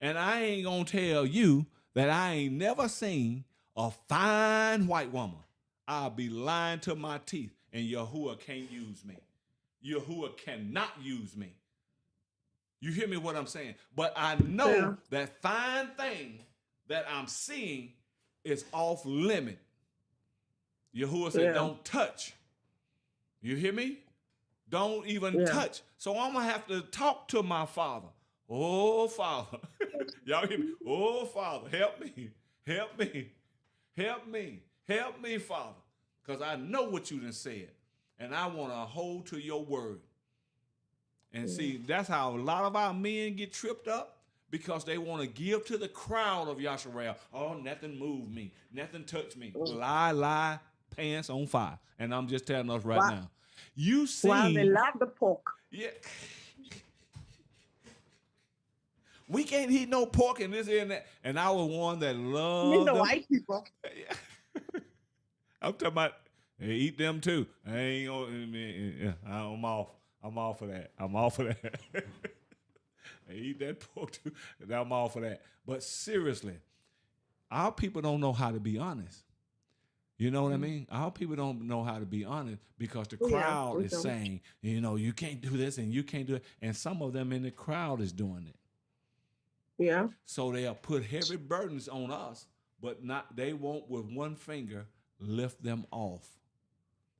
and I ain't going to tell you that I ain't never seen a fine white woman. I'll be lying to my teeth, and Yahuwah can't use me. Yahuwah cannot use me. You hear me what I'm saying? But I know that fine thing that I'm seeing is off limit. Yahuwah said, don't touch. You hear me? Don't even touch. So I'm going to have to talk to my Father. Oh, Father. Y'all hear me? Oh, Father, help me. Help me. Help me. Help me, Father. Because I know what you done said. And I want to hold to your word. And see, that's how a lot of our men get tripped up, because they want to give to the crowd of Yasharel. Oh, nothing moved me. Nothing touched me. Lie, pants on fire. And I'm just telling us right now. You see. Well, they love the pork. Yeah. We can't eat no pork and this and that. And I was one that loved them. White people. I'm talking about, they eat them too. I ain't gonna, I'm off. I'm off of that. I'm off of that. They eat that pork too. I'm off of that. But seriously, our people don't know how to be honest. You know what I mean? Our people don't know how to be honest because the crowd is saying, you can't do this and you can't do it. And some of them in the crowd is doing it. Yeah. So they'll put heavy burdens on us, but they won't with one finger lift them off.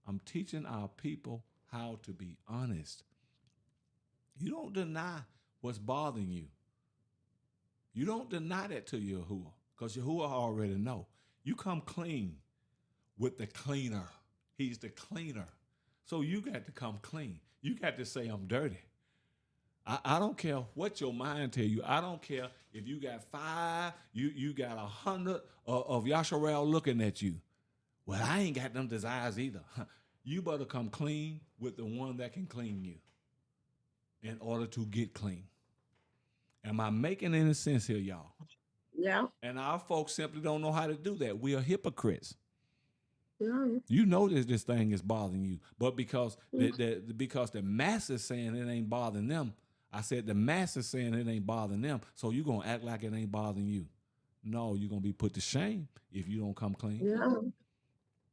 I'm teaching our people how to be honest. You don't deny what's bothering you. You don't deny that to Yahuwah, because Yahuwah already know. You come clean with the cleaner. He's the cleaner. So you got to come clean. You got to say, I'm dirty. I don't care what your mind tell you. I don't care if you got 5, you got 100 of Yasharel looking at you. Well, I ain't got them desires either. You better come clean with the one that can clean you in order to get clean. Am I making any sense here, y'all? Yeah. And our folks simply don't know how to do that. We are hypocrites. Yeah. You know this thing is bothering you, but because the masses saying it ain't bothering them, I said the masses saying it ain't bothering them, so you're going to act like it ain't bothering you. No, you're going to be put to shame if you don't come clean. Yeah.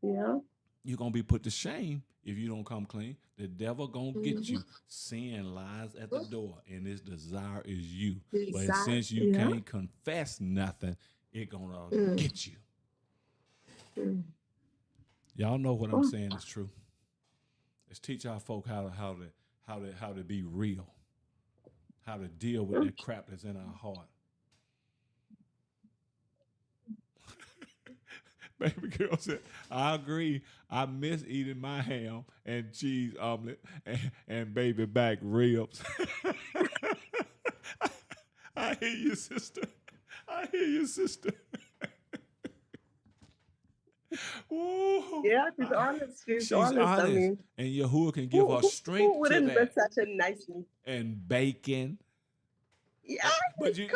Yeah. You're going to be put to shame if you don't come clean. The devil going to get you. Sin lies at the door, and his desire is you. But since you can't confess nothing, it going to get you. Y'all know what I'm saying is true. Let's teach our folk how to be real, how to deal with that crap that's in our heart. Baby girl said, I agree. I miss eating my ham and cheese omelet and baby back ribs. I hear you, sister. I hear you, sister. Ooh. Yeah, she's honest. She's honest. I mean, and Yahuwah can give her strength who wouldn't to that. Such a nice meat? And bacon. Yeah, but you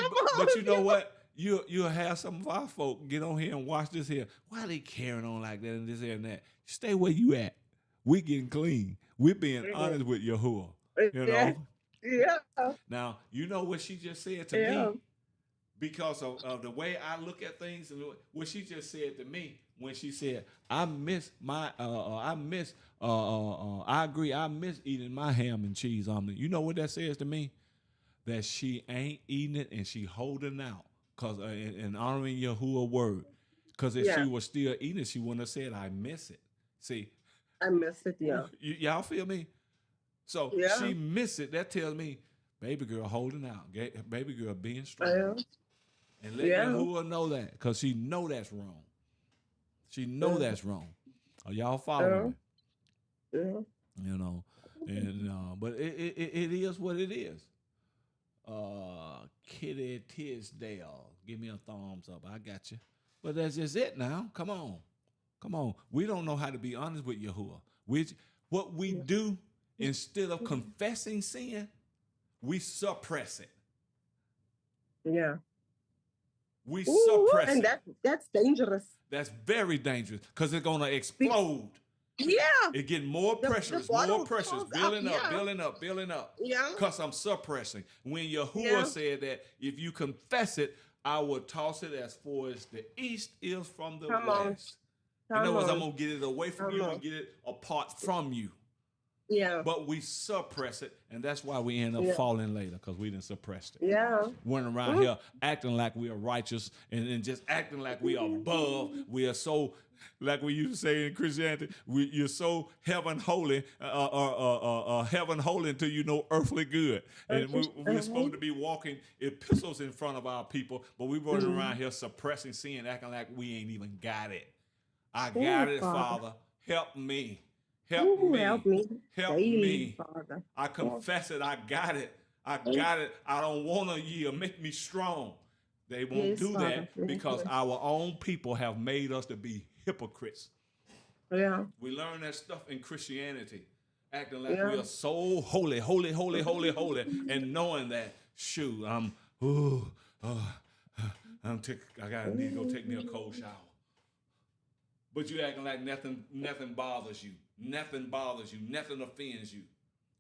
know what? you'll have some of our folk get on here and watch this here. Why they carrying on like that and this here and that? Stay where you at. We getting clean. We're being honest with Yahuwah. You Yeah. know. Yeah. Now you know what she just said to Yeah. me because of the way I look at things and what she just said to me when she said, "I miss my, I agree, I miss eating my ham and cheese omelet." You know what that says to me? That she ain't eating it and she holding out cause and honoring Yahuwah word. Cause if she Yeah. was still eating it, she wouldn't have said, "I miss it." See, I miss it. Yeah. y'all feel me? So Yeah. she miss it. That tells me, baby girl holding out, baby girl being strong, Yeah. and let Yeah. Yahuwah know that, because she know that's wrong. She know Yeah. that's wrong. Are y'all following Yeah. me? Yeah. You know, and but it is what it is. Kitty Tisdale, give me a thumbs up. I got you. But that's just it now. Come on. Come on. We don't know how to be honest with Yahuwah. What we do, instead of confessing sin, we suppress it. Yeah. We Ooh, suppress and it. that's dangerous. That's very dangerous because it's going to explode. Yeah. It getting more The pressures, bottle more pressures, fills up. building up, Yeah. building up, building up. Yeah. Because I'm suppressing. When Yahuwah Yeah. said that if you confess it, I will toss it as far as the east is from the Come on. west. In other Come words, I'm on. going to get it away from Come you on. and get it apart from you. Yeah. But we suppress it, and that's why we end up Yeah. falling later, because we didn't suppress it. Yeah. Running around here acting like we are righteous and just acting like we are above. We are so, like we used to say in Christianity, you're so heaven holy, heaven holy until you know earthly good. And we're supposed to be walking epistles in front of our people, but we running around here suppressing sin, acting like we ain't even got it. I got it, Father. Help me. Help Ooh, me. help me. Help Daily, me. Father. I confess it. I got it. I got it. I don't want to yield. Make me strong. They won't Yes, do Father. that because Yes. our own people have made us to be hypocrites. Yeah. We learn that stuff in Christianity, acting like Yeah. we are so holy, holy, holy, holy, holy, and knowing that, shoot, I need to go take me a cold shower. But you acting like nothing bothers you. Nothing bothers you. Nothing offends you.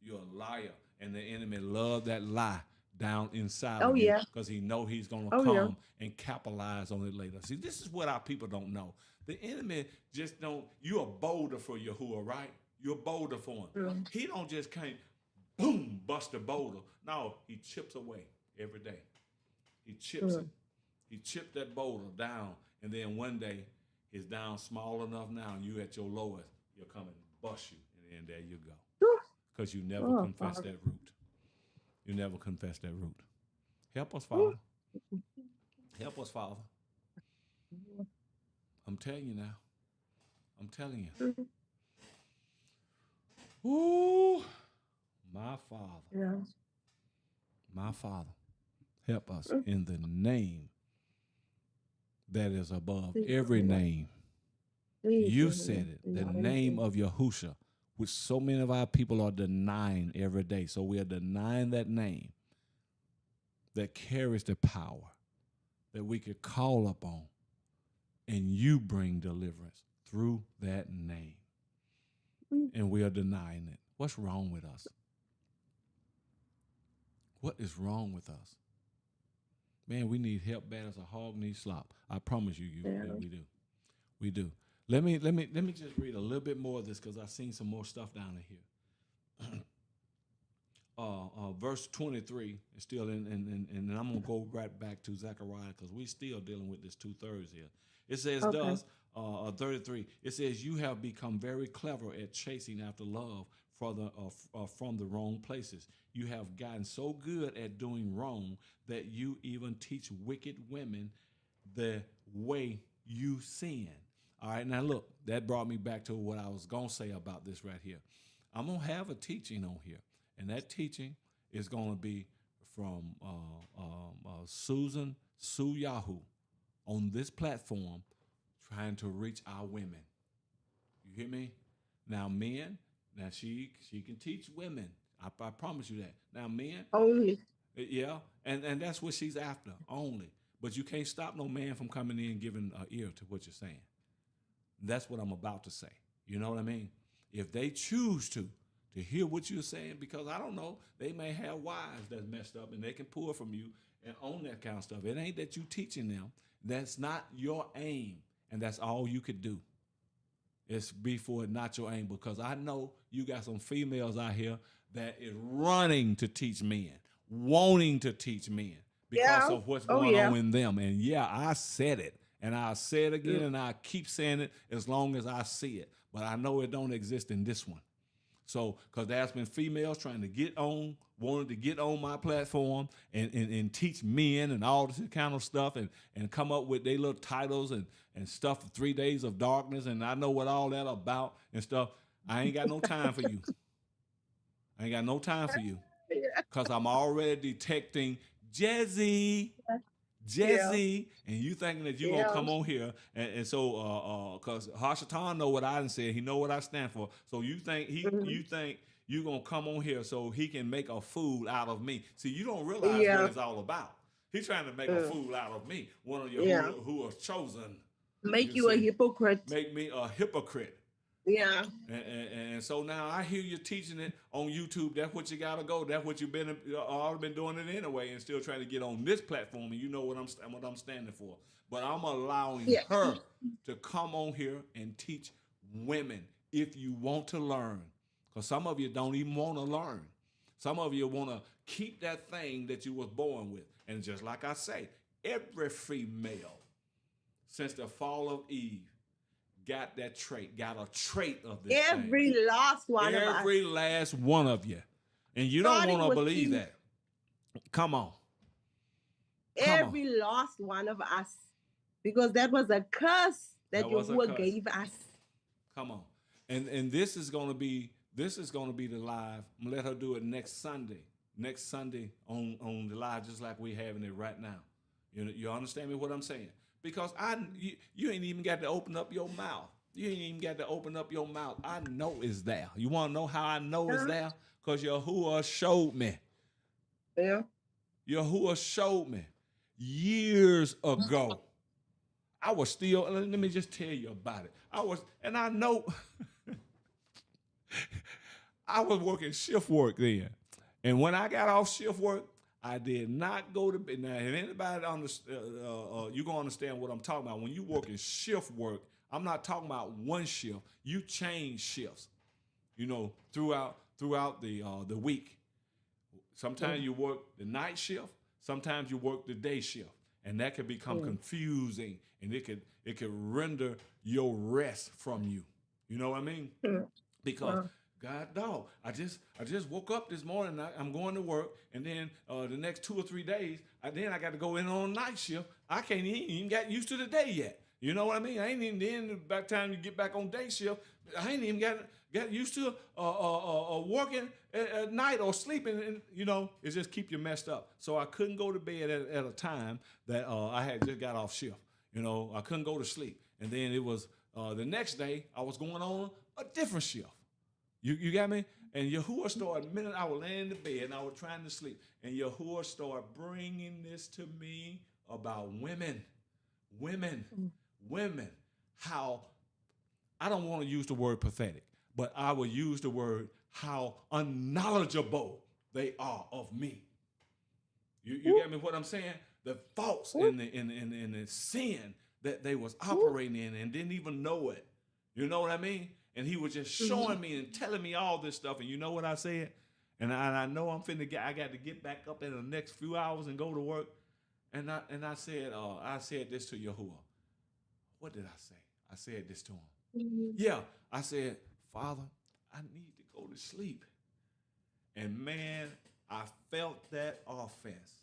You're a liar. And the enemy loves that lie down inside Oh, of you yeah. because he know he's going to Oh, come yeah. and capitalize on it later. See, this is what our people don't know. The enemy just don't, you're a boulder for Yahuwah, right? You're a boulder for him. He don't just can't, boom, bust a boulder. No, he chips away every day. He chips it. He chipped that boulder down, and then one day it's down small enough now, and you at your lowest, he'll come and bust you, and then there you go. Because you never confess that root. You never confess that root. Help us, Father. Help us, Father. I'm telling you now. I'm telling you. Ooh, my Father. Yeah. My Father. Help us in the name that is above every name. You said it, the name of Yahusha, which so many of our people are denying every day. So we are denying that name that carries the power that we could call upon, and you bring deliverance through that name. And we are denying it. What's wrong with us? What is wrong with us? Man, we need help bad as a hog needs slop. I promise you, we do. We do. Let me just read a little bit more of this because I've seen some more stuff down in here. Verse 23 is still and I'm gonna go right back to Zechariah because we still dealing with this 2/3 here. It says, thus, 33. It says, you have become very clever at chasing after love from the wrong places. You have gotten so good at doing wrong that you even teach wicked women the way you sin. All right, now look, that brought me back to what I was going to say about this right here. I'm going to have a teaching on here, and that teaching is going to be from Susan Sue Yahoo on this platform trying to reach our women. You hear me? Now, men, now she can teach women. I promise you that. Now, men. Only. Yeah, and that's what she's after, only. But you can't stop no man from coming in and giving an ear to what you're saying. That's what I'm about to say. You know what I mean? If they choose to hear what you're saying, because I don't know, they may have wives that's messed up and they can pull from you and own that kind of stuff. It ain't that you teaching them. That's not your aim, and that's all you could do. It's before not your aim, because I know you got some females out here that is running to teach men, wanting to teach men because Yeah. of what's Oh going yeah. on in them. And yeah, I said it, and I'll say it again, and I keep saying it as long as I see it. But I know it don't exist in this one. So, because there's been females trying to get on, wanted to get on my platform and teach men and all this kind of stuff and come up with their little titles and stuff, 3 days of darkness, and I know what all that about and stuff. I ain't got no time for you. I ain't got no time for you, Yeah. because I'm already detecting Jezzy. Yeah. Jesse, and you thinking that you gonna Yeah. come on here and so because Hashatan know what I done said, he know what I stand for. So Mhm. you think you gonna come on here so he can make a fool out of me. See, you don't realize what Yeah. it's all about. He's trying to make a Mm. fool out of me, one of you Yeah. who was chosen. Make You you a see, hypocrite. make me a hypocrite. Yeah. And so now I hear you teaching it on YouTube. That's what you gotta go. That's what you've been all been doing it anyway, and still trying to get on this platform. And you know what I'm standing for. But I'm allowing Yeah. her to come on here and teach women if you want to learn, because some of you don't even want to learn. Some of you want to keep that thing that you was born with. And just like I say, every female since the fall of Eve got that trait, got a trait of this thing. Every last one of us, Every last one of you. And you don't want starting to with believe Eve, that. Come on. Come on. every last one of us, because that was a curse that That was a Yahuwah curse. gave us. Come on. And this is gonna be the live. I'm gonna let her do it next Sunday. Next Sunday on the live, just like we having it right now. You understand me what I'm saying? Because you ain't even got to open up your mouth. You ain't even got to open up your mouth. I know it's there. You want to know how I know it's there? Because Yahuwah showed me. Yeah. Yahuwah showed me years ago. I was still, let me just tell you about it. And I know I was working shift work then. And when I got off shift work, I did not go to bed. Now, if anybody you're going to understand what I'm talking about. When you work in shift work, I'm not talking about one shift. You change shifts, throughout the week. Sometimes you work the night shift. Sometimes you work the day shift, and that can become confusing, and it could render your rest from you. You know what I mean? Because God dog, I just woke up this morning. I'm going to work, and then the next 2 or 3 days, then I got to go in on night shift. I can't even get used to the day yet. You know what I mean? I ain't even then. By the time you get back on day shift, I ain't even got used to working at night or sleeping. And it just keep you messed up. So I couldn't go to bed at a time that I had just got off shift. I couldn't go to sleep, and then it was the next day I was going on a different shift. You got me? And Yahuwah started, the minute I was laying in the bed and I was trying to sleep, and Yahuwah started bringing this to me about women. How, I don't want to use the word pathetic, but I will use the word how unknowledgeable they are of me. You get me what I'm saying? The faults and the sin that they was operating in and didn't even know it. You know what I mean? And he was just showing me and telling me all this stuff. And you know what I said? And I know I got to get back up in the next few hours and go to work. And I said this to Yahuwah. What did I say? I said this to him. Yeah, I said, Father, I need to go to sleep. And man, I felt that offense,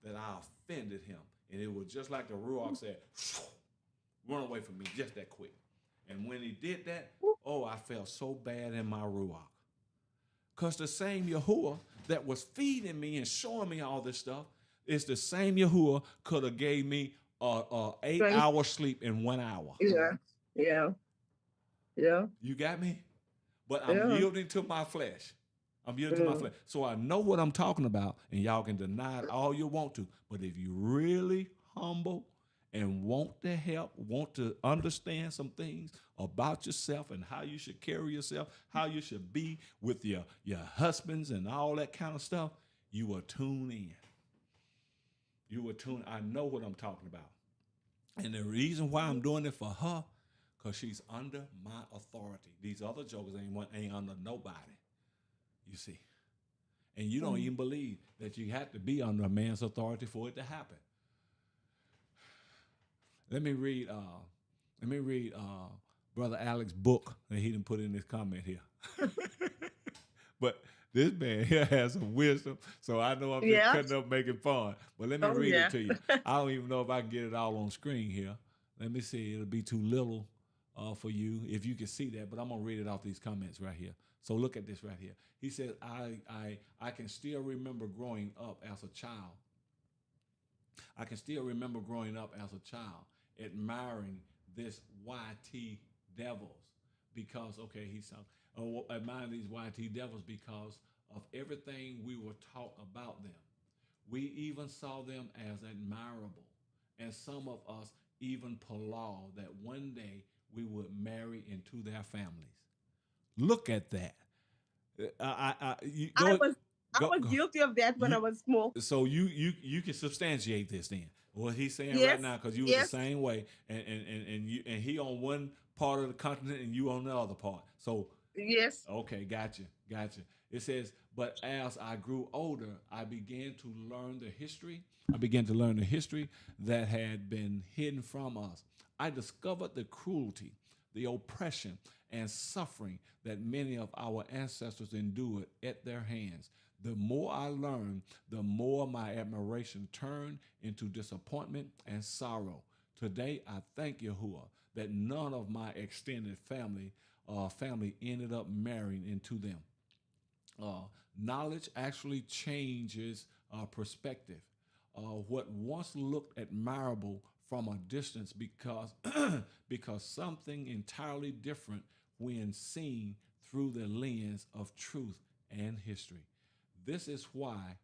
that I offended him. And it was just like the Ruach said, run away from me just that quick. And when he did that, I felt so bad in my Ruach. Because the same Yahuwah that was feeding me and showing me all this stuff is the same Yahuwah could have gave me a 8-hour sleep in 1 hour. Yeah. You got me? But I'm Yeah. yielding to my flesh. So I know what I'm talking about, and y'all can deny it all you want to. But if you really humble and want to help, want to understand some things about yourself and how you should carry yourself, how you should be with your husbands and all that kind of stuff, you will tune in. You will tune. I know what I'm talking about. And the reason why I'm doing it for her, because she's under my authority. These other jokers ain't under nobody, you see. And you don't even believe that you have to be under a man's authority for it to happen. Let me read Brother Alex's book that he didn't put in this comment here. But this man here has some wisdom, so I know I'm just cutting up making fun. But let me read it to you. I don't even know if I can get it all on screen here. Let me see. It'll be too little for you if you can see that, but I'm gonna read it off these comments right here. So look at this right here. He said, I can still remember growing up as a child. I can still remember growing up as a child, admiring this YT devils because, okay, he's admiring these YT devils because of everything we were taught about them. We even saw them as admirable, and some of us even prolonged that one day we would marry into their families. Look at that. I was guilty of that when I was small. So you can substantiate this then. What he's saying right now, because you were the same way, and he on one part of the continent and you on the other part. So okay, gotcha. It says, but as I grew older, I began to learn the history. That had been hidden from us. I discovered the cruelty, the oppression, and suffering that many of our ancestors endured at their hands. The more I learned, the more my admiration turned into disappointment and sorrow. Today, I thank Yahuwah that none of my extended family ended up marrying into them. Knowledge actually changes perspective. What once looked admirable from a distance because something entirely different when seen through the lens of truth and history. This is why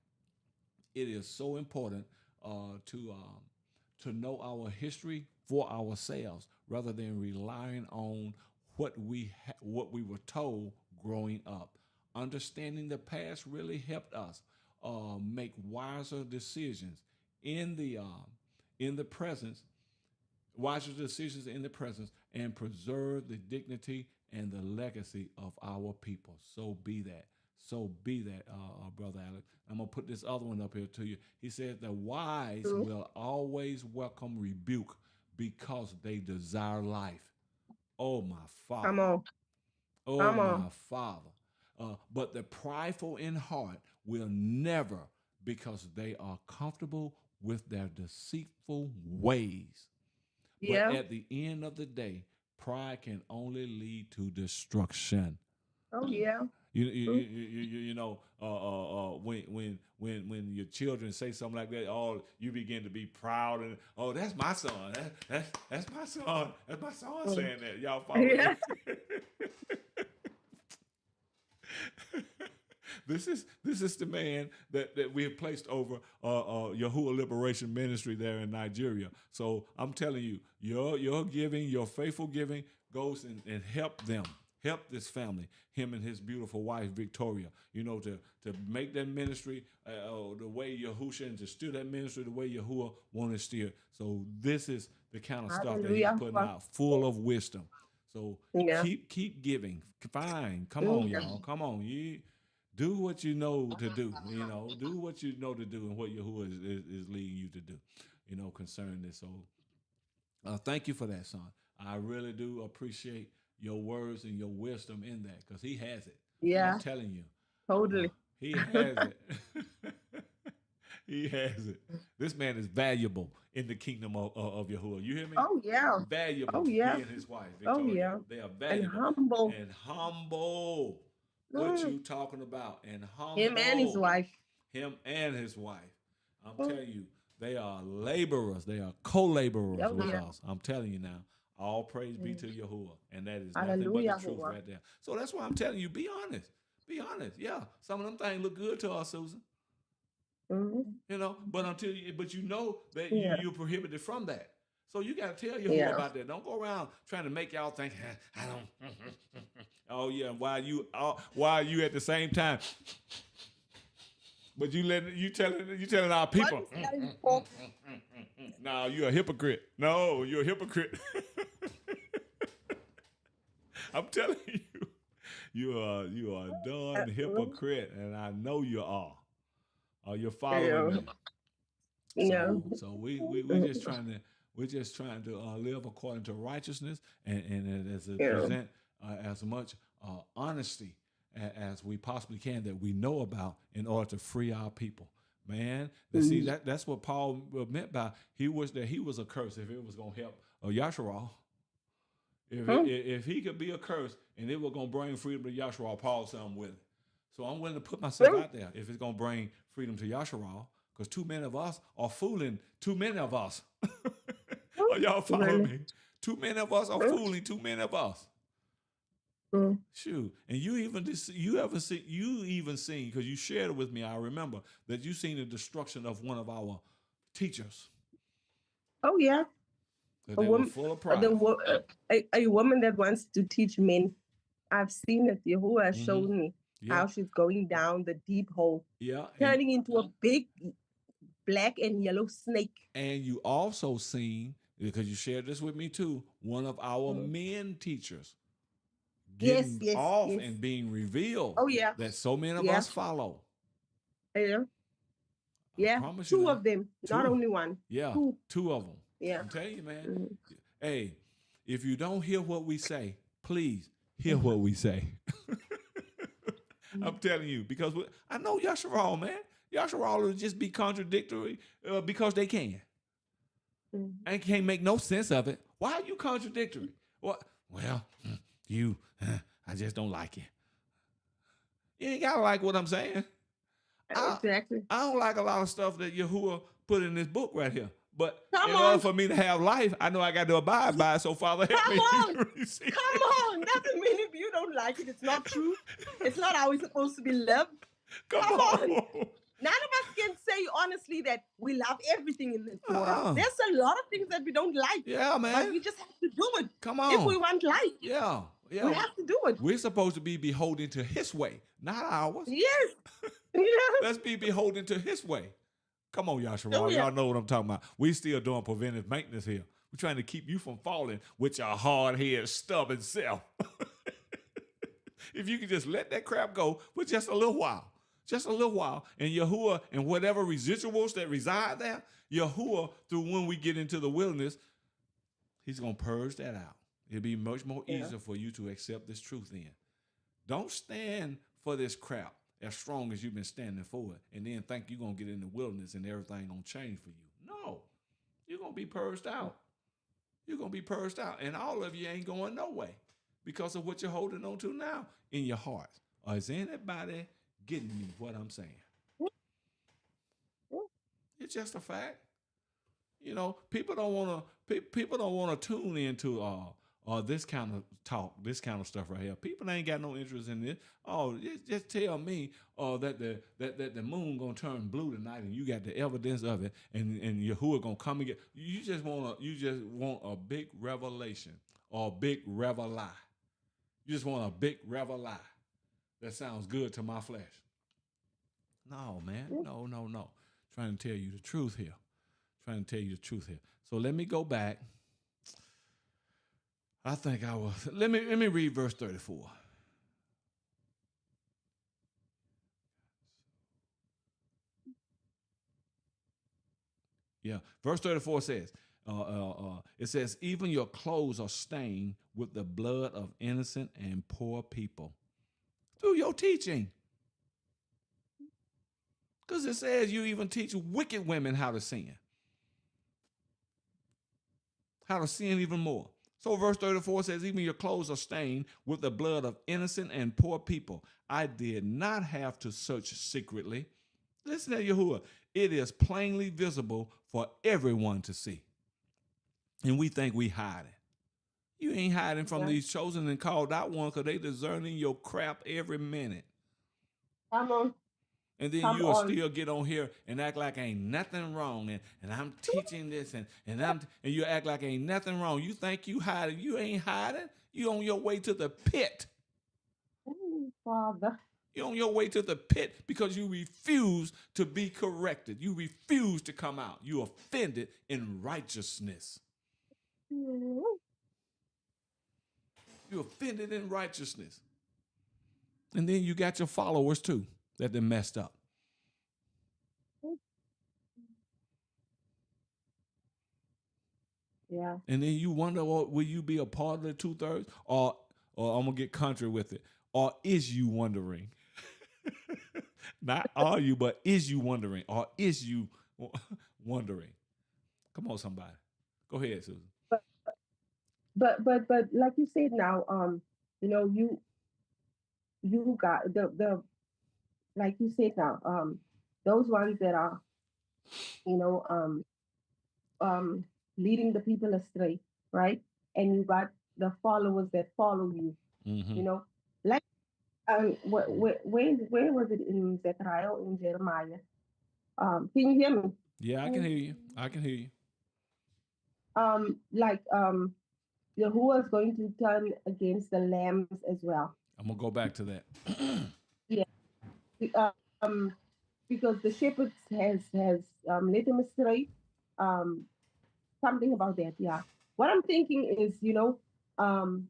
it is so important to know our history for ourselves rather than relying on what we were told growing up. Understanding the past really helped us make wiser decisions in the presence, and preserve the dignity and the legacy of our people. So be that. Brother Alex. I'm going to put this other one up here to you. He said, the wise will always welcome rebuke because they desire life. Oh, my Father. Come on. My Father. But the prideful in heart will never, because they are comfortable with their deceitful ways. But at the end of the day, pride can only lead to destruction. Oh yeah. You know, when your children say something like that, you begin to be proud and that's my son. That's my son. That's my son saying that. Y'all follow me? This is the man that we have placed over Yahuwah Liberation Ministry there in Nigeria. So I'm telling you, your giving, your faithful giving goes and help them. Help this family, him and his beautiful wife, Victoria, to make that ministry the way Yahusha, and to steer that ministry the way Yahuwah wanted to steer. So this is the kind of stuff that he's putting out, full of wisdom. So keep giving. Fine. Come on, y'all. Come on. You do what you know to do. Do what you know to do and what Yahuwah is leading you to do, concerning this. So thank you for that, son. I really do appreciate your words and your wisdom in that, because he has it. I'm telling you. Totally. He has it. He has it. This man is valuable in the kingdom of Yahuwah. You hear me? Oh yeah. Valuable. Oh yeah. He and his wife, Victoria. Oh yeah. They are valuable. And humble. What you talking about? And humble. Him and his wife. I'm telling you, they are laborers. They are co-laborers with us. I'm telling you now. All praise be to Yahuwah. And that is nothing but the truth right there. So that's why I'm telling you, be honest. Be honest. Yeah. Some of them things look good to us, Susan. You know, but but you know that Yeah. you're prohibited from that. So you got to tell Yahuwah Yeah. about that. Don't go around trying to make y'all think, I don't. Oh yeah, why are you at the same time? But you telling our What people, is that for? no, you're a hypocrite. No, you're a hypocrite. I'm telling you, you are a darn hypocrite, and I know you are. You're following Yeah. me. Yeah. So we just trying to live according to righteousness and as to Yeah. present as much honesty as we possibly can that we know about in order to free our people. Man, see that's what Paul meant by he wished that he was a curse if it was gonna help Yasharal. If he could be a curse and it was gonna bring freedom to Yasharal, Paul said I'm willing. So I'm willing to put myself out there if it's gonna bring freedom to Yasharal, because too many of us are fooling too many of us. Are y'all following me? Too many of us are fooling too many of us. Shoot, and you even seen because you shared it with me. I remember that you seen the destruction of one of our teachers. Oh yeah. That A they were woman, full of pride. a woman that wants to teach men. I've seen it. Yahuwah has shown me how she's going down the deep hole, turning into a big black and yellow snake. And you also seen, because you shared this with me too, one of our men teachers getting off and being revealed. Oh yeah. That so many of us follow. Yeah. Yeah. Two of them, not only one. Yeah. Two of them. Yeah. I'm telling you, man. Hey, if you don't hear what we say, please hear what we say. I'm telling you, because I know Yasharal, man. Yasharal will just be contradictory because they can. And can't make no sense of it. Why are you contradictory? What? Well, I just don't like it. You ain't gotta like what I'm saying. Exactly. I don't like a lot of stuff that Yahuwah put in this book right here. But in order for me to have life, I know I got to abide by it. So Father, help me. Come on. Doesn't mean if you don't like it, it's not true. It's not how it's supposed to be lived. Come on. None of us can say honestly that we love everything in the Torah. There's a lot of things that we don't like. Yeah, man. But we just have to do it. Come on. If we want life. Yeah. We have to do it. We're supposed to be beholden to his way, not ours. Yes. Let's be beholden to his way. Come on, Yasharal. Y'all know what I'm talking about. We still doing preventive maintenance here. We're trying to keep you from falling with your hard-headed, stubborn self. If you can just let that crap go for just a little while. Just a little while. And Yahuwah and whatever residuals that reside there, Yahuwah, through when we get into the wilderness, he's going to purge that out. It'll be much more easier for you to accept this truth then. Don't stand for this crap as strong as you've been standing for it, and then think you're going to get in the wilderness and everything going to change for you. No. You're going to be purged out. You're going to be purged out, and all of you ain't going no way because of what you're holding on to now in your heart. Is anybody getting me what I'm saying? It's just a fact. You know, people don't want to tune into this kind of talk, this kind of stuff right here. People ain't got no interest in this. Oh, just tell me that the moon gonna turn blue tonight, and you got the evidence of it, and Yahuwah gonna come and get. You just want a big revelation or a big revelie. You just want a big revelie. That sounds good to my flesh. No, man, no. Trying to tell you the truth here. So let me go back. I think I was. Let me read verse 34. Yeah, verse 34 says, it says, even your clothes are stained with the blood of innocent and poor people through your teaching. Because it says you even teach wicked women how to sin. How to sin even more. So verse 34 says, even your clothes are stained with the blood of innocent and poor people. I did not have to search secretly. Listen to Yahuwah. It is plainly visible for everyone to see. And we think we hiding. You ain't hiding from these chosen and called out ones because they discerning your crap every minute. Come on. And then Come you'll on. still get on here and act like ain't nothing wrong, and I'm teaching this, and you act like ain't nothing wrong. You think you hiding? You ain't hiding. You on your way to the pit. Father. You're on your way to the pit because you refuse to be corrected. You refuse to come out. You offended in righteousness. You offended in righteousness. And then you got your followers too that they messed up. Yeah. And then you wonder, well, will you be a part of the 2/3? Or I'm gonna get country with it. Or is you wondering? Not are you, but is you wondering? Or is you wondering? Come on, somebody. Go ahead, Susan. But like you said now, you know, you got the like you said now, those ones that are, you know, um leading the people astray, right? And you got the followers that follow you, Mm-hmm. you know. Like where was it in Zechariah or in Jeremiah? Can you hear me? Yeah, I can hear you. I can hear you. Like Yahuwah is going to turn against the lambs as well. I'm gonna go back to that. Yeah. Um, because the shepherds has led them astray. Um, Something about that, yeah. What I'm thinking is, um,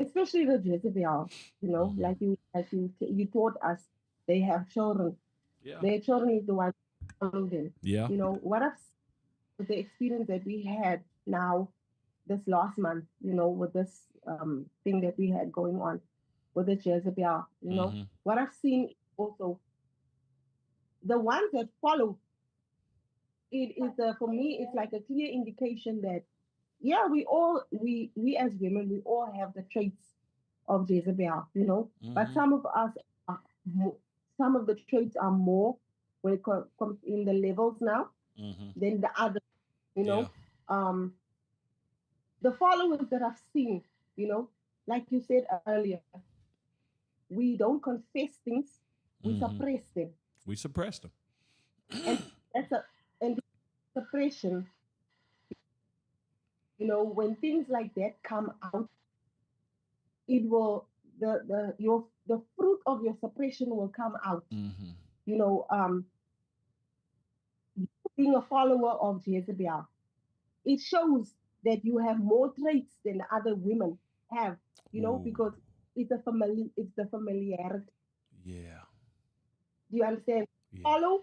especially the Jezebel, Mm-hmm. you taught us, they have children. Yeah. Their children is the ones who follow them. Yeah. What I've with the experience that we had now this last month, with this thing that we had going on with the Jezebel, Mm-hmm. what I've seen also, the ones that follow, it is for me, it's like a clear indication that, yeah, we as women, we all have the traits of Jezebel, but Mm-hmm. some of us, are some of the traits are more when it comes in the levels now Mm-hmm. than the other, you Yeah. know. Um, the followers that I've seen, like you said earlier, we don't confess things, we Mm-hmm. suppress them. We suppressed them. And that's a and suppression, when things like that come out, it will the fruit of your suppression will come out. Mm-hmm. You know, being a follower of Jezebel, it shows that you have more traits than other women have, Ooh. because it's the familiarity. Yeah. Do you understand? Yeah. Follow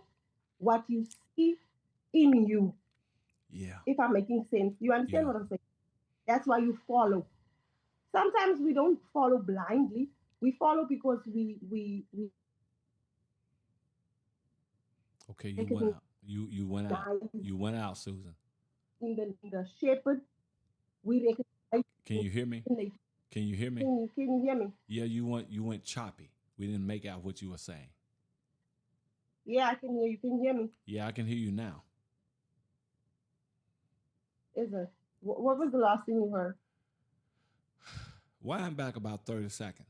what you see in you. Yeah. If I'm making sense, you understand Yeah. what I'm saying? That's why you follow. Sometimes we don't follow blindly. We follow because we Okay, you went recognize out. You went out. You went out, Susan. in the shepherd. We recognize Can you hear me? in the. Can you hear me? Can you hear me? Yeah, you went choppy. We didn't make out what you were saying. Yeah, I can hear you. Can you hear me? Yeah, I can hear you now. Is it? What was the last thing you heard? Wind back about 30 seconds.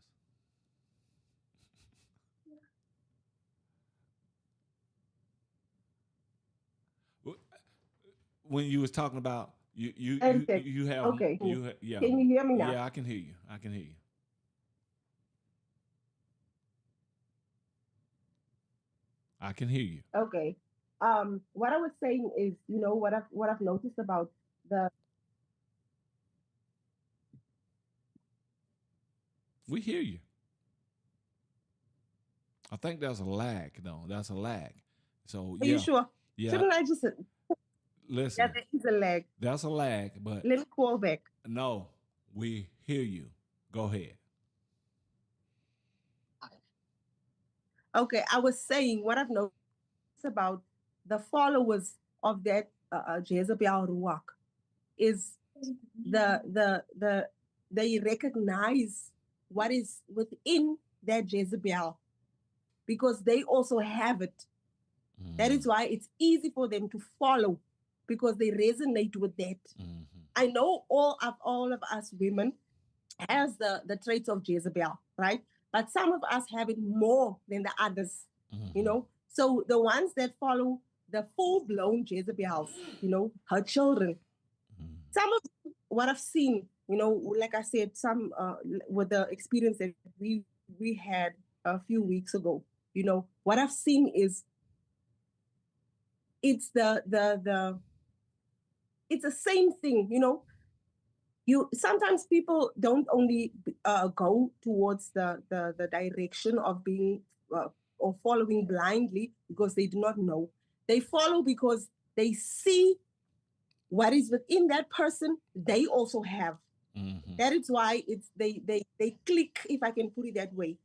When you was talking about Okay. you have Okay. yeah. Can you hear me now? Yeah, I can hear you. I can hear you. I can hear you. Okay. What I was saying is, what I've noticed about the. We hear you. I think there's a lag though. That's a lag. So Are you yeah. sure? Yeah. Shouldn't I just? Yeah, Listen. there is a lag. That's a lag, but Let me call back. no, we hear you. Go ahead. Okay, I was saying what I've noticed about the followers of that Jezebel Ruach is the they recognize what is within that Jezebel because they also have it. That is why it's easy for them to follow because they resonate with that. Mm-hmm. I know all of us women has the traits of Jezebel, right? But some of us have it more than the others. Mm-hmm. So the ones that follow the full blown Jezebel, her children, some of what I've seen, like I said, some with the experience that we had a few weeks ago, what I've seen is it's the it's the same thing, you sometimes people don't only go towards the direction of being uh, or following blindly because they do not know. They follow because they see what is within that person they also have. That is why it's they click, if I can put it that way.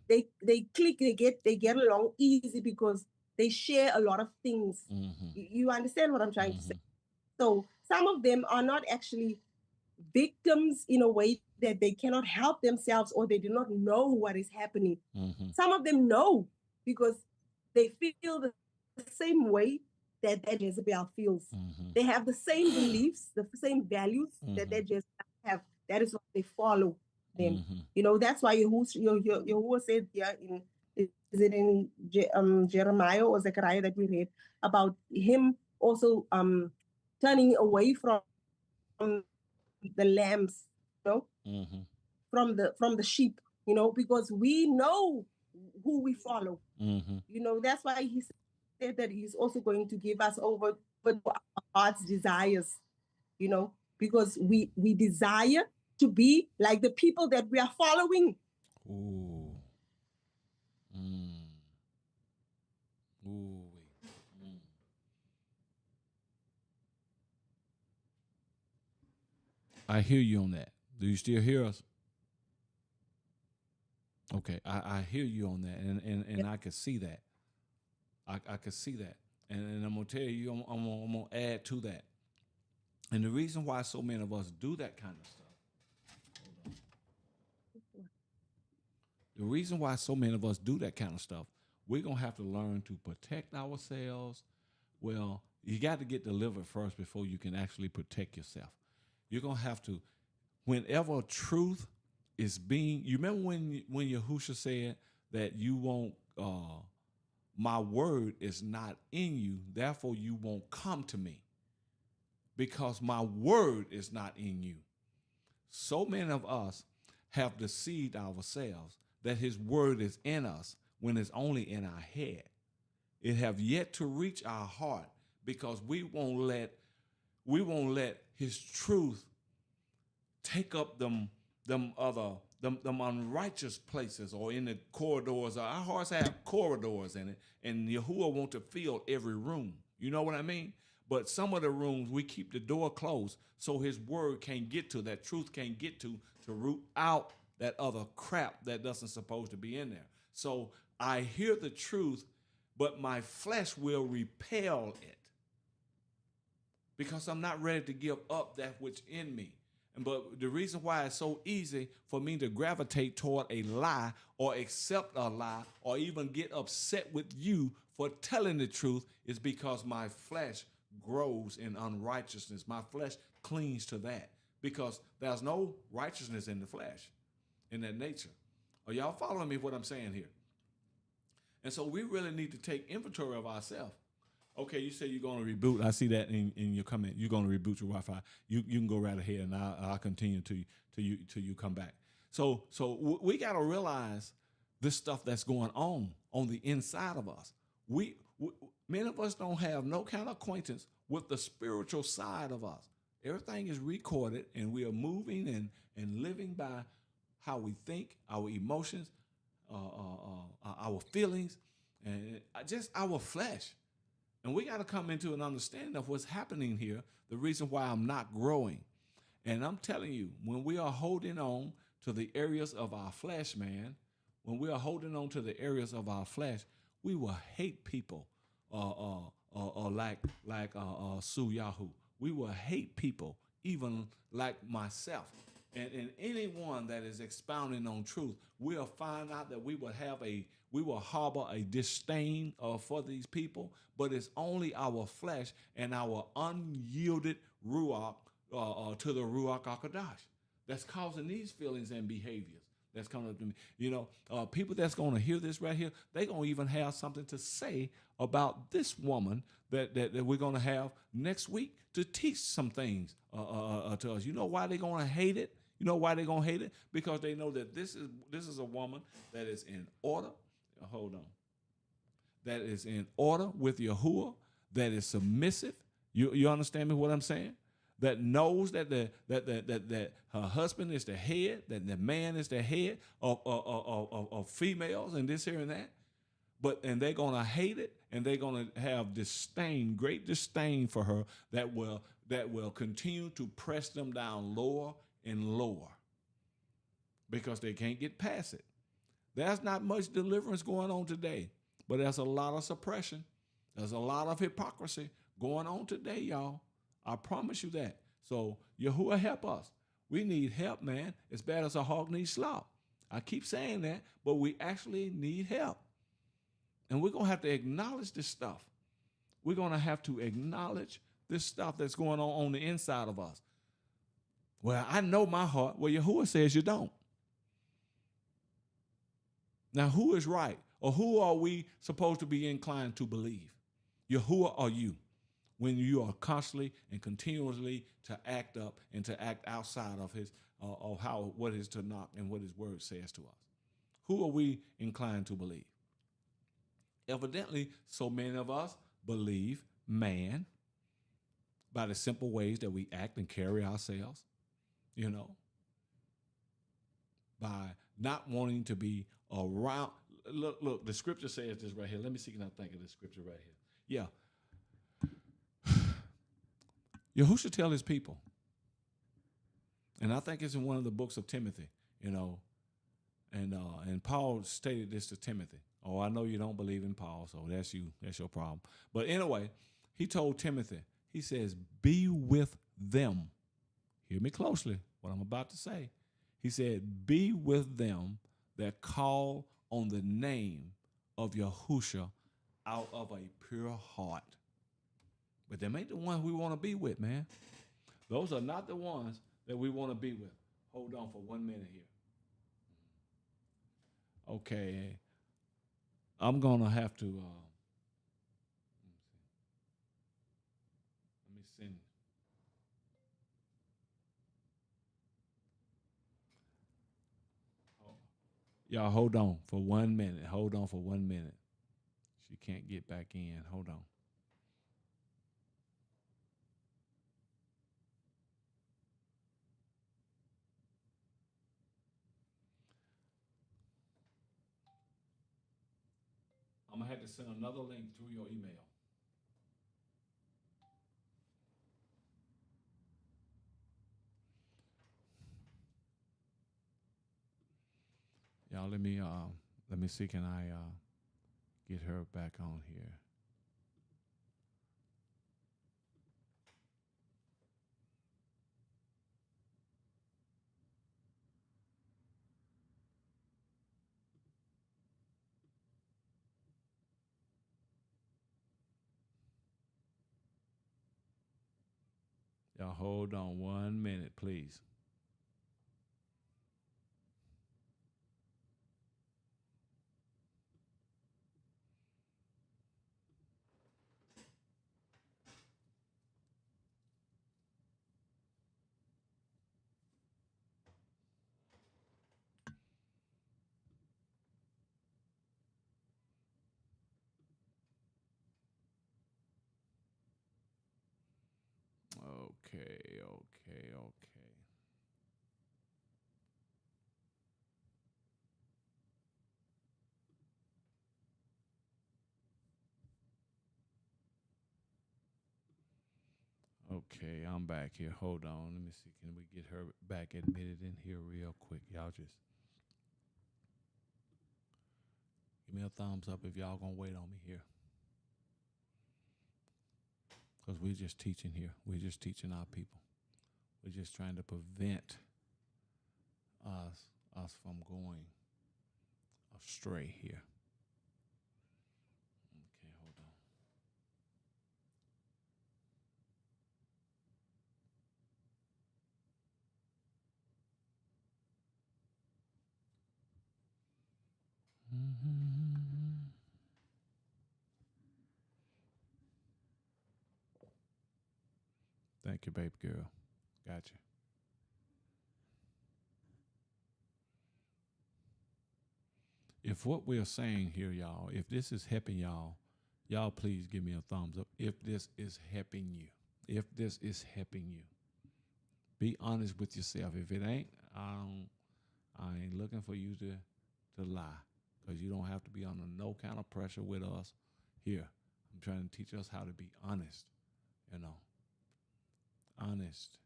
They click, they get along easy because they share a lot of things. You understand what I'm trying to say? So some of them are not actually victims in a way that they cannot help themselves or they do not know what is happening. Some of them know because they feel the same way that Jezebel feels. They have the same beliefs, the same values that Jezebel have. That is why they follow them. That's why Yahuwah said there is it in Jeremiah or Zechariah that we read about him also turning away from the lambs, from the sheep, because we know who we follow. That's why he said that he's also going to give us over to our heart's desires, because we desire to be like the people that we are following. Ooh. Ooh. I hear you on that. Do you still hear us? Okay, I hear you on that, and I can see that. I can see that, and I'm gonna tell you, I'm gonna add to that. And the reason why so many of us do that kind of stuff, the reason why so many of us do that kind of stuff, we're gonna have to learn to protect ourselves. Well, you got to get delivered first before you can actually protect yourself. You're gonna have to, whenever truth is being. You remember when Yahusha said that you won't. My word is not in you, therefore you won't come to me, because my word is not in you. So many of us have deceived ourselves that his word is in us when it's only in our head. It have yet to reach our heart because we won't let his truth take up them unrighteous places or in the corridors. Our hearts have corridors in it, and Yahuwah want to fill every room. You know what I mean? But some of the rooms we keep the door closed so his word can't get to, that truth can't get to root out that other crap that doesn't supposed to be in there. So I hear the truth, but my flesh will repel it because I'm not ready to give up that which in me. But the reason why it's so easy for me to gravitate toward a lie or accept a lie or even get upset with you for telling the truth is because my flesh grows in unrighteousness. My flesh clings to that because there's no righteousness in the flesh, in that nature. Are y'all following me what I'm saying here? And so we really need to take inventory of ourselves. Okay, you say you're going to reboot. I see that in your comment. You're going to reboot your Wi-Fi. You can go right ahead, and I'll continue till you come back. So we got to realize this stuff that's going on the inside of us. We many of us don't have no kind of acquaintance with the spiritual side of us. Everything is recorded, and we are moving and living by how we think, our emotions, our feelings, and just our flesh. And we got to come into an understanding of what's happening here, the reason why I'm not growing. And I'm telling you, when we are holding on to the areas of our flesh, man, when we are holding on to the areas of our flesh, we will hate people like Su Yahoo. We will hate people, even like myself. And anyone that is expounding on truth, we'll find out that we will harbor a disdain for these people, but it's only our flesh and our unyielded ruach to the ruach hakodesh that's causing these feelings and behaviors. that's coming up to me. People that's going to hear this right here, they going to even have something to say about this woman that we're going to have next week to teach some things to us. You know why they're going to hate it? You know why they're going to hate it? Because they know that this is a woman that is in order. Hold on. That is in order with Yahuwah, that is submissive. You understand me what I'm saying? That knows that that her husband is the head, that the man is the head of females and this here and that. And they're gonna hate it, and they're gonna have disdain, great disdain for her that will continue to press them down lower and lower because they can't get past it. There's not much deliverance going on today, but there's a lot of suppression. There's a lot of hypocrisy going on today, y'all. I promise you that. So Yahuwah help us. We need help, man, as bad as a hog needs slop. I keep saying that, but we actually need help. And we're going to have to acknowledge this stuff. We're going to have to acknowledge this stuff that's going on the inside of us. Well, I know my heart. Well, Yahuwah says you don't. Now, who is right? Or who are we supposed to be inclined to believe? Yahuwah or you? When you are constantly and continuously to act up and to act outside of what his Tanakh and what his word says to us. Who are we inclined to believe? Evidently, so many of us believe man by the simple ways that we act and carry ourselves, by not wanting to be around. Look, the scripture says this right here. Let me see, can I think of this scripture right here? Yeah. Yahushua tell his people, and I think it's in one of the books of Timothy, and Paul stated this to Timothy. Oh, I know you don't believe in Paul, so that's you. That's your problem. But anyway, he told Timothy, he says, be with them. Hear me closely, what I'm about to say. He said, be with them that call on the name of Yahushua out of a pure heart. But them ain't the ones we want to be with, man. Those are not the ones that we want to be with. Hold on for 1 minute here. Okay. I'm going to have to, let me send. Y'all hold on for 1 minute. Hold on for 1 minute. She can't get back in. Hold on. I'm going to have to send another link through your email. Y'all, let me see, can I get her back on here? Y'all hold on 1 minute, please. Okay. Okay, I'm back here. Hold on. Let me see. Can we get her back admitted in here real quick? Y'all just give me a thumbs up if y'all gonna wait on me here. Because we're just teaching here. We're just teaching our people. We're just trying to prevent us from going astray here. Okay, hold on. Mm-hmm. Thank you, baby girl. Gotcha. If what we're saying here, y'all, if this is helping y'all, y'all please give me a thumbs up. If this is helping you, if this is helping you, be honest with yourself. If it ain't, I ain't looking for you to lie, because you don't have to be under no kind of pressure with us here. I'm trying to teach us how to be honest, you know, honest.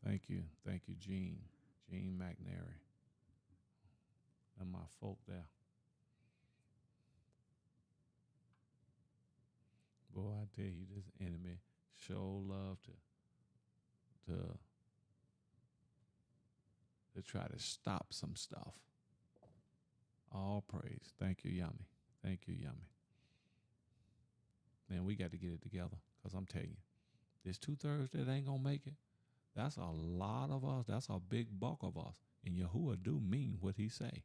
Thank you, Gene McNary, and my folk there. Boy, I tell you, this enemy show love to to try to stop some stuff. All praise. Thank you, Yummy. Thank you, Yummy. Man, we got to get it together, because I'm telling you, this 2/3 that ain't going to make it, that's a lot of us. That's a big bulk of us. And Yahuwah do mean what he say.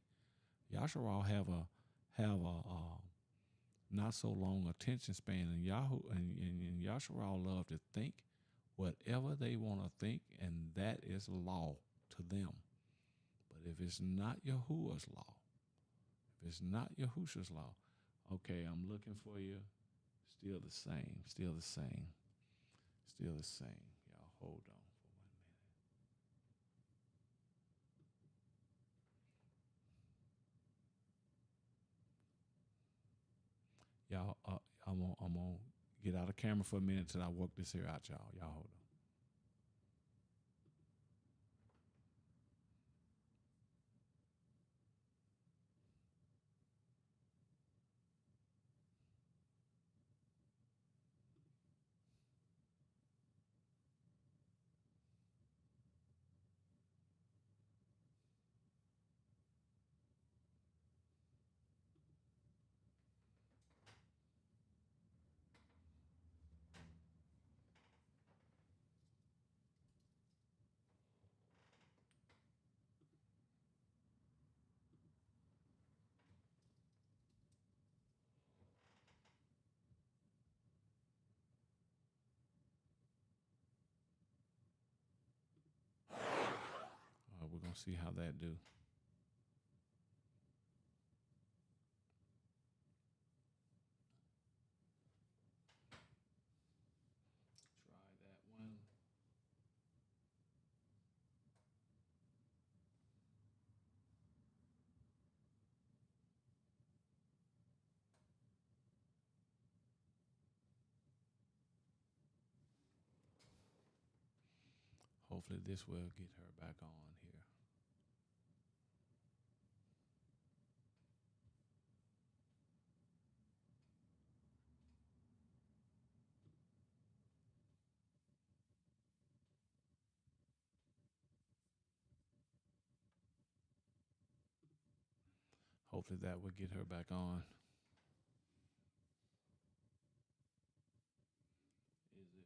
Yasharal have a not so long attention span, and and Yasharal love to think whatever they want to think, and that is law to them. But if it's not Yahuwah's law, if it's not Yahusha's law, okay, I'm looking for you. Still the same. Still the same. Still the same. Y'all hold on for 1 minute. Y'all, I'm gonna get out of camera for a minute till I work this here out, y'all. Y'all hold on. We're gonna see how that do. Try that one. Hopefully this will get her back on here. Hopefully that will get her back on. Is it working?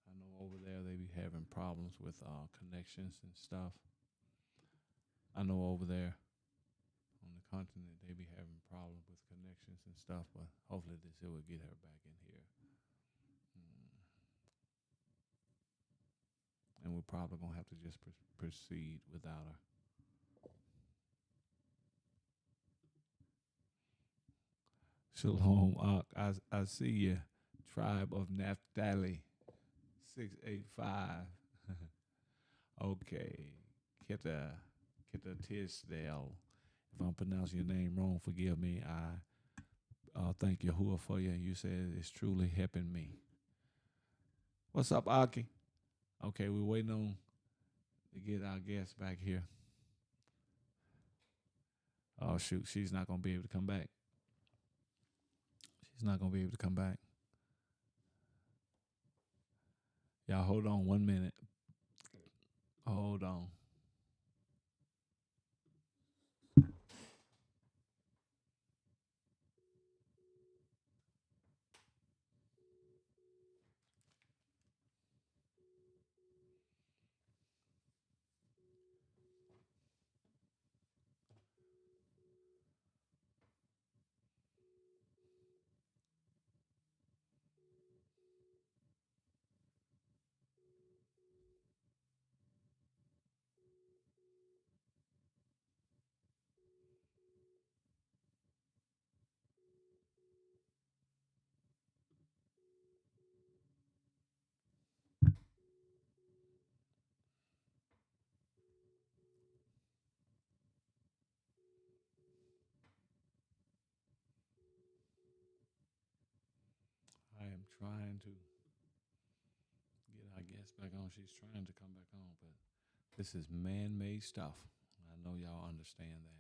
I know over there they be having problems with connections and stuff. I know over there on the continent they be having problems with connections and stuff, but hopefully this will get her back in here. And we're probably gonna have to just proceed without her. Shalom, I see you, tribe of Naphtali, 685. Okay, Kita Tisdale. If I'm pronouncing your name wrong, forgive me. I thank Yahuwah for you. You said it's truly helping me. What's up, Aki? Okay, we're waiting on to get our guest back here. Oh shoot, she's not gonna be able to come back. She's not gonna be able to come back. Y'all hold on 1 minute. Hold on. I am trying to get our guest back on. She's trying to come back on, but this is man-made stuff. I know y'all understand that.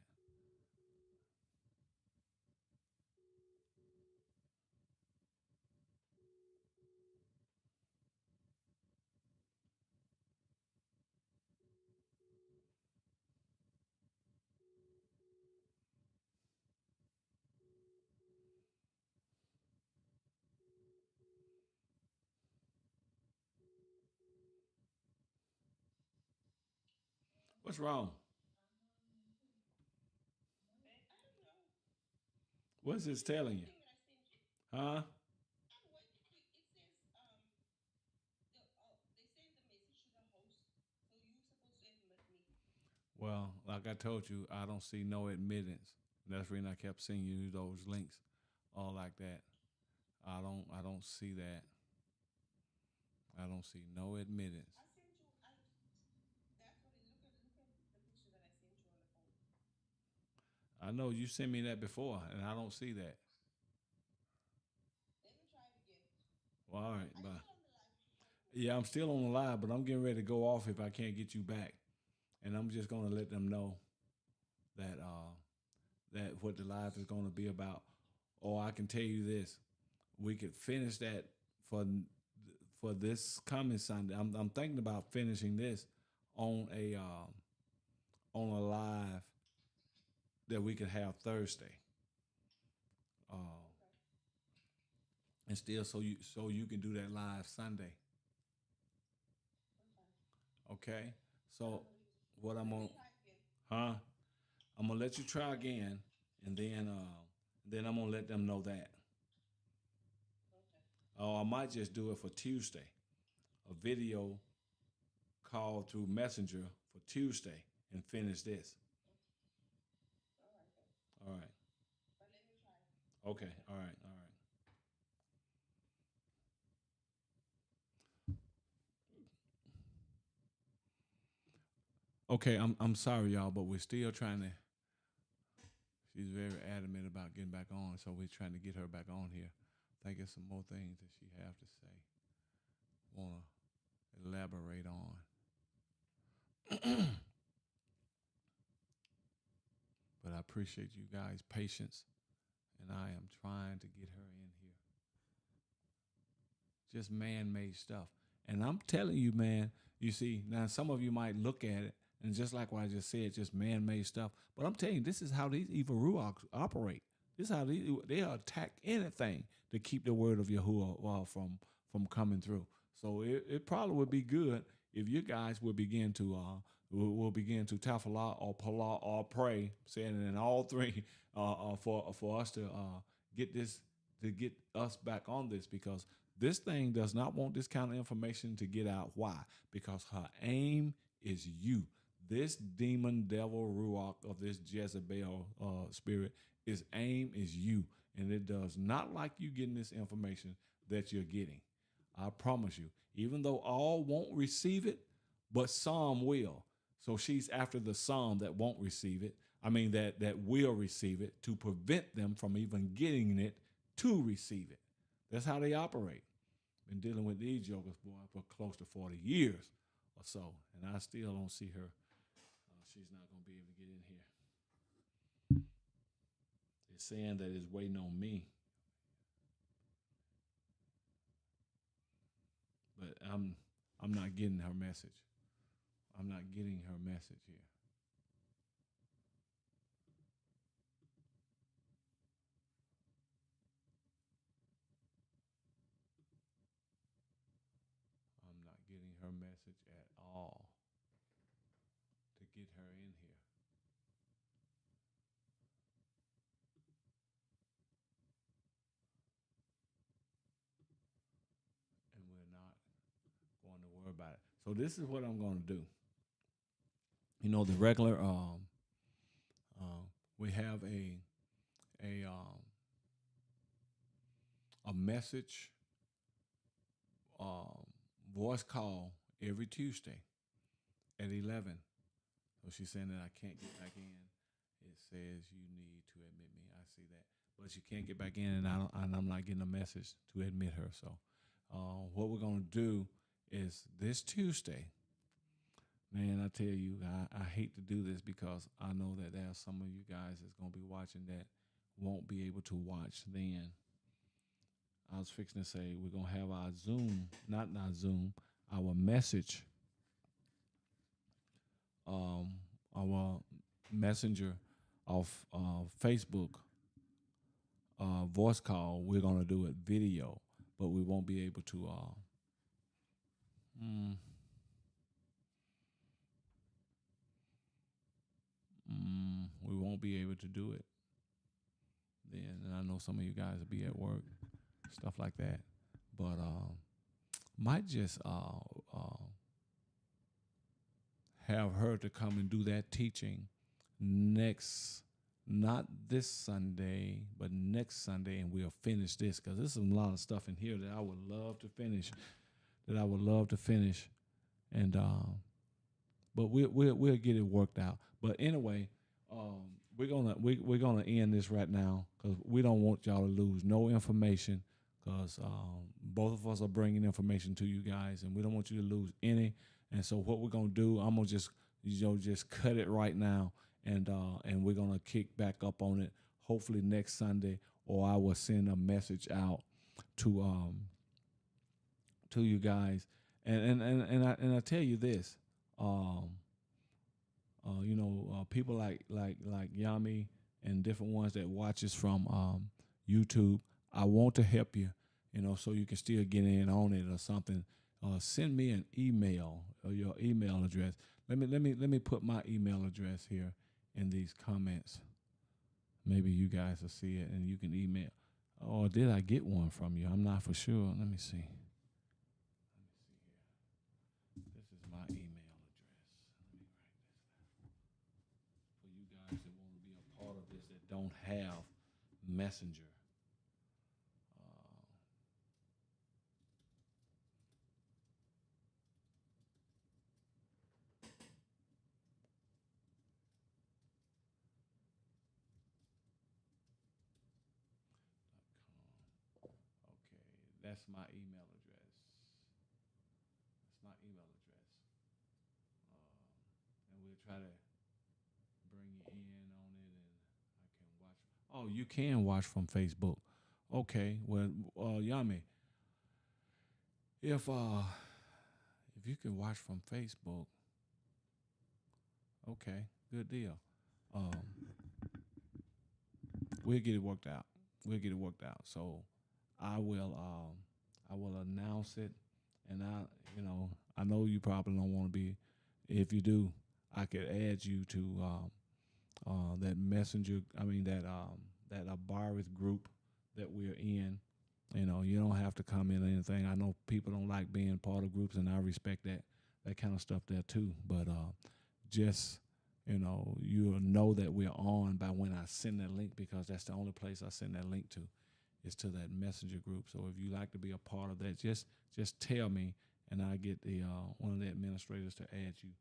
What's wrong? What's this telling you? Huh? Well, like I told you, I don't see no admittance. That's the reason I kept sending you those links, all like that. I don't see that. I don't see no admittance. I know you sent me that before, and I don't see that. Well, all right, bye. Yeah, I'm still on the live, but I'm getting ready to go off if I can't get you back, and I'm just gonna let them know that that what the live is gonna be about. Or I can tell you this: we could finish that for this coming Sunday. I'm thinking about finishing this on a live that we could have Thursday, and still so you can do that live Sunday. Okay. So what I'm gonna huh? I'm gonna let you try again, and then I'm gonna let them know that. Or I might just do it for Tuesday, a video call through Messenger for Tuesday, and finish this. All right. Okay. All right. All right. Okay. I'm sorry, y'all, but we're still trying to. She's very adamant about getting back on, so we're trying to get her back on here. I think there's some more things that she have to say. Wanna elaborate on. But I appreciate you guys' patience, and I am trying to get her in here. Just man-made stuff. And I'm telling you, man, you see, now some of you might look at it, and just like what I just said, just man-made stuff. But I'm telling you, this is how these evil ruachs operate. This is how they attack anything to keep the word of Yahuwah from coming through. So it probably would be good if you guys would begin to will begin to tafallah or palah or pray, saying it in all three for us to get this to get us back on this, because this thing does not want this kind of information to get out. Why? Because her aim is you. This demon, devil, ruach of this Jezebel spirit, its aim is you, and it does not like you getting this information that you're getting. I promise you. Even though all won't receive it, but some will. So she's after the some that won't receive it. I mean that will receive it, to prevent them from even getting it to receive it. That's how they operate. been dealing with these jokers, boy, for close to 40 years or so, and I still don't see her. She's not going to be able to get in here. It's saying that it's waiting on me, but I'm not getting her message. I'm not getting her message here. I'm not getting her message at all to get her in here. And we're not going to worry about it. So this is what I'm going to do. You know, the regular we have a um, a message voice call every Tuesday at 11. So she's saying that I can't get back in. It says you need to admit me. I see that, but she can't get back in, and I'm not getting a message to admit her. So what we're gonna do is this Tuesday. Man, I tell you, I hate to do this because I know that there are some of you guys that's gonna be watching that won't be able to watch then. I was fixing to say we're gonna have our Zoom, not Zoom, our message, our messenger of Facebook voice call. We're gonna do it video, but we won't be able to. We won't be able to do it then. And I know some of you guys will be at work, stuff like that. But might just have her to come and do that teaching next, not this Sunday, but next Sunday, and we'll finish this because there's a lot of stuff in here that I would love to finish. And but we'll get it worked out. But anyway, we're gonna end this right now because we don't want y'all to lose no information because both of us are bringing information to you guys, and we don't want you to lose any. And so what we're gonna do, I'm gonna just cut it right now, and we're gonna kick back up on it hopefully next Sunday, or I will send a message out to you guys. And I tell you this, people like Yami and different ones that watches from YouTube. I want to help you, so you can still get in on it or something. Send me an email or your email address. Let me put my email address here in these comments. Maybe you guys will see it and you can email. Or did I get one from you? I'm not for sure. Let me see. This is my email address. Let me write this down. For you guys that want to be a part of this that don't have Messenger. Okay, that's my email address. That's my email address. And we'll try to bring you in on it, and I can watch. Oh, you can watch from Facebook. Okay, well, Yami, if you can watch from Facebook, okay, good deal. Um, we'll get it worked out. So I will announce it, and I know you probably don't want to be. If you do, I could add you to that messenger. I mean that Abaris group that we're in. You don't have to comment or anything. I know people don't like being part of groups, and I respect that kind of stuff there too. But just you'll know that we're on by when I send that link, because that's the only place I send that link to, is to that messenger group. So if you like to be a part of that, just tell me, and I get the one of the administrators to add you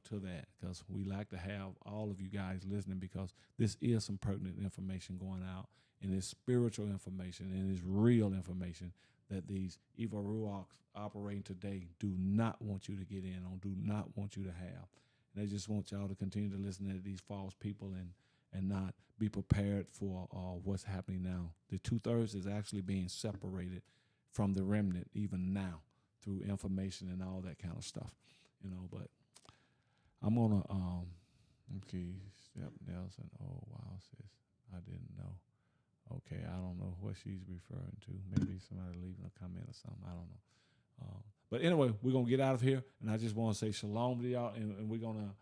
to that, because we like to have all of you guys listening, because this is some pertinent information going out, and it's spiritual information, and it's real information that these evil ruachs operating today do not want you to get in on, do not want you to have. And they just want y'all to continue to listen to these false people and not be prepared for what's happening now. The 2/3 is actually being separated from the remnant even now through information and all that kind of stuff, but I'm gonna okay, Step Nelson. Oh wow, sis, I didn't know. Okay, I don't know what she's referring to. Maybe somebody leaving a comment or something. I don't know. But anyway, we're gonna get out of here, and I just want to say shalom to y'all, and we're gonna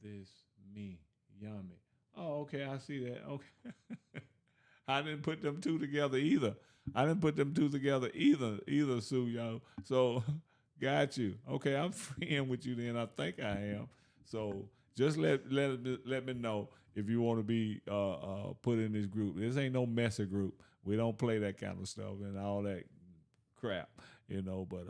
this me yummy. Oh, okay, I see that. Okay. I didn't put them two together either. Either, Sue, y'all. So, got you. Okay, I'm friend with you then. I think I am. So, just let me know if you want to be put in this group. This ain't no messy group. We don't play that kind of stuff and all that crap, But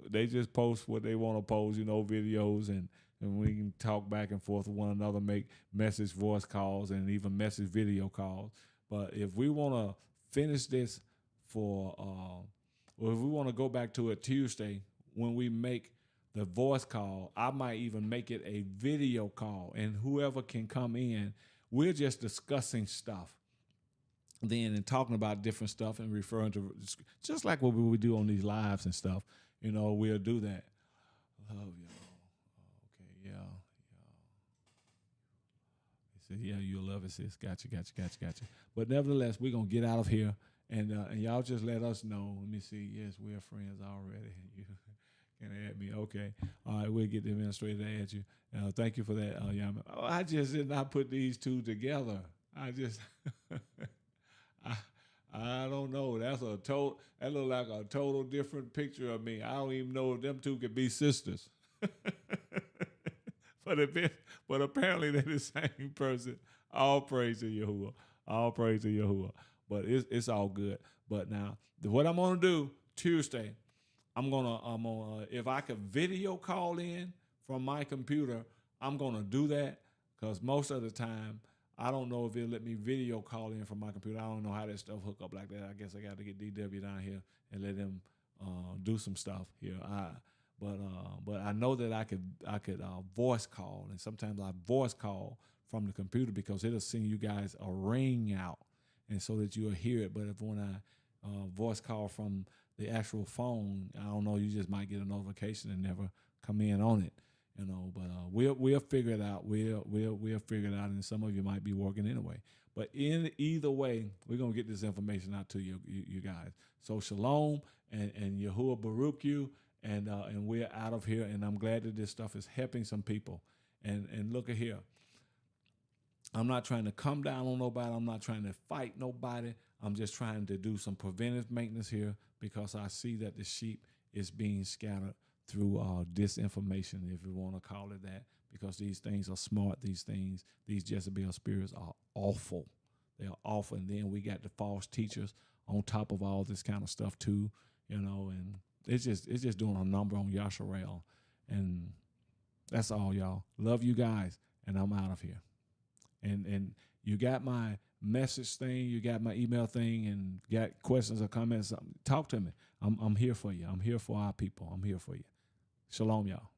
they just post what they want to post, videos and we can talk back and forth with one another, make message voice calls and even message video calls. But if we want to finish this or if we want to go back to a Tuesday when we make the voice call, I might even make it a video call, and whoever can come in, we're just discussing stuff then and talking about different stuff and referring to just like what we would do on these lives and stuff. We'll do that. Love y'all. Okay, yeah. He said, yeah, you'll love it, sis. Gotcha. But nevertheless, we're going to get out of here, and y'all just let us know. Let me see. Yes, we're friends already. You can add me. Okay. All right, we'll get the administrator to add you. Thank you for that, Yama. Oh, I just did not put these two together. I just... I don't know. That look like a total different picture of me. I don't even know if them two could be sisters. but apparently they're the same person. All praise to Yahuwah. But it's all good. But now what I'm gonna do Tuesday, I'm gonna if I could video call in from my computer, I'm gonna do that, because most of the time I don't know if it'll let me video call in from my computer. I don't know how that stuff hook up like that. I guess I got to get DW down here and let him do some stuff here. But I know that I could voice call, and sometimes I voice call from the computer because it'll send you guys a ring out, and so that you'll hear it. But if when I voice call from the actual phone, I don't know, you just might get a notification and never come in on it. But we'll figure it out. We'll figure it out, and some of you might be working anyway. But in either way, we're gonna get this information out to you guys. So shalom and Yahuwah Baruch you, and we're out of here. And I'm glad that this stuff is helping some people. And look at here. I'm not trying to come down on nobody. I'm not trying to fight nobody. I'm just trying to do some preventive maintenance here, because I see that the sheep is being scattered through disinformation, if you want to call it that, because these things are smart. These Jezebel spirits are awful. They are awful. And then we got the false teachers on top of all this kind of stuff too, and it's just doing a number on Yasharel. And that's all, y'all. Love you guys, and I'm out of here. And you got my message thing, you got my email thing, and got questions or comments, talk to me. I'm here for you. I'm here for our people. I'm here for you. Shalom, y'all.